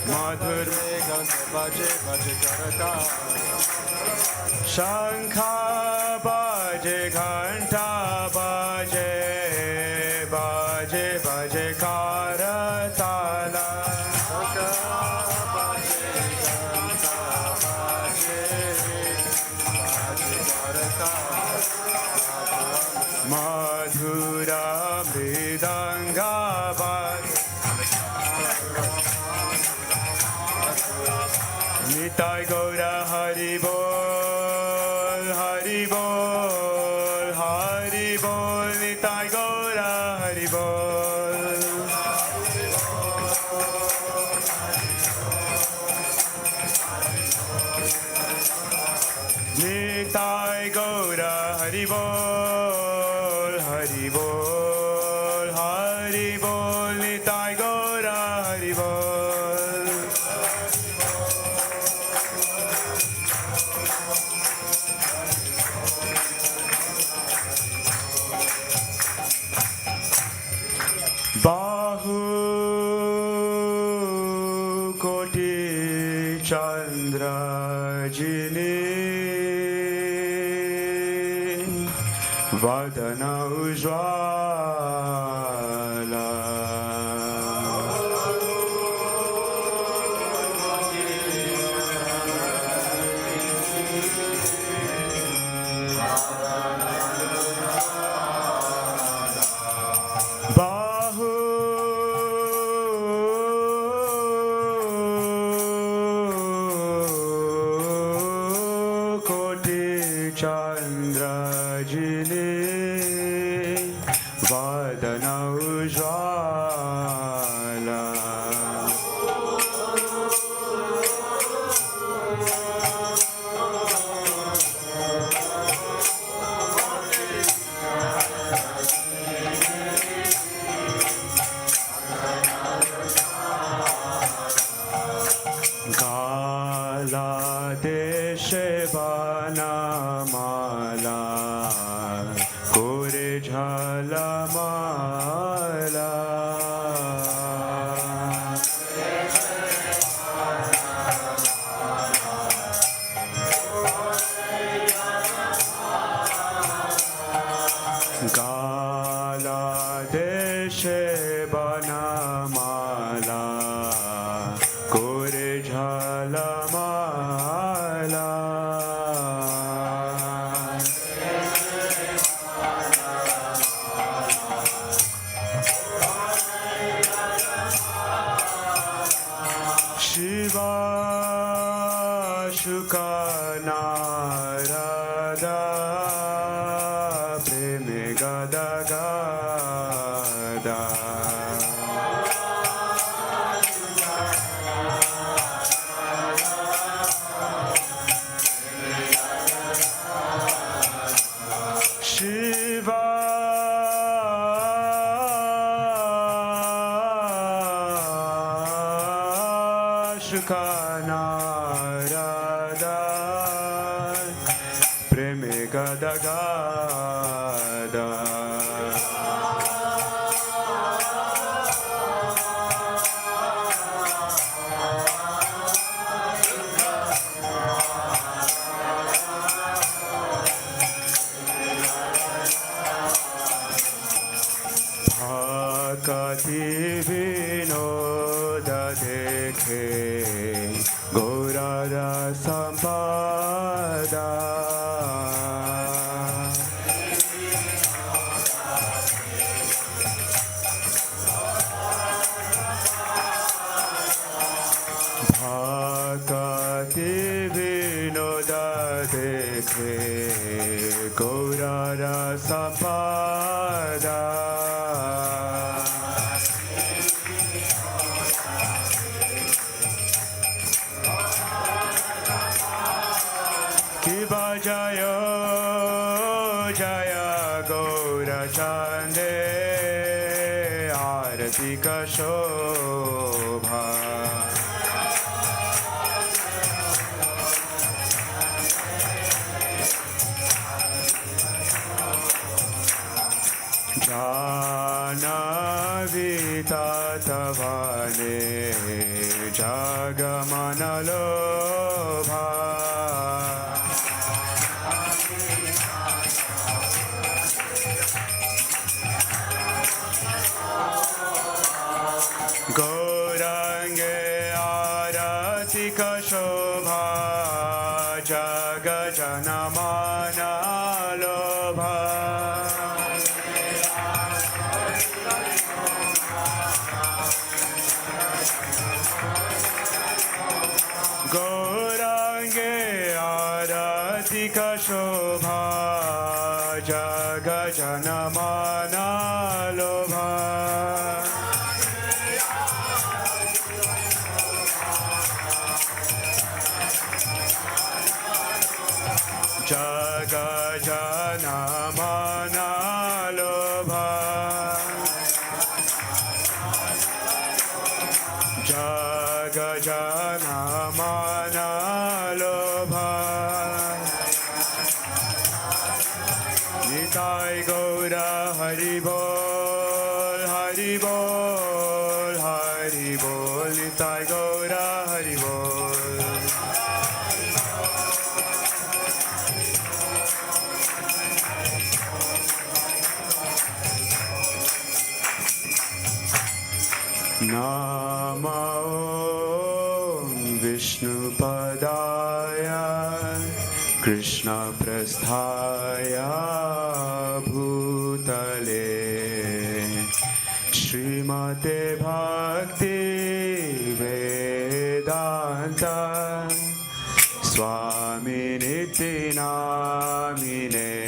माधुर बाजे बाजे करता शंखा बाजे घंटा बाजे बाजे बाजे कारताला माधुरा मृदंगा निताय गौरा हरि बोल हरि बोल हरि बोल निताय गौरा हरि बोल निताय गौरा हरि बोल हरि बोल हरि बोल निताय गौरा हरि बोल Chandrajini Vadana Ujvala Bahu Koti Chandrajini Vadana Ujvala Kala deshe banamala kore jhalamala Kala deshe banamala kore jhalamala Shiva Shuka Narada Preme Gada Gada Shiva Shukanarada Preme Gada Gada Bhakti Vinoda Dekhe Gaurada Sampada Bhakti Vinoda Dekhe Gaurada Sampada Kiba Jaya Jaya Gaura Chande Arati Ka Shobha Janavita Tavane Jagamanalobha Gaurange Arati Ka Shobha Jaga Janamana Lobha Gaurange Arati Ka Shobha Jaga Janamana Lobha Jaga Janamana Lobha Jaga Janamana Lobha Nitai Gaura Hari Bol Hari Bol Hari Bol Nitai Gaura Hari Bol Nama Om Vishnupadaya Krishna Prasthaya Bhutale Srimate Bhakti Vedanta Swami Niti Namine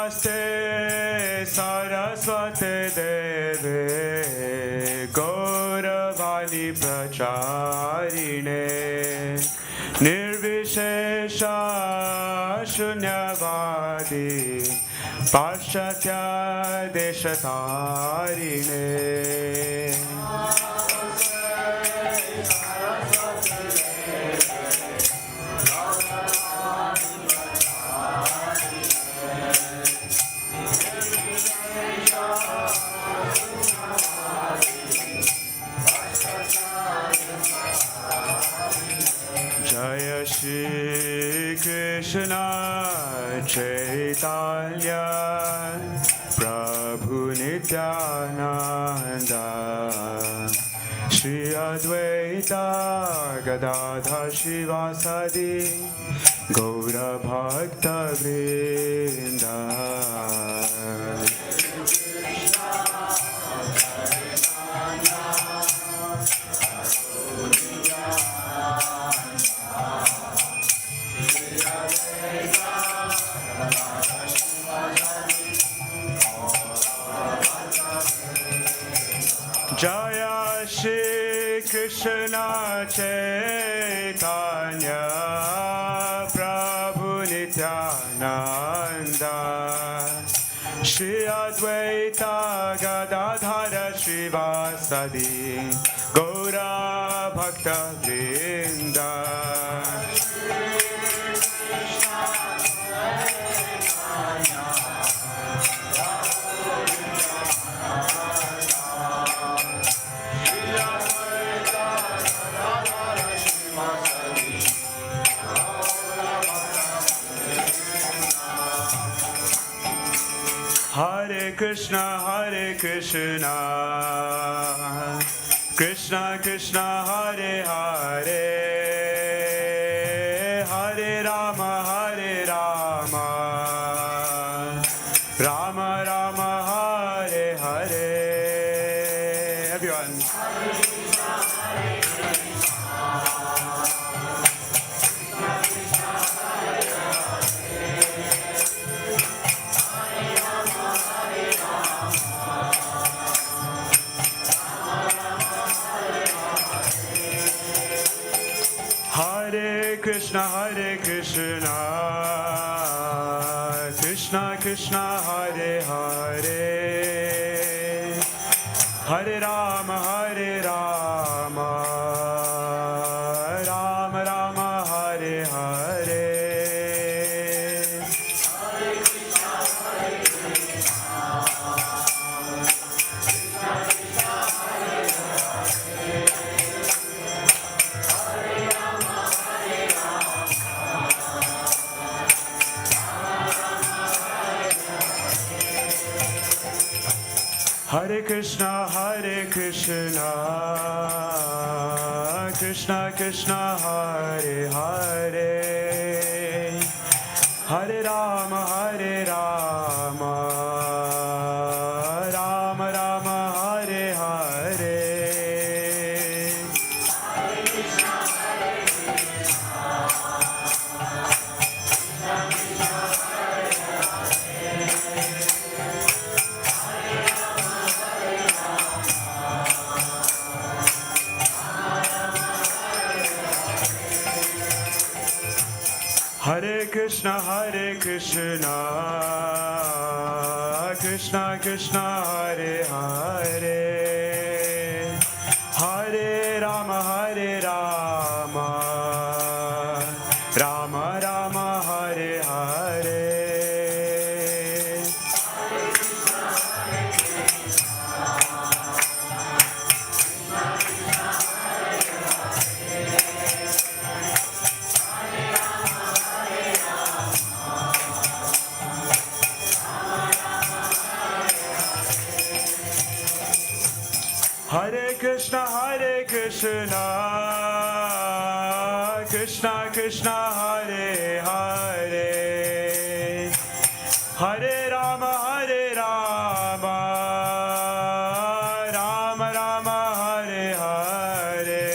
Namaste Saraswate Deve Gauravani Pracharine Nirvishesha Shunyavadi Paschatya Deshatarine Jaya Shri Krishna Chaitanya Prabhu Nityananda Shri Advaita Gadadhar Shivasadi Gaura Bhakta Vrinda Jaya Shri Krishna Chaitanya Prabhu Nityananda Shri Advaita Gadadhara Shivasadi Gaura Bhakta Vrinda Hare Krishna, Krishna Krishna, Hare Hare, Hare Rama, Rama Rama, Hare Hare. Everyone. Hare Krishna, Krishna Krishna, Hare Hare, Hare Rama, Rama Rama, Hare Hare. Hare Krishna, Krishna Krishna, Hare Hare, Hare Rama, Rama Rama, Hare Hare. Hare Krishna, Krishna Krishna, Hare Hare, Hare Rama, Rama Rama, Hare Hare. Hare Krishna, Krishna Krishna, Hare Hare, Hare Rama, Rama Rama, Hare Hare.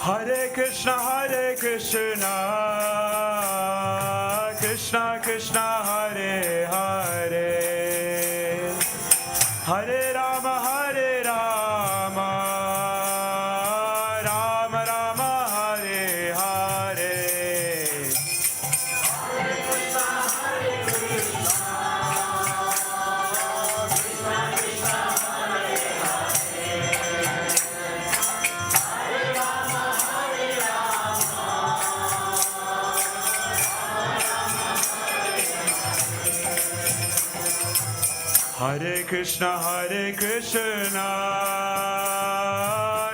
Hare Krishna, Krishna Krishna, Hare Hare, Hare Rama, Rama Rama, Hare Hare. Hare Krishna,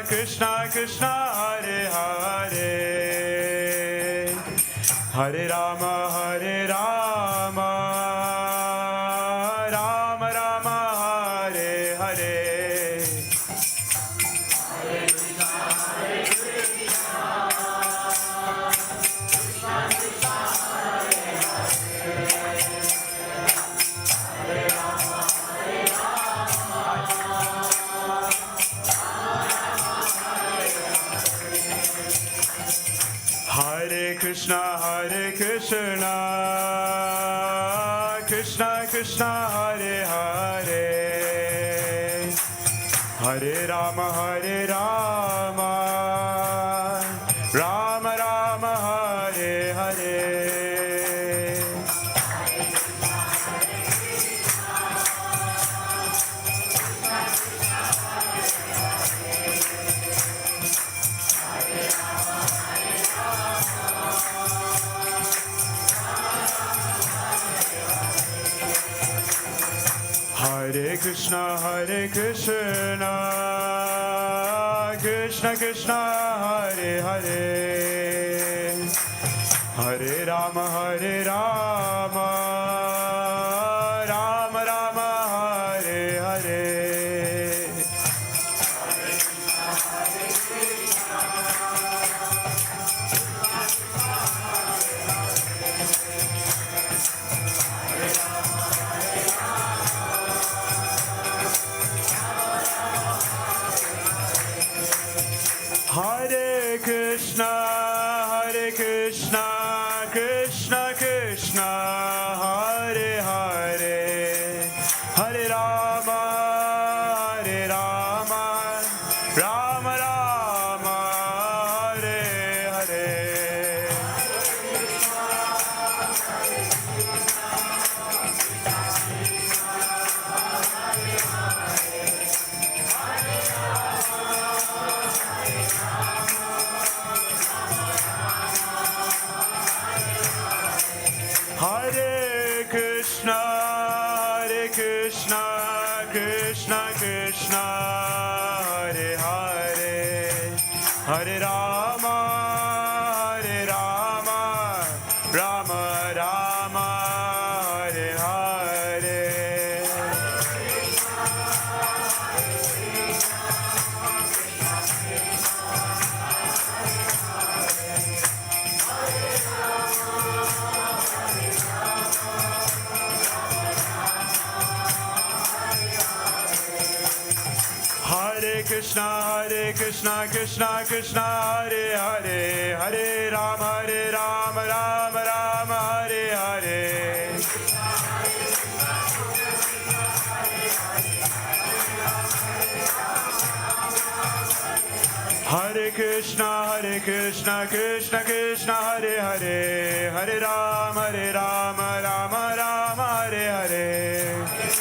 Krishna Krishna, Hare Hare, Hare Rama, Rama Rama, Hare Hare. Hare Krishna, Krishna Krishna, Hare Hare, Hare Rama, Rama Rama, Hare Hare. Hare Krishna, Krishna Krishna, Hare Hare, Hare Rama, Rama Rama, Hare Hare. Hare Krishna, Krishna Krishna, Hare Hare, Hare Rama, Rama Rama, Hare Hare. Hare Krishna, Krishna Krishna, Hare Hare, Hare Rama, Rama Rama, Hare Hare. Hare Krishna, Krishna Krishna, Hare Hare, Hare Rama, Rama Rama, Hare Hare. Hare Krishna, Krishna Krishna, Hare Hare, Hare Rama, Rama Rama, Hare Hare.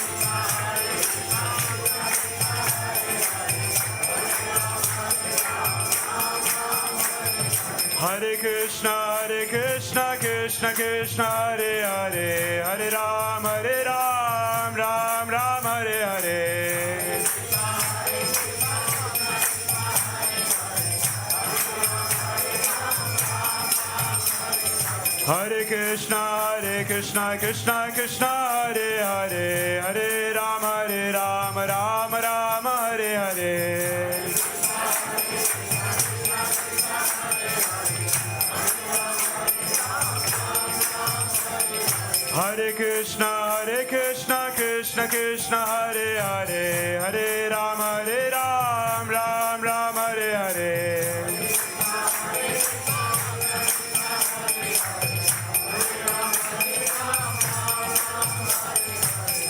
Hare Krishna, Krishna Krishna Krishna Hare Hare Hare Ram Ram Ram Hare Hare Hare Krishna Krishna Krishna Hare Hare Hare Ram Ram Ram Hare Hare Hare Krishna Krishna Krishna Hare Hare Hare Ram Ram Ram Hare Hare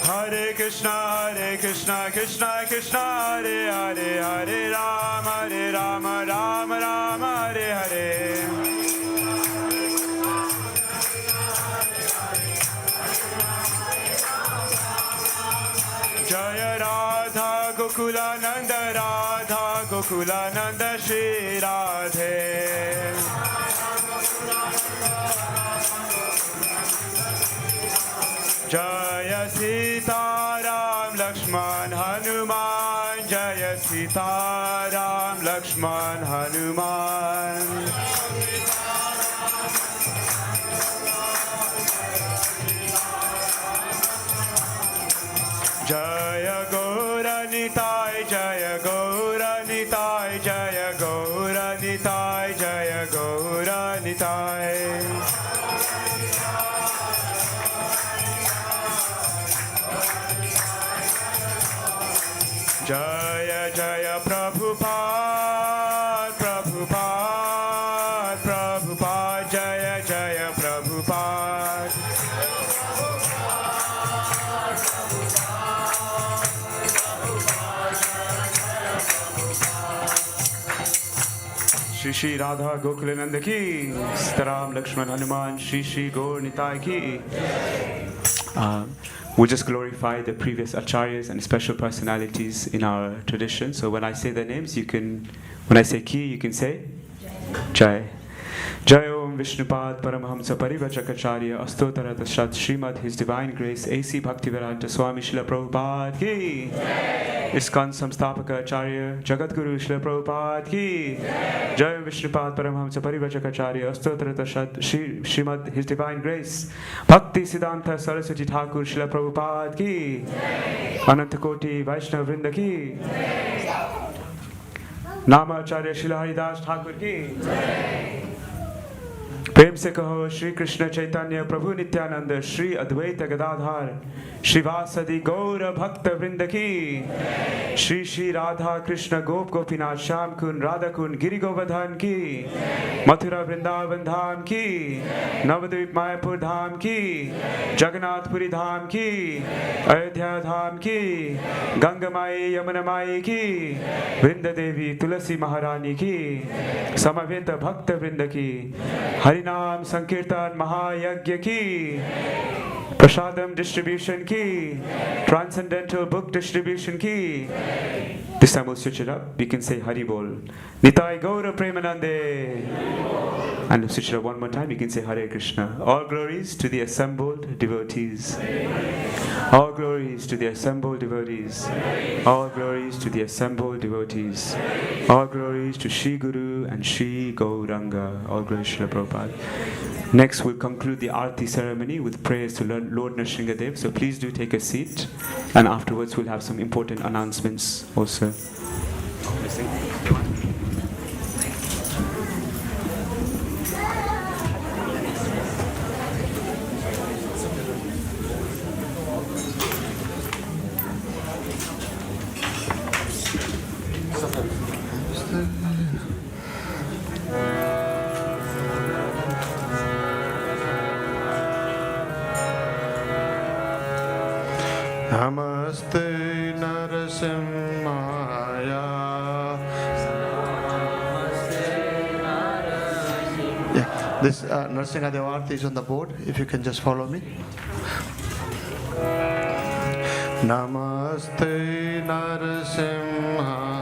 Hare Krishna Krishna Krishna Hare Hare Hare Ram Ram Ram Hare Hare Jaya Radha Gokulananda Radha Gokulananda Shri Radhe Jaya Sita Ram Lakshman Hanuman Jaya Sita Ram Lakshman Hanuman Jaya Gaura Nitai Jaya Gaura Nitai Jaya Gaura Nitai Jaya Gaura Nitai Jaya Jaya Prabhupada Prabhupada Prabhupada Jaya Jaya Prabhupada Shri Shri Radha Gokulananda ki Sitaram Lakshman Hanuman Shri Shri Gaur Nitai ki we just glorify the previous acharyas and special personalities in our tradition. So when I say their names, when I say ki, you can say Jai. Jai Om Vishnupad Paramahamsa Parivachakacharya Astotara Tashat Srimad His Divine Grace A.C. Bhaktivedanta Swami Srila Prabhupada ki ISKCON Samstapaka Acharya Jagadguru Srila Prabhupada ki Jai Om Vishnupad Paramahamsa Parivachakacharya Astotara Tashat Srimad His Divine Grace Bhakti Siddhanta Saraswati Thakur Srila Prabhupada ki Anantakoti Vaishnava Vrinda ki Nama Acharya Srila Haridas Thakur ki प्रेम से कहो श्री कृष्ण चैतन्य प्रभु नित्यानंद श्री अद्वैत गदाधार श्रीवासदि गौर भक्त वृंद की श्री श्री राधा कृष्ण गोप गोपीनाथ श्याम कुंड राधा कुंड गिरि गोवर्धन की मथुरा वृंदावन धाम की नवद्वीप मायापुर धाम की जगन्नाथपुरी धाम की अयोध्या धाम की गंगा माई यमुना माई की वृंद देवी तुलसी महारानी की समवेत भक्त वृंद की हरिनाम संकीर्तन महायज्ञ की प्रसादम डिस्ट्रीब्यूशन की ट्रांसेंडेंटल बुक डिस्ट्रीब्यूशन की This time we'll switch it up. We can say Hari Bol. Nitai Gaura Premanande. And switch it up one more time. You can say Hare Krishna. All glories to the assembled devotees. All glories to the assembled devotees. All glories to the assembled devotees. All glories to Shri Guru and Shri Gauranga. All glories to Srila Prabhupada. Next, we'll conclude the Aarti ceremony with prayers to Lord Nrsingadev. So please do take a seat. And afterwards, we'll have some important announcements also. Namaste Narasimhaya. Yeah, this Nrsingadev Aarti is on the board. If you can just follow me. Namaste Narasimhaya.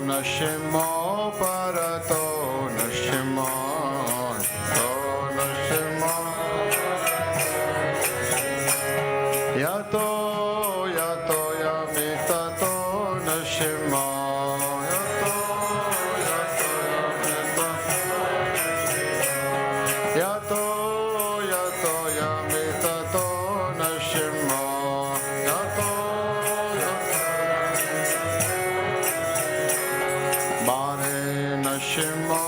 nashimo parato nashimo to nashimo yato yato yamitato nashimo yato yato yamitato yato yato yamitato nashimo yato Mare nashimo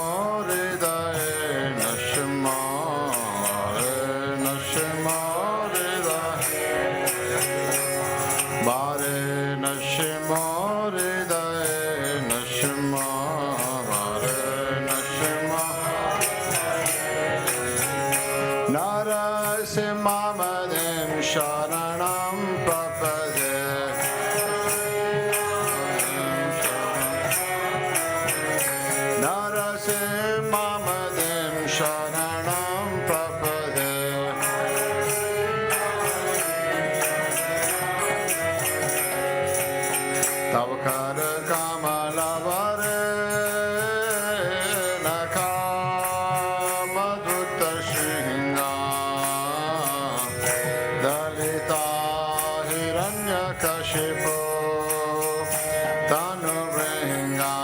hridaye nashimo nashimo hridaye Mare nashimo hridaye nashimo Mare nashimo Narasimhamadim sharanam prapade Narasimhamadim sharanam prapade Tavakara kamalavare nakamadutta shringa Dalita hiranyakashipo tanuvringa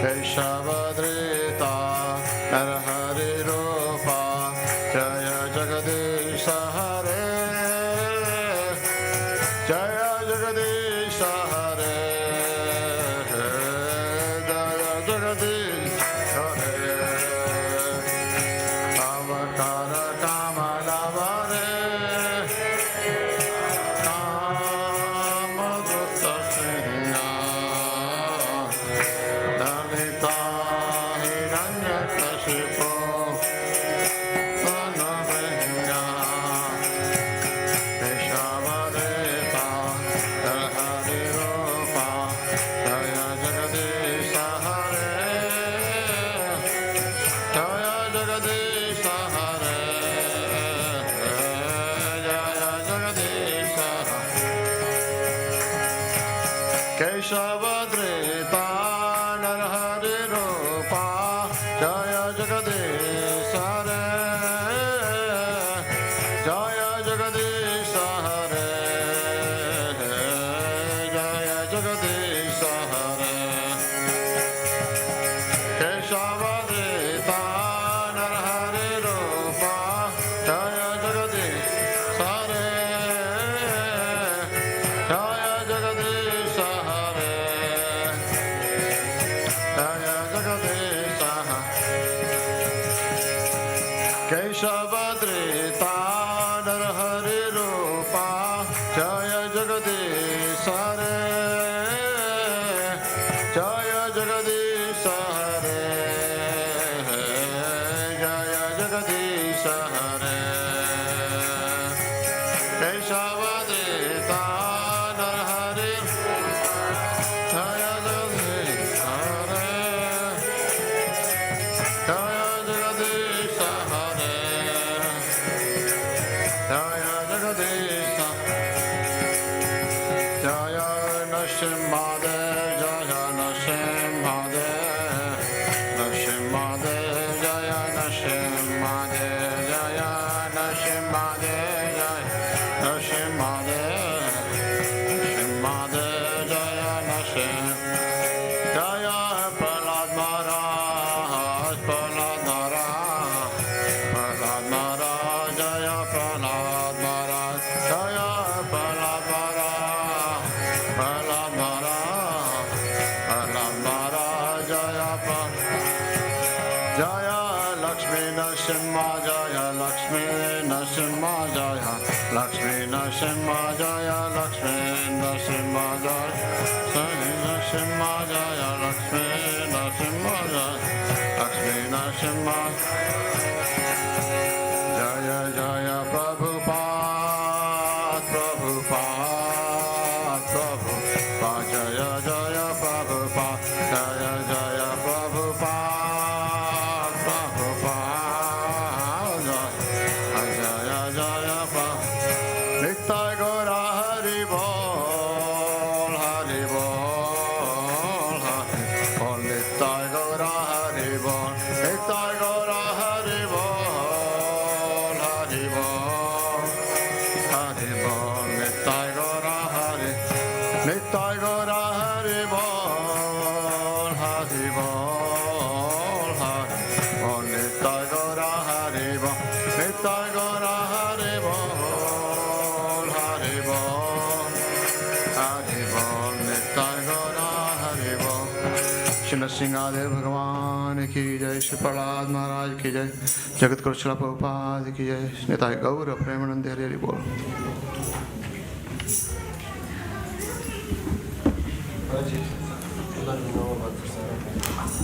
Keshavadrita Narahari Rupa Jaya Jagadisha Hare Jaya Jagadisha Hare Jaya Jagadisha Hare Avakara Kamalavare Kamadutta Sringa Dalita hiranyakashipo tanuvringa Keshavadrita Narahari Rupa Jaya Jagadisha Hare Jaya Jagadisha Hare Jaya Jagadisha Keshavadrita Narahari Rupa Jaya Jagadisha Hare Jaya Jagadisha Hare Jaya Jagadisha Hare Keshavadrita Narahari Rupa Jaya Jagadisha Hare Jaya Jagadisha Hare Jaya Jagadisha Keshavadrita Narahari Rupa Jaya Jagadisha Hare Jaya Jagadisha Hare Jaya Jagadisha Hare Keshavadrita Narahari Jaya Jagadisha Hare Jaya Jagadisha Hare Jaya Jagadisha Jaya Nashimade Jaya Nashimade Nashimade Jaya Nashimade Jaya Nashimade Jaya Nashimade Nashimade Jaya Nashim Jaya Prahlad Maharaj Prahlad Maharaj Prahlad Maharaj Jaya Prahlad Maharaj Jaya Prahlad Maharaj Prahlad Maharaj Prahlad Maharaj Jaya Prahlad Jaya Lakshmi Narasimha Jaya Lakshmi Narasimha Jaya Lakshmi Narasimha Jaya Lakshmi Narasimha Jaya Lakshmi Narasimha Jaya Lakshmi Narasimha Jaya Lakshmi Narasimha Jaya Jaya Prabhupada Prabhupada Prabhupada Jaya Jaya Prabhupada Jaya Jaya Prabhupada Prabhupada Jaya Jaya Prabhupada Nitya Gaura Hari Bol Hari Bol Narasimhadev भगवान की जय, श्री प्रहलाद महाराज की जय, जगत गुरु श्रील प्रभुपाद की जय, निताय गौर प्रेमानंद हरि हरि बोल।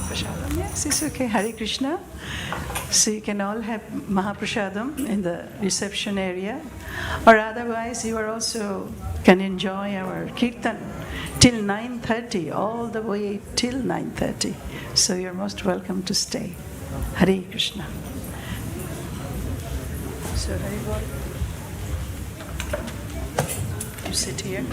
Prasadam, yes, it's okay. Hare Krishna. So you can all have Mahaprasadam in the reception area, or otherwise you are also can enjoy our kirtan till 9:30, all the way till 9:30. So you're most welcome to stay. Hare Krishna. So Hare Bol. You sit here.